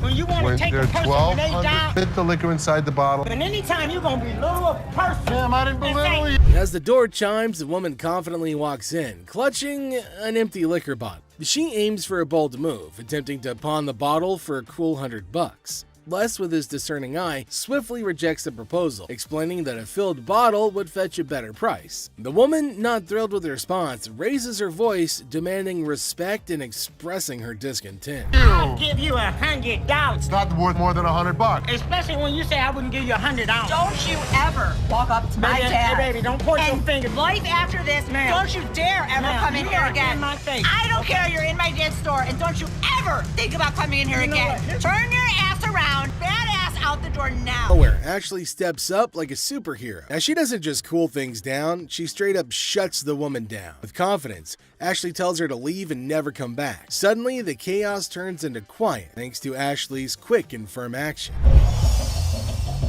When you want to take a person when they die, fit the liquor inside the bottle. and anytime you're going to belittle a person. Ma'am, I didn't belittle you. As the door chimes, the woman confidently walks in, clutching an empty liquor bottle. She aims for a bold move, attempting to pawn the bottle for a cool $100. Les, with his discerning eye, swiftly rejects the proposal, explaining that a filled bottle would fetch a better price. The woman, not thrilled with the response, raises her voice, demanding respect and expressing her discontent. I'll give you $100. It's not worth more than $100. Especially when you say I wouldn't give you $100. Don't you ever walk up to my Baby, tab. hey, baby, don't point your finger. Life after this, don't you dare ever come in here again. In my face. I don't care, you're in my dad's store, and don't you ever think about coming in here again. Turn your ass around, badass out the door now. Nowhere, Ashley steps up like a superhero. Now, she doesn't just cool things down, she straight up shuts the woman down. With confidence, Ashley tells her to leave and never come back. Suddenly, the chaos turns into quiet, thanks to Ashley's quick and firm action.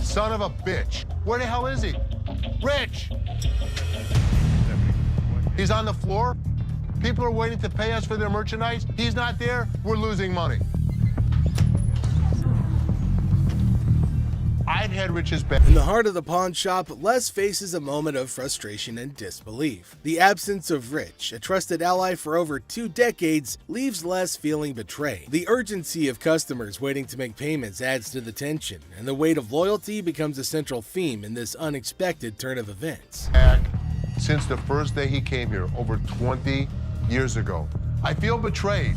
Son of a bitch. Where the hell is he? Rich! He's on the floor. People are waiting to pay us for their merchandise. He's not there. We're losing money. I'd had Rich's back. In the heart of the pawn shop, Les faces a moment of frustration and disbelief. The absence of Rich, a trusted ally for over 2 decades, leaves Les feeling betrayed. The urgency of customers waiting to make payments adds to the tension, and the weight of loyalty becomes a central theme in this unexpected turn of events. Since the first day he came here, over 20 years ago. I feel betrayed.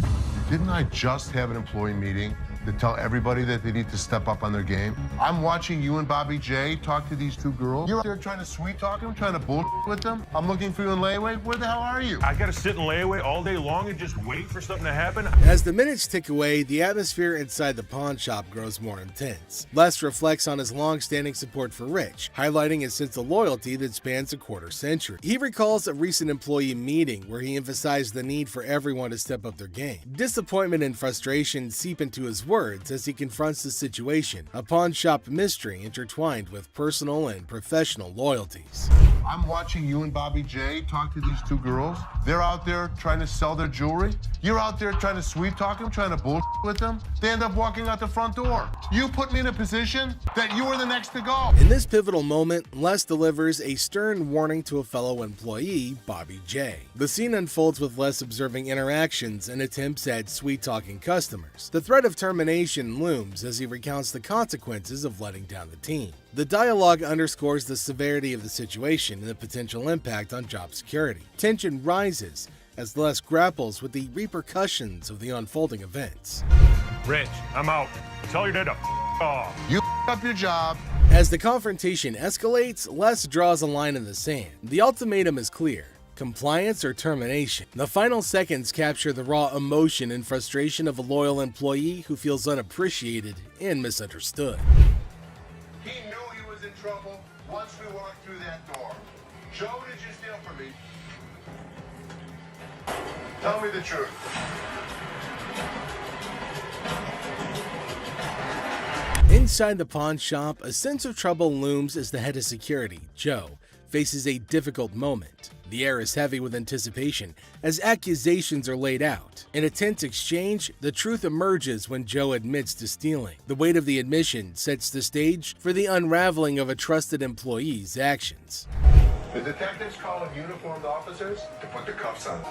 Didn't I just have an employee meeting to tell everybody that they need to step up on their game? I'm watching you and Bobby J talk to these 2 girls. You're out there trying to sweet talk them, trying to bullshit with them. I'm looking for you in layaway. Where the hell are you? I gotta sit in layaway all day long and just wait for something to happen. As the minutes tick away, the atmosphere inside the pawn shop grows more intense. Les reflects on his long-standing support for Rich, highlighting his sense of loyalty that spans a quarter century. He recalls a recent employee meeting where he emphasized the need for everyone to step up their game. Disappointment and frustration seep into his words as he confronts the situation, a pawn shop mystery intertwined with personal and professional loyalties. I'm watching you and Bobby J talk to these 2 girls. They're out there trying to sell their jewelry. You're out there trying to sweet talk them, trying to bullshit with them. They end up walking out the front door. You put me in a position that you were the next to go. In this pivotal moment, Les delivers a stern warning to a fellow employee, Bobby J. The scene unfolds with Les observing interactions and attempts at sweet-talking customers. The threat of termination looms as he recounts the consequences of letting down the team. The dialogue underscores the severity of the situation and the potential impact on job security. Tension rises as Les grapples with the repercussions of the unfolding events. Rich, I'm out. Tell your dad to off. You up your job. As the confrontation escalates, Les draws a line in the sand. The ultimatum is clear: compliance or termination. The final seconds capture the raw emotion and frustration of a loyal employee who feels unappreciated and misunderstood. He knew he was in trouble once we walked through that door. Joe, did you steal from me? Tell me the truth. Inside the pawn shop, a sense of trouble looms as the head of security, Joe, faces a difficult moment. The air is heavy with anticipation as accusations are laid out. In a tense exchange, the truth emerges when Joe admits to stealing. The weight of the admission sets the stage for the unraveling of a trusted employee's actions. The detectives call in uniformed officers to put the cuffs on.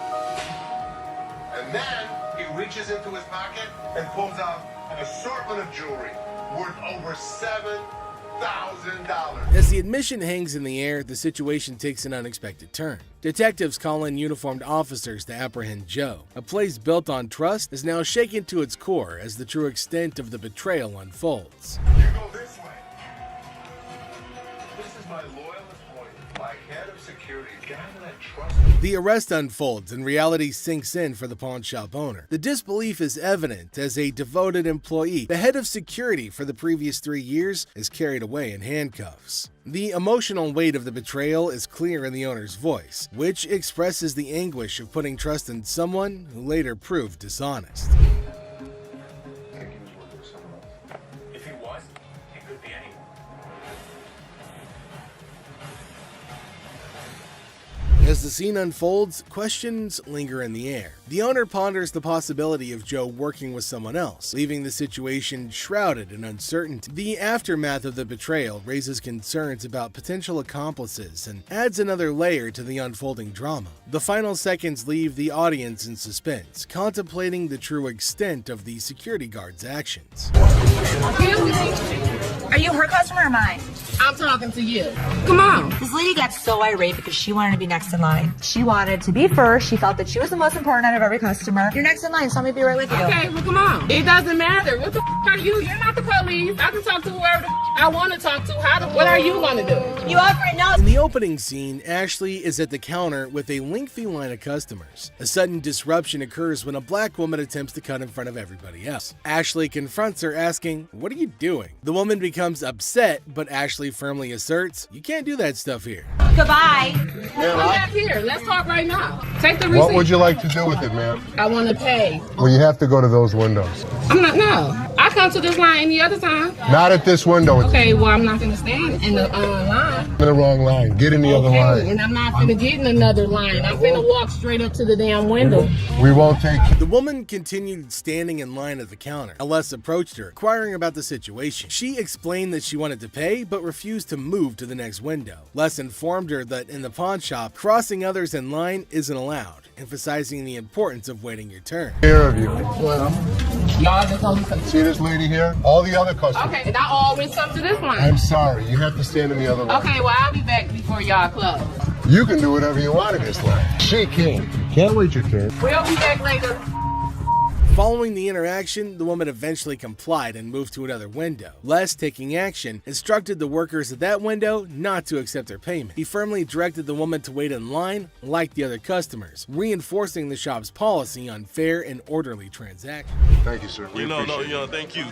And then he reaches into his pocket and pulls out an assortment of jewelry worth over $7,000. As the admission hangs in the air, the situation takes an unexpected turn. Detectives call in uniformed officers to apprehend Joe. A place built on trust is now shaken to its core as the true extent of the betrayal unfolds. You go this way. This is my loyalist point, my head of security, guy that I trust. The arrest unfolds and reality sinks in for the pawn shop owner. The disbelief is evident as a devoted employee, the head of security for the previous 3 years, is carried away in handcuffs. The emotional weight of the betrayal is clear in the owner's voice, which expresses the anguish of putting trust in someone who later proved dishonest. If he was, it could be anyone. As the scene unfolds, questions linger in the air. The owner ponders the possibility of Joe working with someone else, leaving the situation shrouded in uncertainty. The aftermath of the betrayal raises concerns about potential accomplices and adds another layer to the unfolding drama. The final seconds leave the audience in suspense, contemplating the true extent of the security guard's actions. Are you her customer or mine? I'm talking to you. Come on. This lady got so irate because she wanted to be next in line. She wanted to be first. She felt that she was the most important out of every customer. You're next in line, so let me be right with you. Okay, well, come on. It doesn't matter. What the are you? You're not the police. I can talk to whoever I want to talk to. What are you going to do? You offer it now. In the opening scene, Ashley is at the counter with a lengthy line of customers. A sudden disruption occurs when a black woman attempts to cut in front of everybody else. Ashley confronts her, asking, "What are you doing?" The woman becomes upset, but Ashley firmly asserts, "You can't do that stuff here." Goodbye. Come back here. Let's talk right now. Take the receipt. What would you like to do with it, ma'am? I want to pay. Well, you have to go to those windows. I'm not. No. I come to this line any other time. Not at this window. Okay, well, I'm not going to stand in the line. In the wrong line. Get in the other line. And I'm not going to get in another line. I'm going to walk straight up to the damn window. We won't take you. The woman continued standing in line at the counter. Les approached her, inquiring about the situation. She explained that she wanted to pay, but refused to move to the next window. Les informed her that in the pawn shop, crossing others in line isn't allowed, emphasizing the importance of waiting your turn. Care of you. Well, y'all just only see this lady here? All the other customers. Okay, and I always come to this line. I'm sorry. You have to stand in the other line. Okay, well, I'll be back before y'all close. You can do whatever you want in this line. She can't. Can't wait your turn. We'll be back later. Following the interaction, the woman eventually complied and moved to another window. Les, taking action, instructed the workers at that window not to accept their payment. He firmly directed the woman to wait in line like the other customers, reinforcing the shop's policy on fair and orderly transactions. Thank you, sir. Thank you. Thank you.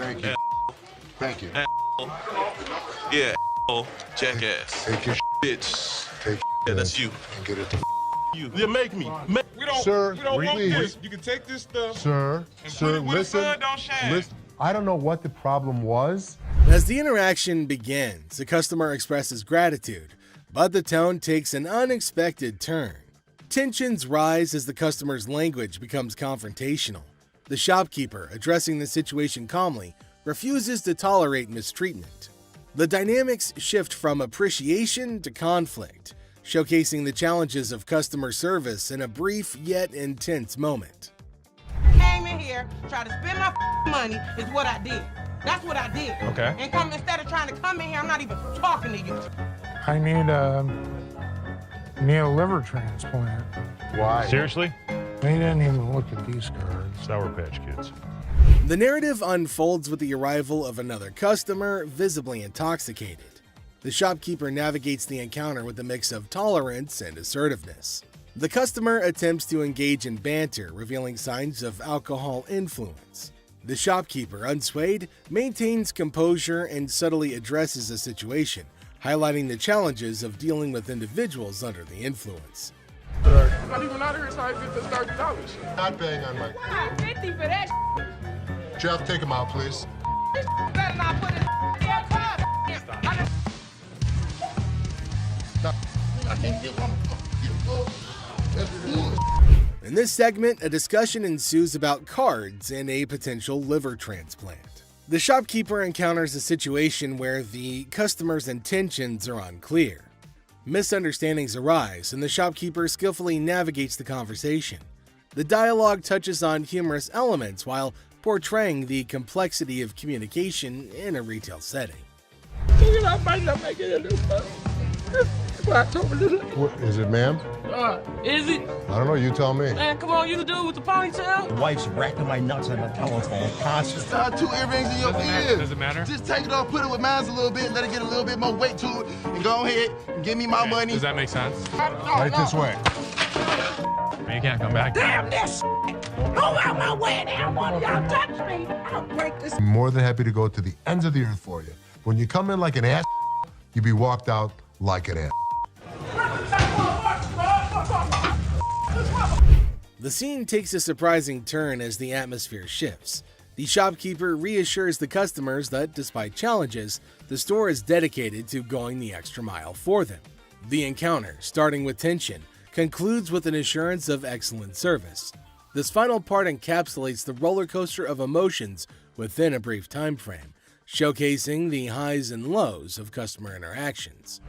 Thank you. Yeah, jackass. Take your bitch. Take yeah, that's you. And get it to you. Yeah, make me. Sir, we don't want please. this. You can take this stuff. Sir, listen. I don't know what the problem was. As the interaction begins, the customer expresses gratitude, but the tone takes an unexpected turn. Tensions rise as the customer's language becomes confrontational. The shopkeeper, addressing the situation calmly, refuses to tolerate mistreatment. The dynamics shift from appreciation to conflict, showcasing the challenges of customer service in a brief yet intense moment. Came in here, tried to spend my money is what I did. That's what I did. Okay. And come instead of trying to come in here, I'm not even talking to you. I need a liver transplant. Why? Seriously? They didn't even look at these cards. Sour Patch Kids. The narrative unfolds with the arrival of another customer, visibly intoxicated. The shopkeeper navigates the encounter with a mix of tolerance and assertiveness. The customer attempts to engage in banter, revealing signs of alcohol influence. The shopkeeper, unswayed, maintains composure and subtly addresses the situation, highlighting the challenges of dealing with individuals under the influence. I'm not even out here, so I get this $30. Not paying on my... Wow, 50 for that. Jeff, take him out, please. Better not put it In this segment, a discussion ensues about cards and a potential liver transplant. The shopkeeper encounters a situation where the customer's intentions are unclear. Misunderstandings arise, and the shopkeeper skillfully navigates the conversation. The dialogue touches on humorous elements while portraying the complexity of communication in a retail setting. What, is it, ma'am? Is it? I don't know. You tell me. Man, come on, you the dude with the ponytail? The wife's racking my nuts on the telephone constantly. Start 2 earrings in your ears. Does it matter? Just take it off, put it with mine a little bit, let it get a little bit more weight to it, and go ahead and give me my money. Does that make sense? Right this way. You can't come back. Damn this! Go out my way now! One of y'all touch me! I'll break this. I'm more than happy to go to the ends of the earth for you. When you come in like an ass, you be walked out like an ass. The scene takes a surprising turn as the atmosphere shifts. The shopkeeper reassures the customers that, despite challenges, the store is dedicated to going the extra mile for them. The encounter, starting with tension, concludes with an assurance of excellent service. This final part encapsulates the roller coaster of emotions within a brief time frame, showcasing the highs and lows of customer interactions.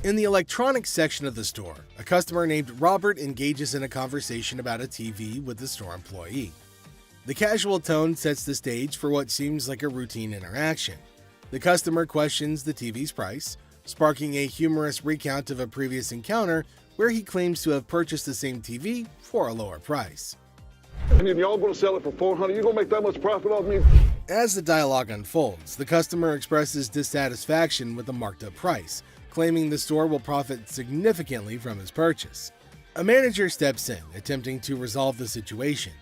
In the electronics section of the store, a customer named Robert engages in a conversation about a TV with the store employee. The casual tone sets the stage for what seems like a routine interaction. The customer questions the TV's price, sparking a humorous recount of a previous encounter where he claims to have purchased the same TV for a lower price. And then y'all gonna sell it for $400? You gonna make that much profit off me? As the dialogue unfolds, the customer expresses dissatisfaction with the marked up price, claiming the store will profit significantly from his purchase. A manager steps in, attempting to resolve the situation.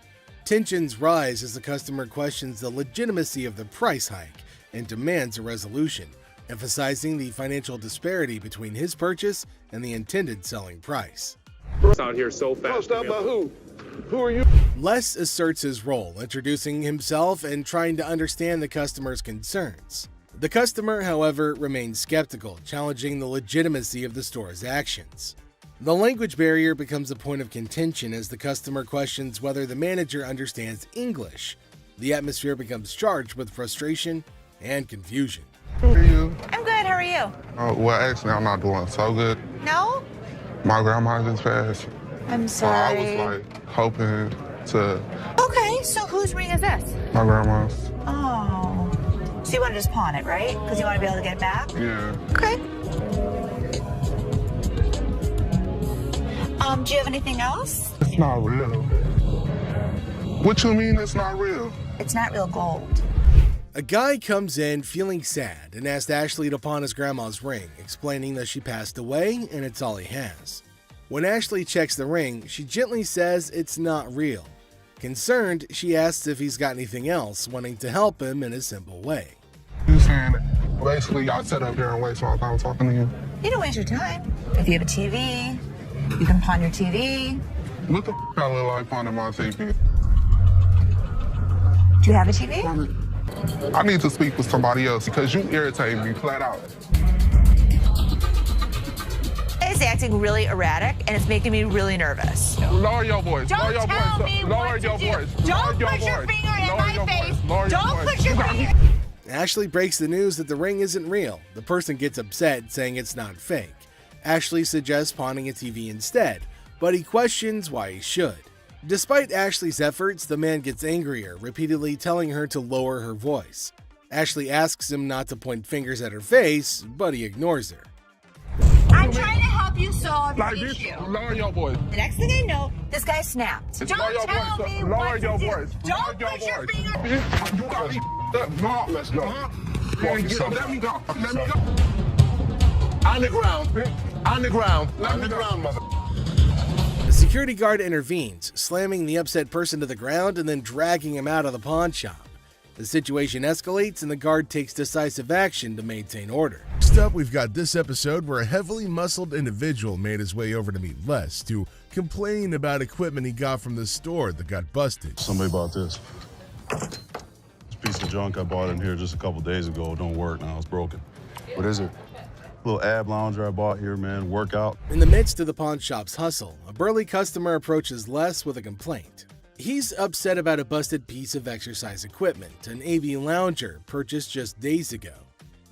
Tensions rise as the customer questions the legitimacy of the price hike and demands a resolution, emphasizing the financial disparity between his purchase and the intended selling price. Out here so fast. Stop by who? Who are you? Les asserts his role, introducing himself and trying to understand the customer's concerns. The customer, however, remains skeptical, challenging the legitimacy of the store's actions. The language barrier becomes a point of contention as the customer questions whether the manager understands English. The atmosphere becomes charged with frustration and confusion. Who are you? I'm good. How are you? Well, actually, I'm not doing so good. No? My grandma just passed. I'm sorry. I was like hoping to. Okay, so whose ring is this? My grandma's. Oh. So you want to just pawn it, right? Because you want to be able to get it back? Yeah. Okay. Do you have anything else? It's not real. What you mean it's not real? It's not real gold. A guy comes in feeling sad and asks Ashley to pawn his grandma's ring, explaining that she passed away and it's all he has. When Ashley checks the ring, she gently says it's not real. Concerned, she asks if he's got anything else, wanting to help him in a simple way. You saying basically y'all sit up here and waste my time talking to you? You don't waste your time. If you have a TV, you can pawn your TV. What the f*** I look like pawning my TV? Do you have a TV? I need to speak with somebody else because you irritate me flat out. It's acting really erratic and it's making me really nervous. Lower your voice. Don't Lower your tell voice. me Lower what your to do. voice. Don't Lower put your voice. finger in Lower my your face. voice. Lower your Don't voice. put your finger. Ashley breaks the news that the ring isn't real. The person gets upset, saying it's not fake. Ashley suggests pawning a TV instead, but he questions why he should. Despite Ashley's efforts, the man gets angrier, repeatedly telling her to lower her voice. Ashley asks him not to point fingers at her face, but he ignores her. I'm trying to help you solve your issue. Lower your voice. The next thing I know, this guy snapped. Lower your Don't tell voice. me Lower what your to do. voice. Don't Lower put your your voice. finger. You got me up. No, let's go. Let me go. Let me go. On the ground. On the ground. On the ground, mother. The security guard intervenes, slamming the upset person to the ground and then dragging him out of the pawn shop. The situation escalates and the guard takes decisive action to maintain order. Next up, we've got this episode where a heavily muscled individual made his way over to meet Les to complain about equipment he got from the store that got busted. Somebody bought this. This piece of junk I bought in here just a couple days ago don't work now. It's broken. What is it? Little ab lounger I bought here, man. Workout. In the midst of the pawn shop's hustle, a burly customer approaches Les with a complaint. He's upset about a busted piece of exercise equipment, an AB lounger purchased just days ago.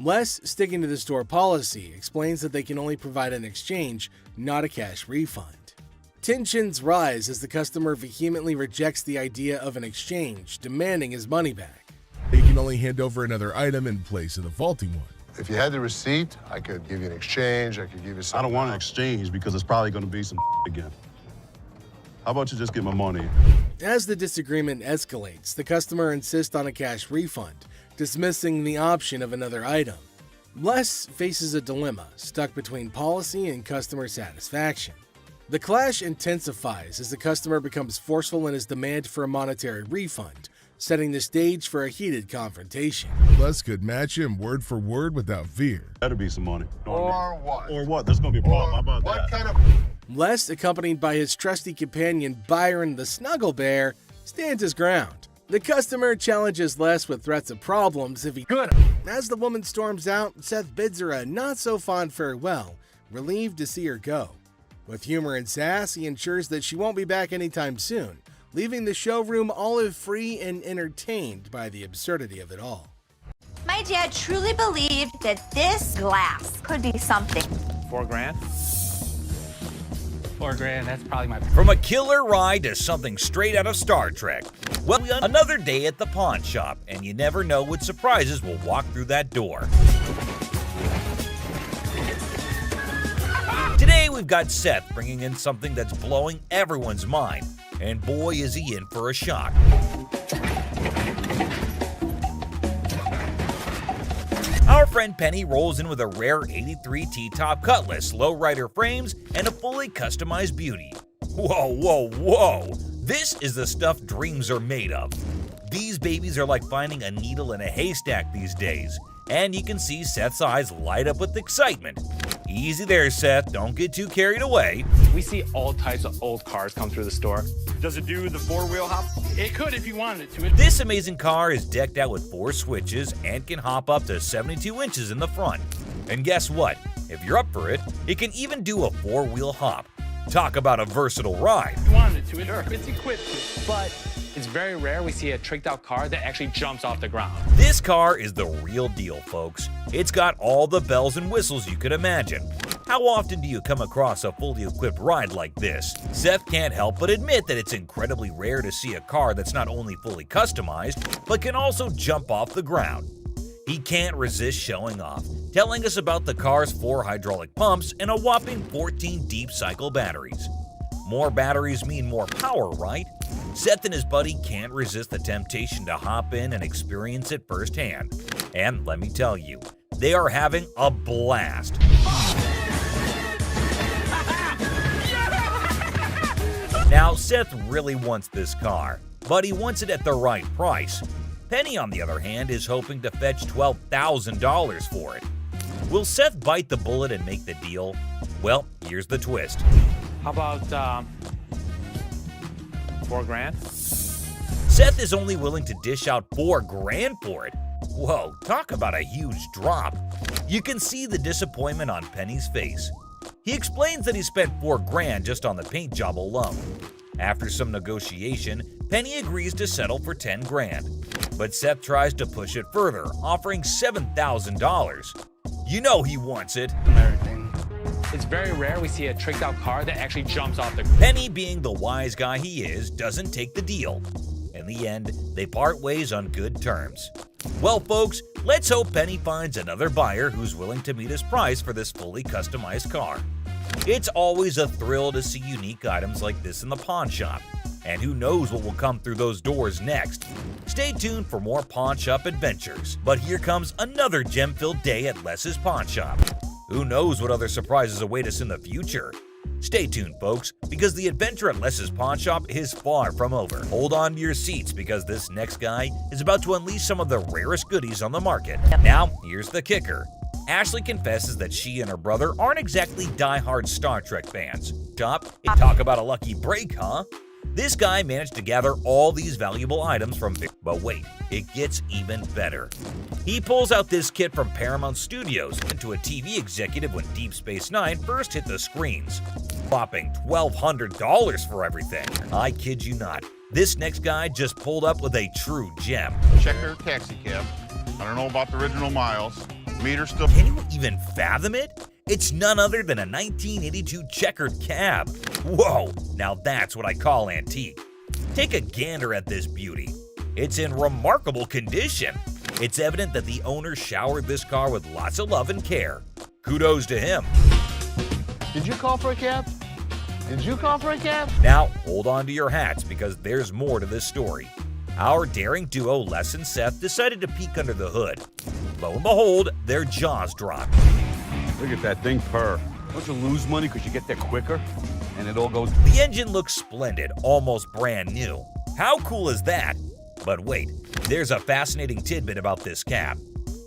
Les, sticking to the store policy, explains that they can only provide an exchange, not a cash refund. Tensions rise as the customer vehemently rejects the idea of an exchange, demanding his money back. They can only hand over another item in place of the faulty one. If you had the receipt, I could give you an exchange. I could give you something. I don't want an exchange because it's probably going to be some again. How about you just get my money? As the disagreement escalates, the customer insists on a cash refund, dismissing the option of another item. Les faces a dilemma, stuck between policy and customer satisfaction. The clash intensifies as the customer becomes forceful in his demand for a monetary refund, setting the stage for a heated confrontation. Les could match him word for word without fear. Better be some money. Or what? Or what? There's going to be a problem. How about What that? kind of... Les, accompanied by his trusty companion Byron the Snuggle Bear, stands his ground. The customer challenges Les with threats of problems if he could. As the woman storms out, Seth bids her a not-so-fond farewell, relieved to see her go. With humor and sass, he ensures that she won't be back anytime soon, leaving the showroom olive-free and entertained by the absurdity of it all. My dad truly believed that this glass could be something. $4 grand? $4 grand, that's probably my... From a killer ride to something straight out of Star Trek. Well, another day at the pawn shop, and you never know what surprises will walk through that door. Today we've got Seth bringing in something that's blowing everyone's mind, and boy is he in for a shock. Our friend Penny rolls in with a rare 83 T-top Cutlass, lowrider frames, and a fully customized beauty. Whoa, whoa, whoa! This is the stuff dreams are made of. These babies are like finding a needle in a haystack these days, and you can see Seth's eyes light up with excitement. Easy there, Seth. Don't get too carried away. We see all types of old cars come through the store. Does it do the four-wheel hop? It could if you wanted it to. This amazing car is decked out with 4 switches and can hop up to 72 inches in the front. And guess what? If you're up for it, it can even do a 4-wheel hop. Talk about a versatile ride. If you wanted it to, sure. It's equipped to. But it's very rare we see a tricked out car that actually jumps off the ground. This car is the real deal, folks. It's got all the bells and whistles you could imagine. How often do you come across a fully equipped ride like this? Seth can't help but admit that it's incredibly rare to see a car that's not only fully customized, but can also jump off the ground. He can't resist showing off, telling us about the car's 4 hydraulic pumps and a whopping 14 deep cycle batteries. More batteries mean more power, right? Seth and his buddy can't resist the temptation to hop in and experience it firsthand. And let me tell you, they are having a blast. Now, Seth really wants this car, but he wants it at the right price. Penny, on the other hand, is hoping to fetch $12,000 for it. Will Seth bite the bullet and make the deal? Well, here's the twist. How about $4,000? Seth is only willing to dish out $4,000 for it. Whoa, talk about a huge drop. You can see the disappointment on Penny's face. He explains that he spent $4,000 just on the paint job alone. After some negotiation, Penny agrees to settle for $10,000. But Seth tries to push it further, offering $7,000. You know he wants it. It's very rare we see a tricked out car that actually jumps off the ground. Penny, being the wise guy he is, doesn't take the deal. In the end, they part ways on good terms. Well, folks, let's hope Penny finds another buyer who's willing to meet his price for this fully customized car. It's always a thrill to see unique items like this in the pawn shop. And who knows what will come through those doors next. Stay tuned for more pawn shop adventures. But here comes another gem-filled day at Les's Pawn Shop. Who knows what other surprises await us in the future? Stay tuned, folks, because the adventure at Les's Pawn Shop is far from over. Hold on to your seats because this next guy is about to unleash some of the rarest goodies on the market. Now, here's the kicker. Ashley confesses that she and her brother aren't exactly die-hard Star Trek fans. Talk about a lucky break, huh? This guy managed to gather all these valuable items from... But wait, it gets even better. He pulls out this kit from Paramount Studios into a TV executive when Deep Space Nine first hit the screens. Whopping $1,200 for everything. I kid you not. This next guy just pulled up with a true gem. Checkered taxi cab. I don't know about the original miles. Meter still... Can you even fathom it? It's none other than a 1982 Checkered cab. Whoa, now that's what I call antique. Take a gander at this beauty. It's in remarkable condition. It's evident that the owner showered this car with lots of love and care. Kudos to him. Did you call for a cab? Did you call for a cab? Now, hold on to your hats because there's more to this story. Our daring duo, Les and Seth, decided to peek under the hood. Lo and behold, their jaws dropped. Look at that thing purr. Don't you lose money because you get there quicker? And it all goes... The engine looks splendid, almost brand new. How cool is that? But wait, there's a fascinating tidbit about this cab.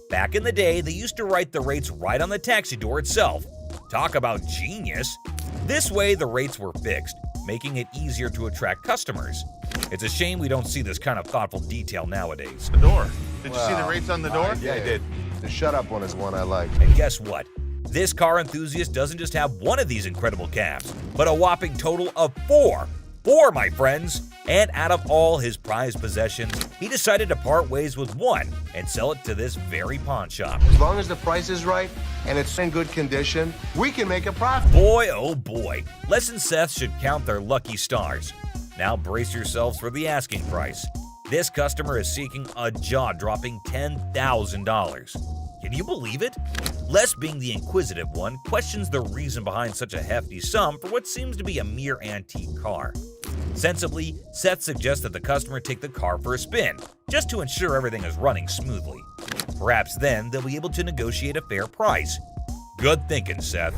Back in the day, they used to write the rates right on the taxi door itself. Talk about genius. This way, the rates were fixed, making it easier to attract customers. It's a shame we don't see this kind of thoughtful detail nowadays. The door. Did you see the rates on the door? Yeah, I did. The shut up one is one I like. And guess what? This car enthusiast doesn't just have one of these incredible cabs, but a whopping total of 4. 4, my friends! And out of all his prized possessions, he decided to part ways with one and sell it to this very pawn shop. As long as the price is right and it's in good condition, we can make a profit. Boy, oh boy, Les and Seth should count their lucky stars. Now brace yourselves for the asking price. This customer is seeking a jaw-dropping $10,000. Can you believe it? Les, being the inquisitive one, questions the reason behind such a hefty sum for what seems to be a mere antique car. Sensibly, Seth suggests that the customer take the car for a spin, just to ensure everything is running smoothly. Perhaps then they'll be able to negotiate a fair price. Good thinking, Seth.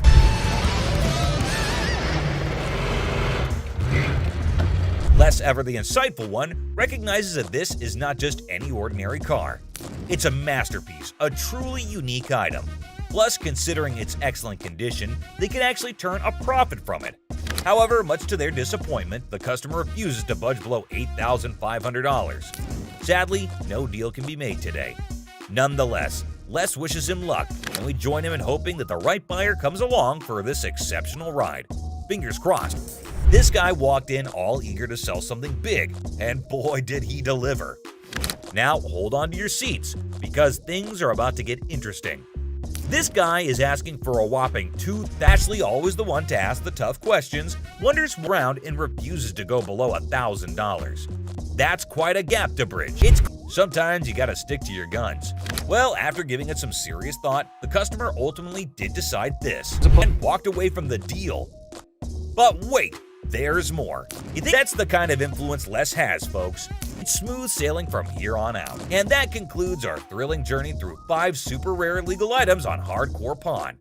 Les, ever the insightful one, recognizes that this is not just any ordinary car. It's a masterpiece, a truly unique item. Plus, considering its excellent condition, they can actually turn a profit from it. However, much to their disappointment, the customer refuses to budge below $8,500. Sadly, no deal can be made today. Nonetheless, Les wishes him luck, and we join him in hoping that the right buyer comes along for this exceptional ride. Fingers crossed. This guy walked in all eager to sell something big, and boy did he deliver. Now hold on to your seats, because things are about to get interesting. This guy is asking for a whopping Ashley, always the one to ask the tough questions, wanders around and refuses to go below $1,000. That's quite a gap to bridge. Sometimes you gotta stick to your guns. Well, after giving it some serious thought, the customer ultimately did decide this and walked away from the deal. But wait, there's more. You think that's the kind of influence Les has, folks? It's smooth sailing from here on out. And that concludes our thrilling journey through 5 super rare illegal items on Hardcore Pawn.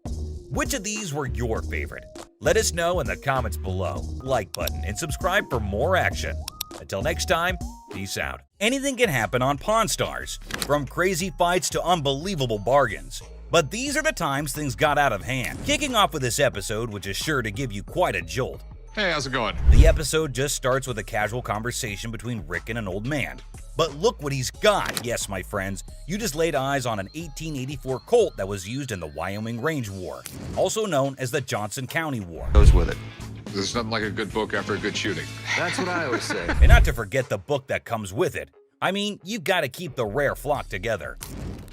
Which of these were your favorite? Let us know in the comments below. Like button and subscribe for more action. Until next time, peace out. Anything can happen on Pawn Stars, from crazy fights to unbelievable bargains. But these are the times things got out of hand. Kicking off with this episode, which is sure to give you quite a jolt. Hey, how's it going? The episode just starts with a casual conversation between Rick and an old man. But look what he's got. Yes, my friends, you just laid eyes on an 1884 Colt that was used in the Wyoming Range War, also known as the Johnson County War. Goes with it. There's nothing like a good book after a good shooting. That's what I always say. And not to forget the book that comes with it. I mean, you've got to keep the rare flock together.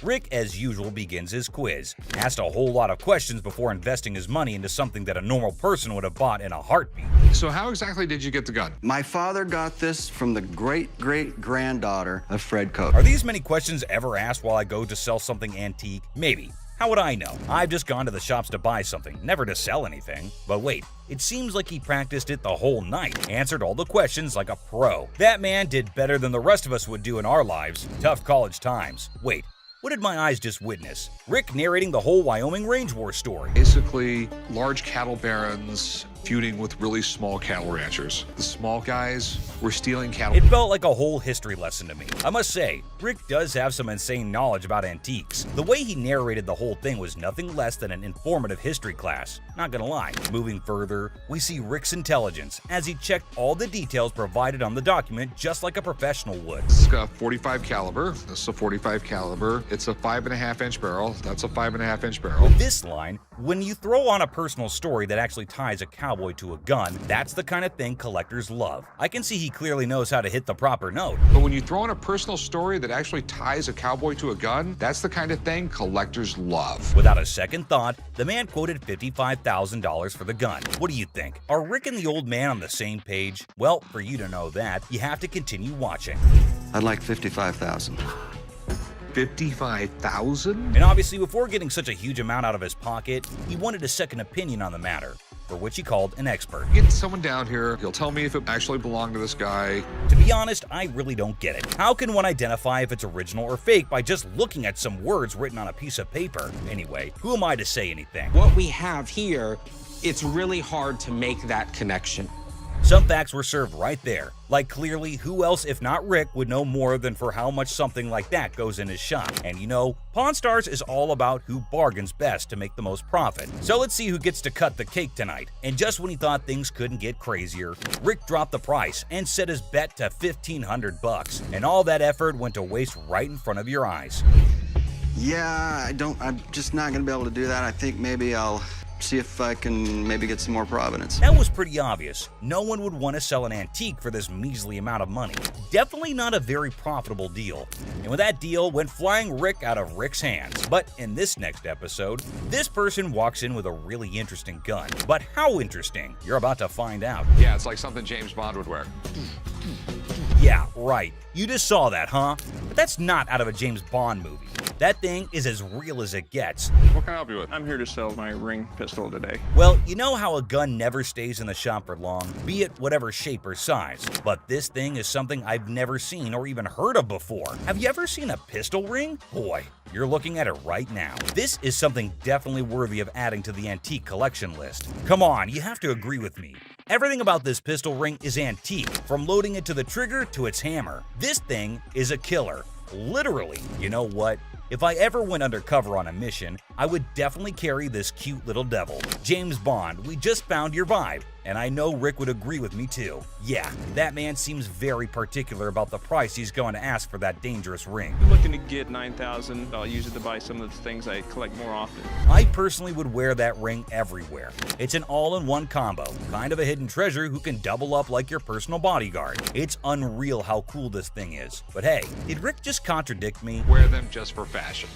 Rick, as usual, begins his quiz, asked a whole lot of questions before investing his money into something that a normal person would have bought in a heartbeat. So how exactly did you get the gun? My father got this from the great-great-granddaughter of Fred Cope. Are these many questions ever asked while I go to sell something antique? Maybe. How would I know? I've just gone to the shops to buy something, never to sell anything. But wait, it seems like he practiced it the whole night, answered all the questions like a pro. That man did better than the rest of us would do in our lives. Tough college times. Wait, what did my eyes just witness? Rick narrating the whole Wyoming Range War story. Basically, large cattle barons feuding with really small cattle ranchers. The small guys were stealing cattle. It felt like a whole history lesson to me. I must say, Rick does have some insane knowledge about antiques. The way he narrated the whole thing was nothing less than an informative history class. Not gonna lie. Moving further, we see Rick's intelligence as he checked all the details provided on the document just like a professional would. It's got a 45 caliber. This is a 45 caliber. It's a 5.5-inch barrel. That's a 5.5-inch barrel. With this line, when you throw on a personal story that actually ties a cowboy to a gun, that's the kind of thing collectors love. I can see he clearly knows how to hit the proper note. But when you throw in a personal story that actually ties a cowboy to a gun, that's the kind of thing collectors love. Without a second thought, the man quoted $55,000 for the gun. What do you think? Are Rick and the old man on the same page? Well, for you to know that, you have to continue watching. I'd like $55,000. $55,000? And obviously, before getting such a huge amount out of his pocket, he wanted a second opinion on the matter, for which he called an expert. Get someone down here, he'll tell me if it actually belonged to this guy. To be honest, I really don't get it. How can one identify if it's original or fake by just looking at some words written on a piece of paper? Anyway, who am I to say anything? What we have here, it's really hard to make that connection. Some facts were served right there. Like clearly, who else if not Rick would know more than for how much something like that goes in his shop. And you know, Pawn Stars is all about who bargains best to make the most profit. So let's see who gets to cut the cake tonight. And just when he thought things couldn't get crazier, Rick dropped the price and set his bet to $1,500. And all that effort went to waste right in front of your eyes. Yeah, I'm just not gonna be able to do that. I think maybe I'll see if I can maybe get some more provenance. That was pretty obvious. No one would want to sell an antique for this measly amount of money. Definitely not a very profitable deal. And with that deal went flying Rick out of Rick's hands. But in this next episode, this person walks in with a really interesting gun. But how interesting? You're about to find out. Yeah, it's like something James Bond would wear. Yeah, right. You just saw that, huh? But that's not out of a James Bond movie. That thing is as real as it gets. What can I help you with? I'm here to sell my ring pistol today. Well, you know how a gun never stays in the shop for long, be it whatever shape or size. But this thing is something I've never seen or even heard of before. Have you ever seen a pistol ring? Boy, you're looking at it right now. This is something definitely worthy of adding to the antique collection list. Come on, you have to agree with me. Everything about this pistol ring is antique, from loading it to the trigger to its hammer. This thing is a killer. Literally. You know what? If I ever went undercover on a mission, I would definitely carry this cute little devil. James Bond, we just found your vibe. And I know Rick would agree with me too. Yeah, that man seems very particular about the price he's going to ask for that dangerous ring. I'm looking to get $9,000. I'll use it to buy some of the things I collect more often. I personally would wear that ring everywhere. It's an all-in-one combo, kind of a hidden treasure who can double up like your personal bodyguard. It's unreal how cool this thing is. But hey, did Rick just contradict me? Wear them just for fashion.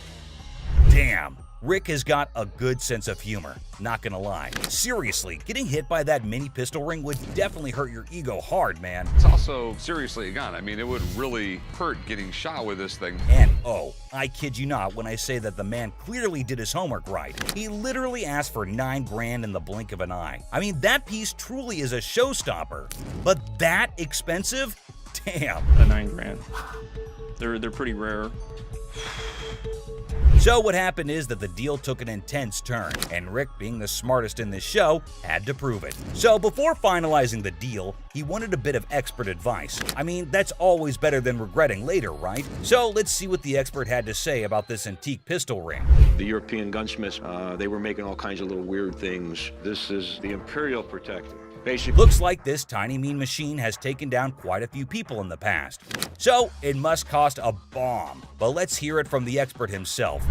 Damn. Rick has got a good sense of humor, not gonna lie. Seriously, getting hit by that mini pistol ring would definitely hurt your ego hard, man. It's also seriously a gun. I mean, it would really hurt getting shot with this thing. And oh, I kid you not when I say that the man clearly did his homework right. He literally asked for $9 grand in the blink of an eye. I mean, that piece truly is a showstopper. But that expensive? Damn. A $9 grand. They're pretty rare. So what happened is that the deal took an intense turn, and Rick, being the smartest in this show, had to prove it. So before finalizing the deal, he wanted a bit of expert advice. I mean, that's always better than regretting later, right? So let's see what the expert had to say about this antique pistol ring. The European gunsmiths, they were making all kinds of little weird things. This is the Imperial Protector. Basically, looks like this tiny mean machine has taken down quite a few people in the past. So it must cost a bomb. But let's hear it from the expert himself.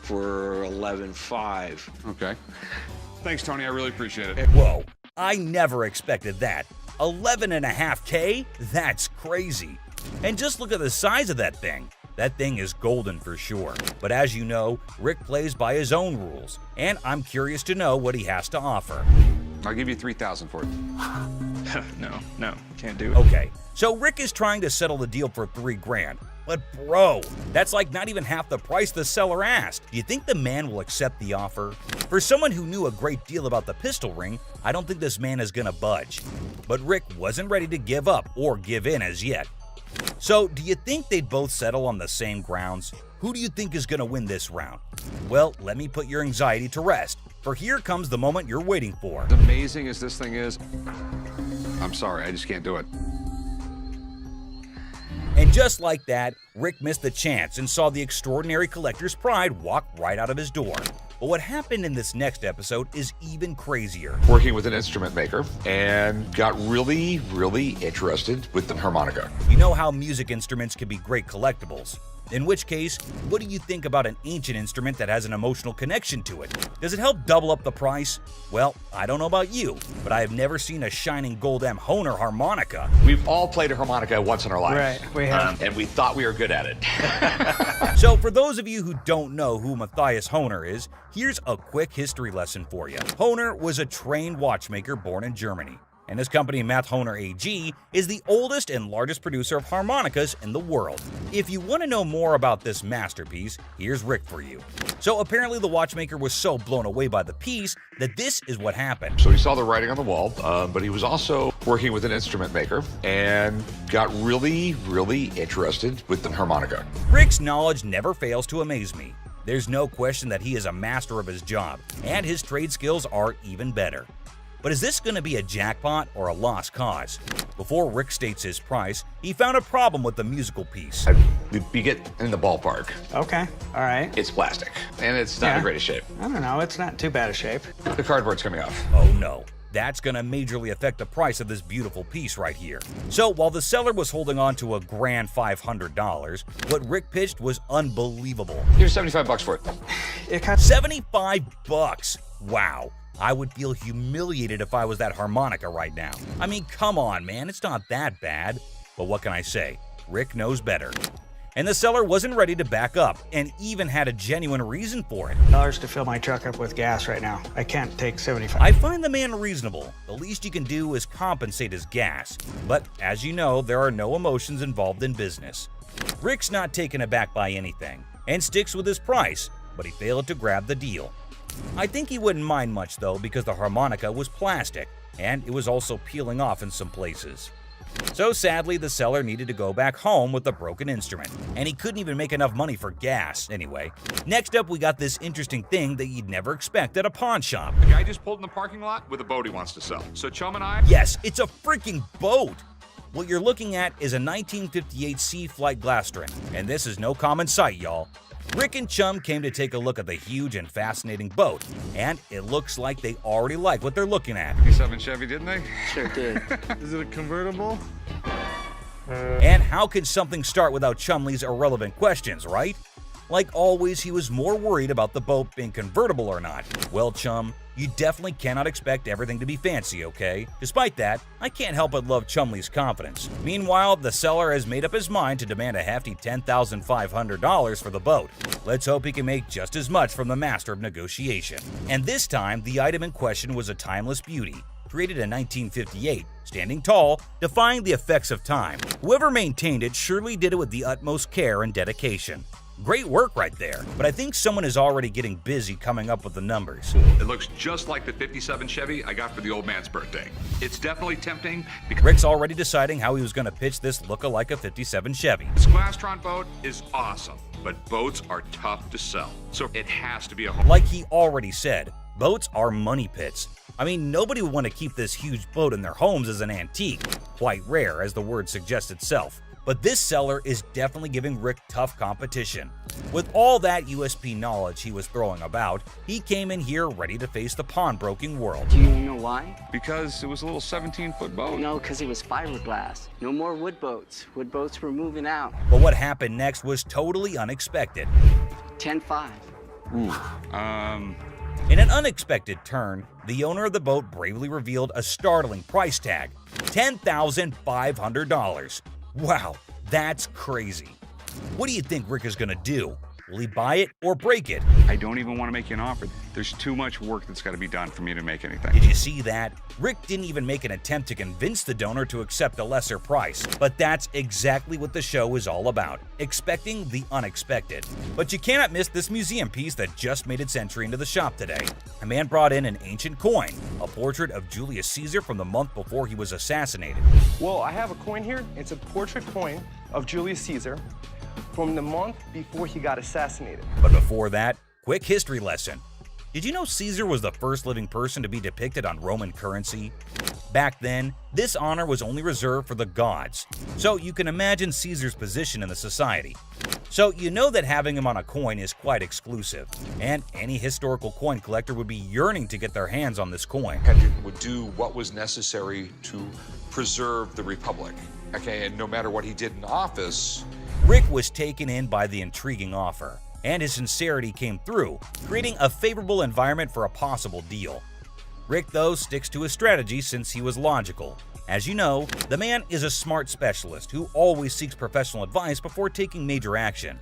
For $11,500. Okay. Thanks, Tony. I really appreciate it. Whoa, I never expected that. $11.5K? That's crazy. And just look at the size of that thing. That thing is golden for sure. But as you know, Rick plays by his own rules, and I'm curious to know what he has to offer. I'll give you $3,000 for it. No, can't do it. Okay, so Rick is trying to settle the deal for $3 grand. But bro, that's like not even half the price the seller asked. Do you think the man will accept the offer? For someone who knew a great deal about the pistol ring, I don't think this man is gonna budge. But Rick wasn't ready to give up or give in as yet. So, do you think they'd both settle on the same grounds? Who do you think is going to win this round? Well, let me put your anxiety to rest, for here comes the moment you're waiting for. As amazing as this thing is, I'm sorry, I just can't do it. And just like that, Rick missed the chance and saw the extraordinary collector's pride walk right out of his door. But what happened in this next episode is even crazier. Working with an instrument maker and got really, really interested with the harmonica. You know how music instruments can be great collectibles. In which case, what do you think about an ancient instrument that has an emotional connection to it? Does it help double up the price? Well, I don't know about you, but I have never seen a shining gold M Hohner harmonica. We've all played a harmonica once in our lives. Right, we have. And we thought we were good at it. So for those of you who don't know who Matthias Hohner is, here's a quick history lesson for you. Hohner was a trained watchmaker born in Germany. And his company, Math Hohner AG, is the oldest and largest producer of harmonicas in the world. If you want to know more about this masterpiece, here's Rick for you. So apparently the watchmaker was so blown away by the piece that this is what happened. So he saw the writing on the wall, but he was also working with an instrument maker and got really, really interested with the harmonica. Rick's knowledge never fails to amaze me. There's no question that he is a master of his job, and his trade skills are even better. But is this going to be a jackpot or a lost cause? Before Rick states his price, he found a problem with the musical piece. You get in the ballpark. Okay, all right. It's plastic, and it's not in the greatest shape. I don't know, it's not too bad a shape. The cardboard's coming off. Oh no. That's going to majorly affect the price of this beautiful piece right here. So while the seller was holding on to a grand $500, what Rick pitched was unbelievable. Here's $75 for it. It cost $75? Wow. I would feel humiliated if I was that harmonica right now. I mean, come on, man, it's not that bad. But what can I say? Rick knows better. And the seller wasn't ready to back up, and even had a genuine reason for it. $1 to fill my truck up with gas right now. I can't take $75. I find the man reasonable. The least you can do is compensate his gas. But as you know, there are no emotions involved in business. Rick's not taken aback by anything, and sticks with his price, but he failed to grab the deal. I think he wouldn't mind much though, because the harmonica was plastic, and it was also peeling off in some places. So sadly, the seller needed to go back home with the broken instrument, and he couldn't even make enough money for gas anyway. Next up, we got this interesting thing that you'd never expect at a pawn shop. The guy just pulled in the parking lot with a boat he wants to sell. So Chum and I... Yes, it's a freaking boat! What you're looking at is a 1958 Sea Flight glass string, and this is no common sight, y'all. Rick and Chum came to take a look at the huge and fascinating boat, and it looks like they already like what they're looking at. 57 Chevy, didn't they? Sure did. Is it a convertible? And how could something start without Chumley's irrelevant questions, right? Like always, he was more worried about the boat being convertible or not. Well, Chum, you definitely cannot expect everything to be fancy, okay? Despite that, I can't help but love Chumley's confidence. Meanwhile, the seller has made up his mind to demand a hefty $10,500 for the boat. Let's hope he can make just as much from the master of negotiation. And this time, the item in question was a timeless beauty, created in 1958, standing tall, defying the effects of time. Whoever maintained it surely did it with the utmost care and dedication. Great work right there, but I think someone is already getting busy coming up with the numbers. It looks just like the 57 Chevy I got for the old man's birthday. It's definitely tempting. Rick's already deciding how he was going to pitch this look-alike a 57 Chevy. This Glastron boat is awesome, but boats are tough to sell, so it has to be a home. Like he already said, boats are money pits. I mean, nobody would want to keep this huge boat in their homes as an antique. Quite rare, as the word suggests itself. But this seller is definitely giving Rick tough competition. With all that USP knowledge he was throwing about, he came in here ready to face the pawnbroking world. Do you know why? Because it was a little 17-foot boat. No, because it was fiberglass. No more wood boats. Wood boats were moving out. But what happened next was totally unexpected. 10-5. In an unexpected turn, the owner of the boat bravely revealed a startling price tag, $10,500. Wow, that's crazy. What do you think Rick is gonna do? Will he buy it or break it? I don't even want to make you an offer. There's too much work that's got to be done for me to make anything. Did you see that? Rick didn't even make an attempt to convince the donor to accept a lesser price. But that's exactly what the show is all about, expecting the unexpected. But you cannot miss this museum piece that just made its entry into the shop today. A man brought in an ancient coin, a portrait of Julius Caesar from the month before he was assassinated. Well, I have a coin here. It's a portrait coin of Julius Caesar from the month before he got assassinated. But before that, quick history lesson. Did you know Caesar was the first living person to be depicted on Roman currency? Back then, this honor was only reserved for the gods, so you can imagine Caesar's position in the society. So you know that having him on a coin is quite exclusive, and any historical coin collector would be yearning to get their hands on this coin. Would do what was necessary to preserve the Republic. Okay, and no matter what he did in office, Rick was taken in by the intriguing offer, and his sincerity came through, creating a favorable environment for a possible deal. Rick, though, sticks to his strategy since he was logical. As you know, the man is a smart specialist who always seeks professional advice before taking major action.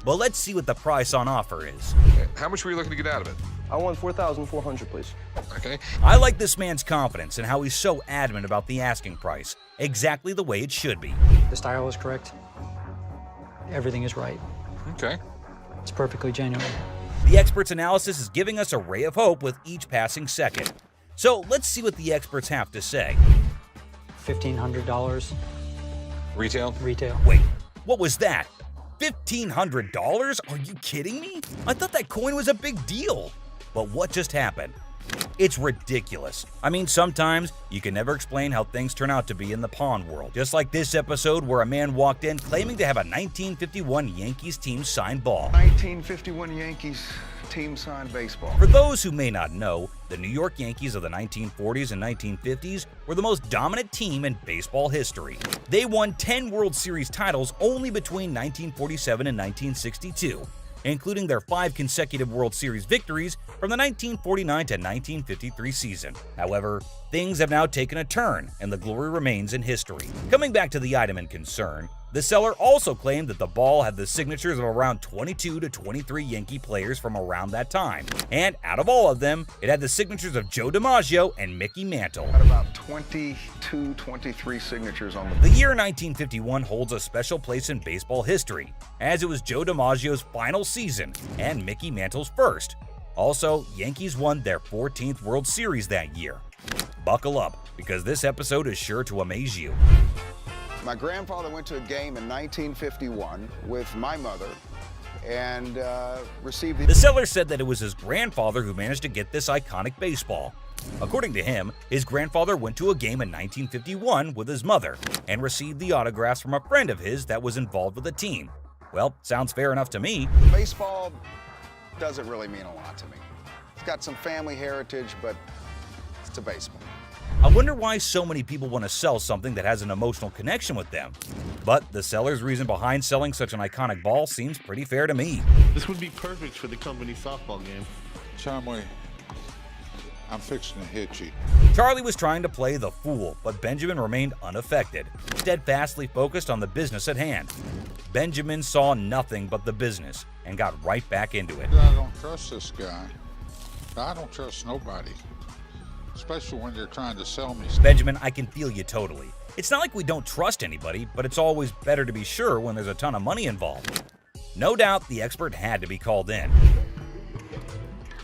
But let's see what the price on offer is. How much were you looking to get out of it? I want $4,400, please. Okay. I like this man's confidence and how he's so adamant about the asking price, exactly the way it should be. The style is correct. Everything is right. Okay. It's perfectly genuine. The expert's analysis is giving us a ray of hope with each passing second. So let's see what the experts have to say. $1,500. Retail? Retail. Wait, what was that? $1,500? Are you kidding me? I thought that coin was a big deal. But what just happened? It's ridiculous. I mean, sometimes you can never explain how things turn out to be in the pawn world. Just like this episode where a man walked in claiming to have a 1951 Yankees team signed ball. 1951 Yankees team signed baseball. For those who may not know, the New York Yankees of the 1940s and 1950s were the most dominant team in baseball history. They won 10 World Series titles only between 1947 and 1962. Including their 5 consecutive World Series victories from the 1949 to 1953 season. However, things have now taken a turn, and the glory remains in history. Coming back to the item in concern, the seller also claimed that the ball had the signatures of around 22 to 23 Yankee players from around that time. And out of all of them, it had the signatures of Joe DiMaggio and Mickey Mantle. Had about 22, 23 signatures on The year 1951 holds a special place in baseball history, as it was Joe DiMaggio's final season and Mickey Mantle's first. Also, Yankees won their 14th World Series that year. Buckle up, because this episode is sure to amaze you. My grandfather went to a game in 1951 with my mother and received The seller said that it was his grandfather who managed to get this iconic baseball. According to him, his grandfather went to a game in 1951 with his mother and received the autographs from a friend of his that was involved with the team. Well, sounds fair enough to me. Baseball doesn't really mean a lot to me. It's got some family heritage, but it's a baseball. I wonder why so many people want to sell something that has an emotional connection with them. But the seller's reason behind selling such an iconic ball seems pretty fair to me. This would be perfect for the company softball game. Chumway, I'm fixing to hit you. Charlie was trying to play the fool, but Benjamin remained unaffected, steadfastly focused on the business at hand. Benjamin saw nothing but the business and got right back into it. I don't trust this guy. I don't trust nobody, especially when they're trying to sell me. Benjamin, I can feel you totally. It's not like we don't trust anybody, but it's always better to be sure when there's a ton of money involved. No doubt the expert had to be called in.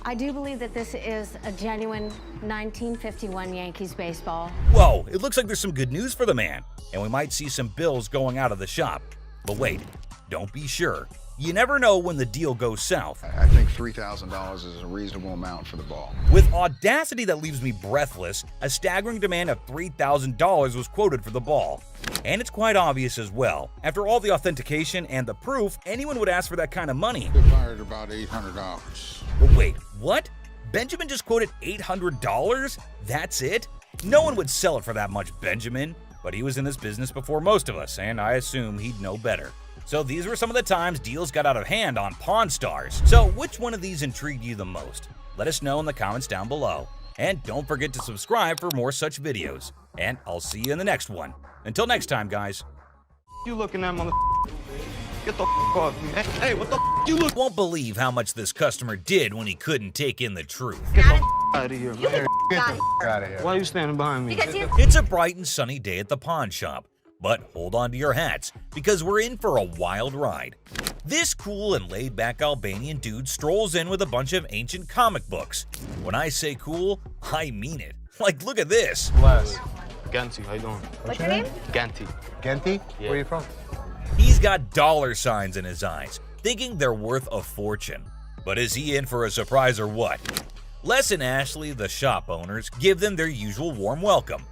I do believe that this is a genuine 1951 Yankees baseball. Whoa, it looks like there's some good news for the man, and we might see some bills going out of the shop. But wait, don't be sure. You never know when the deal goes south. I think $3,000 is a reasonable amount for the ball. With audacity that leaves me breathless, a staggering demand of $3,000 was quoted for the ball. And it's quite obvious as well. After all the authentication and the proof, anyone would ask for that kind of money. They hired about $800. But wait, what? Benjamin just quoted $800? That's it? No one would sell it for that much, Benjamin. But he was in this business before most of us, and I assume he'd know better. So these were some of the times deals got out of hand on Pawn Stars. So which one of these intrigued you the most? Let us know in the comments down below. And don't forget to subscribe for more such videos. And I'll see you in the next one. Until next time, guys. You looking at mother? Get the off me. Hey, what the you look? Won't believe how much this customer did when he couldn't take in the truth. Get the out of here, man. Get out of here. Why are you standing behind me? It's a bright and sunny day at the pawn shop. But hold on to your hats, because we're in for a wild ride. This cool and laid-back Albanian dude strolls in with a bunch of ancient comic books. When I say cool, I mean it. Like, look at this. Les. Ganti, how you doing? What's your name? Ganti. Genty? Yeah. Where are you from? He's got dollar signs in his eyes, thinking they're worth a fortune. But is he in for a surprise or what? Les and Ashley, the shop owners, give them their usual warm welcome.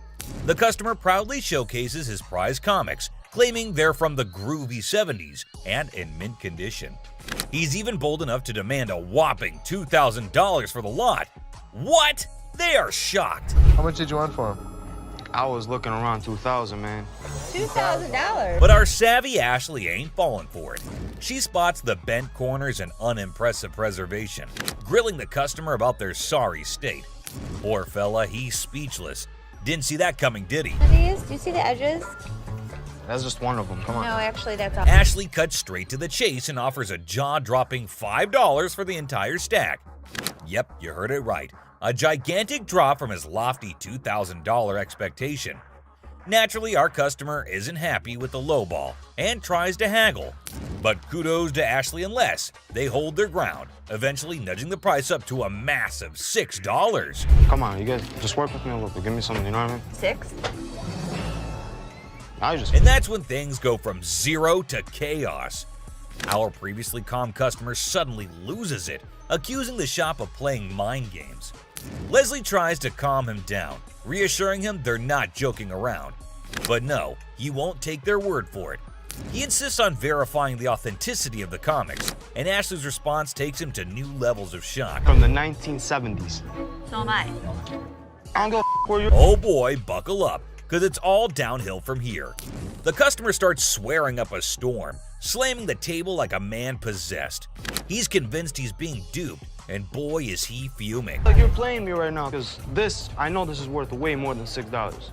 The customer proudly showcases his prize comics, claiming they're from the groovy 70s and in mint condition. He's even bold enough to demand a whopping $2,000 for the lot. What? They are shocked. How much did you want for him? I was looking around 2,000, man. $2,000? But our savvy Ashley ain't falling for it. She spots the bent corners and unimpressive preservation, grilling the customer about their sorry state. Poor fella, he's speechless. Didn't see that coming, did he? Do you see the edges? That's just one of them. Come on. No, actually, that's all. Ashley cuts straight to the chase and offers a jaw-dropping $5 for the entire stack. Yep, you heard it right. A gigantic drop from his lofty $2,000 expectation. Naturally, our customer isn't happy with the lowball and tries to haggle. But kudos to Ashley and Les. They hold their ground, eventually nudging the price up to a massive $6. Come on, you guys, just work with me a little bit. Give me something, you know what I mean? 6? And that's when things go from zero to chaos. Our previously calm customer suddenly loses it, accusing the shop of playing mind games. Leslie tries to calm him down, reassuring him they're not joking around. But no, he won't take their word for it. He insists on verifying the authenticity of the comics, and Ashley's response takes him to new levels of shock. From the 1970s. So am I. I don't go for you. Oh boy, buckle up, because it's all downhill from here. The customer starts swearing up a storm, slamming the table like a man possessed. He's convinced he's being duped, and boy is he fuming. Like you're playing me right now, because I know this is worth way more than $6.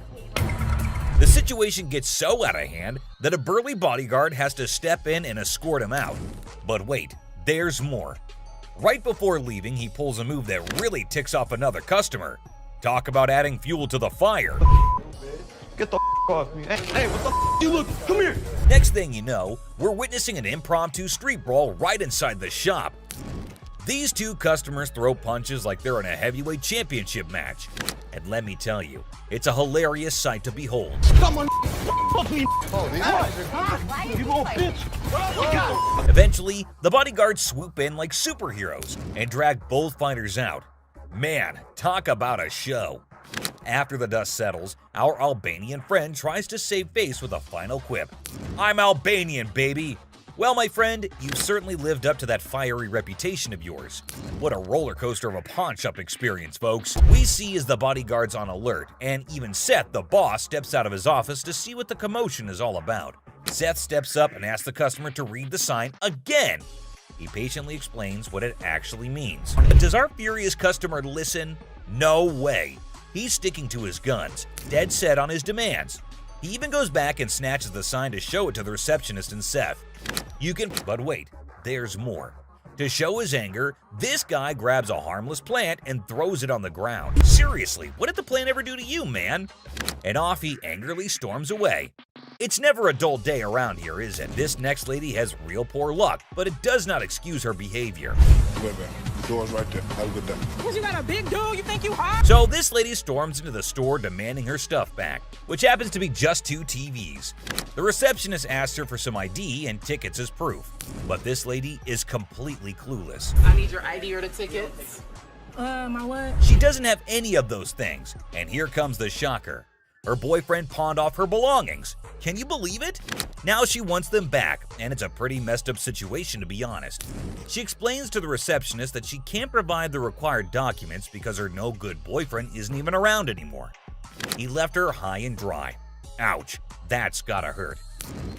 The situation gets so out of hand that a burly bodyguard has to step in and escort him out. But wait, there's more. Right before leaving, he pulls a move that really ticks off another customer. Talk about adding fuel to the fire. Get the off me. Hey, what the you look? Come here. Next thing you know, we're witnessing an impromptu street brawl right inside the shop. These two customers throw punches like they're in a heavyweight championship match. And let me tell you, it's a hilarious sight to behold. Come on, fuck me. Oh, these guys are you little bitch. Eventually, the bodyguards swoop in like superheroes and drag both fighters out. Man, talk about a show. After the dust settles, our Albanian friend tries to save face with a final quip. "I'm Albanian, baby." Well, my friend, you've certainly lived up to that fiery reputation of yours. What a roller coaster of a pawnshop experience, folks. We see as the bodyguard's on alert, and even Seth, the boss, steps out of his office to see what the commotion is all about. Seth steps up and asks the customer to read the sign again. He patiently explains what it actually means. But does our furious customer listen? No way. He's sticking to his guns, dead set on his demands. He even goes back and snatches the sign to show it to the receptionist and Seth. But wait, there's more. To show his anger, this guy grabs a harmless plant and throws it on the ground. Seriously, what did the plant ever do to you, man? And off he angrily storms away. It's never a dull day around here, is it? This next lady has real poor luck, but it does not excuse her behavior. Wait, man. The door's right there. Have a good day. Because you got a big dude, you think you hot? So this lady storms into the store demanding her stuff back, which happens to be just 2 TVs. The receptionist asks her for some ID and tickets as proof, but this lady is completely clueless. I need your ID or the tickets. My what? She doesn't have any of those things, and here comes the shocker. Her boyfriend pawned off her belongings. Can you believe it? Now she wants them back, and it's a pretty messed up situation to be honest. She explains to the receptionist that she can't provide the required documents because her no-good boyfriend isn't even around anymore. He left her high and dry. Ouch, that's gotta hurt.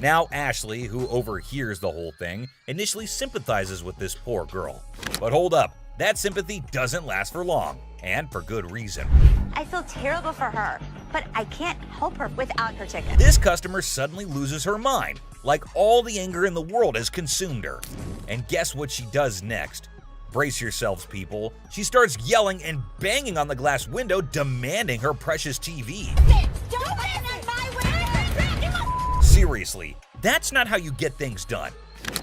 Now Ashley, who overhears the whole thing, initially sympathizes with this poor girl. But hold up, that sympathy doesn't last for long, and for good reason. I feel terrible for her, but I can't help her without her ticket. This customer suddenly loses her mind, like all the anger in the world has consumed her. And guess what she does next? Brace yourselves, people. She starts yelling and banging on the glass window, demanding her precious TV. Don't land on my way! Seriously, that's not how you get things done.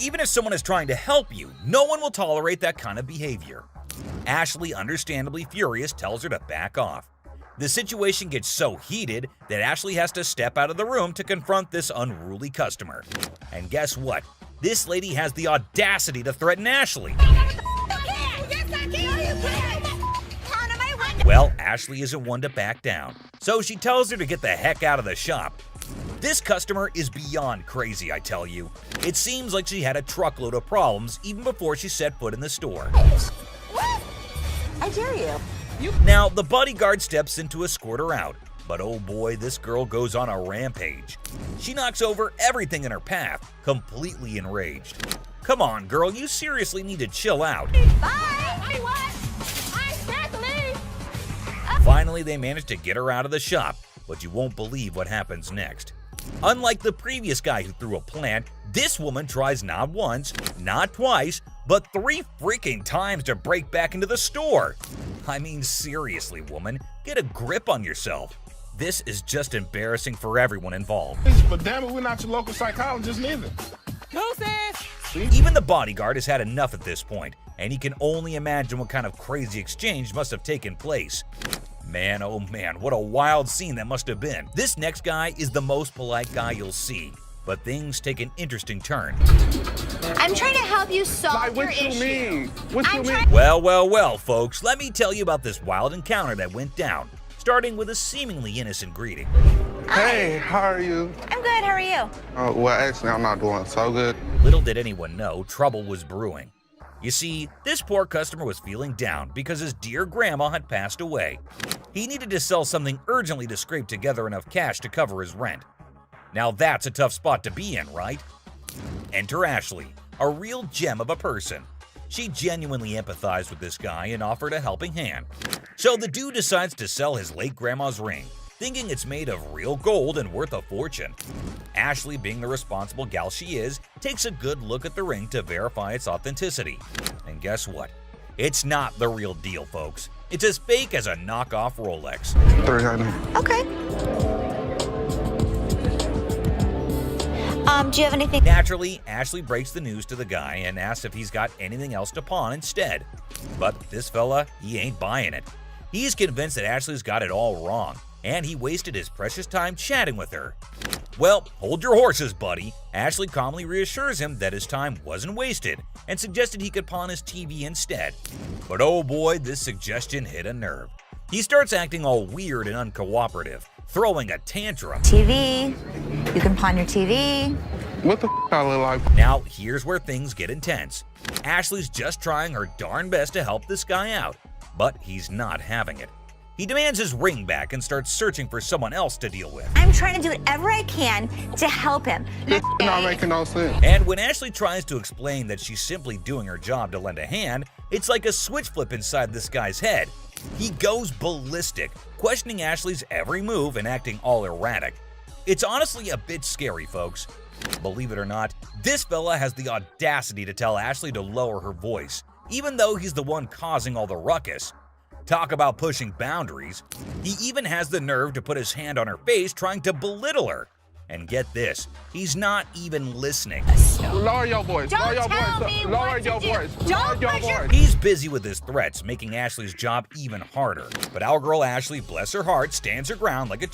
Even if someone is trying to help you, no one will tolerate that kind of behavior. Ashley, understandably furious, tells her to back off. The situation gets so heated that Ashley has to step out of the room to confront this unruly customer. And guess what? This lady has the audacity to threaten Ashley. Well, Ashley isn't one to back down, so she tells her to get the heck out of the shop. This customer is beyond crazy, I tell you. It seems like she had a truckload of problems even before she set foot in the store. What? I dare you. Now, the bodyguard steps in to escort her out, but oh boy, this girl goes on a rampage. She knocks over everything in her path, completely enraged. Come on, girl, you seriously need to chill out. Finally, they manage to get her out of the shop, but you won't believe what happens next. Unlike the previous guy who threw a plant, this woman tries not once, not twice, but 3 freaking times to break back into the store. I mean, seriously, woman, get a grip on yourself. This is just embarrassing for everyone involved. But damn it, we're not your local psychologist neither. Even the bodyguard has had enough at this point, and he can only imagine what kind of crazy exchange must have taken place. Man, oh man, what a wild scene that must have been. This next guy is the most polite guy you'll see, but things take an interesting turn. I'm trying to help you solve your issue. What you mean? Well, folks, let me tell you about this wild encounter that went down, starting with a seemingly innocent greeting. Hey, how are you? I'm good, how are you? Well, actually, I'm not doing so good. Little did anyone know, trouble was brewing. You see, this poor customer was feeling down because his dear grandma had passed away. He needed to sell something urgently to scrape together enough cash to cover his rent. Now that's a tough spot to be in, right? Enter Ashley, a real gem of a person. She genuinely empathized with this guy and offered a helping hand. So the dude decides to sell his late grandma's ring, thinking it's made of real gold and worth a fortune. Ashley, being the responsible gal she is, takes a good look at the ring to verify its authenticity. And guess what? It's not the real deal, folks. It's as fake as a knockoff Rolex. Okay. Do you have anything? Naturally, Ashley breaks the news to the guy and asks if he's got anything else to pawn instead. But this fella, he ain't buying it. He's convinced that Ashley's got it all wrong. and he wasted his precious time chatting with her. Well, hold your horses, buddy. Ashley calmly reassures him that his time wasn't wasted and suggested he could pawn his TV instead. But oh boy, this suggestion hit a nerve. He starts acting all weird and uncooperative, throwing a tantrum. TV, you can pawn your TV. What the I look like? Now, here's where things get intense. Ashley's just trying her darn best to help this guy out, but he's not having it. He demands his ring back and starts searching for someone else to deal with. I'm trying to do whatever I can to help him. This not making no sense. And when Ashley tries to explain that she's simply doing her job to lend a hand, it's like a switch flip inside this guy's head. He goes ballistic, questioning Ashley's every move and acting all erratic. It's honestly a bit scary, folks. Believe it or not, this fella has the audacity to tell Ashley to lower her voice, even though he's the one causing all the ruckus. Talk about pushing boundaries. He even has the nerve to put his hand on her face trying to belittle her. And get this, he's not even listening. Lower your voice. Don't Lower your tell voice. me Lower what your to do. voice. Don't Lower your push your- voice. He's busy with his threats, making Ashley's job even harder. But our girl Ashley, bless her heart, stands her ground like a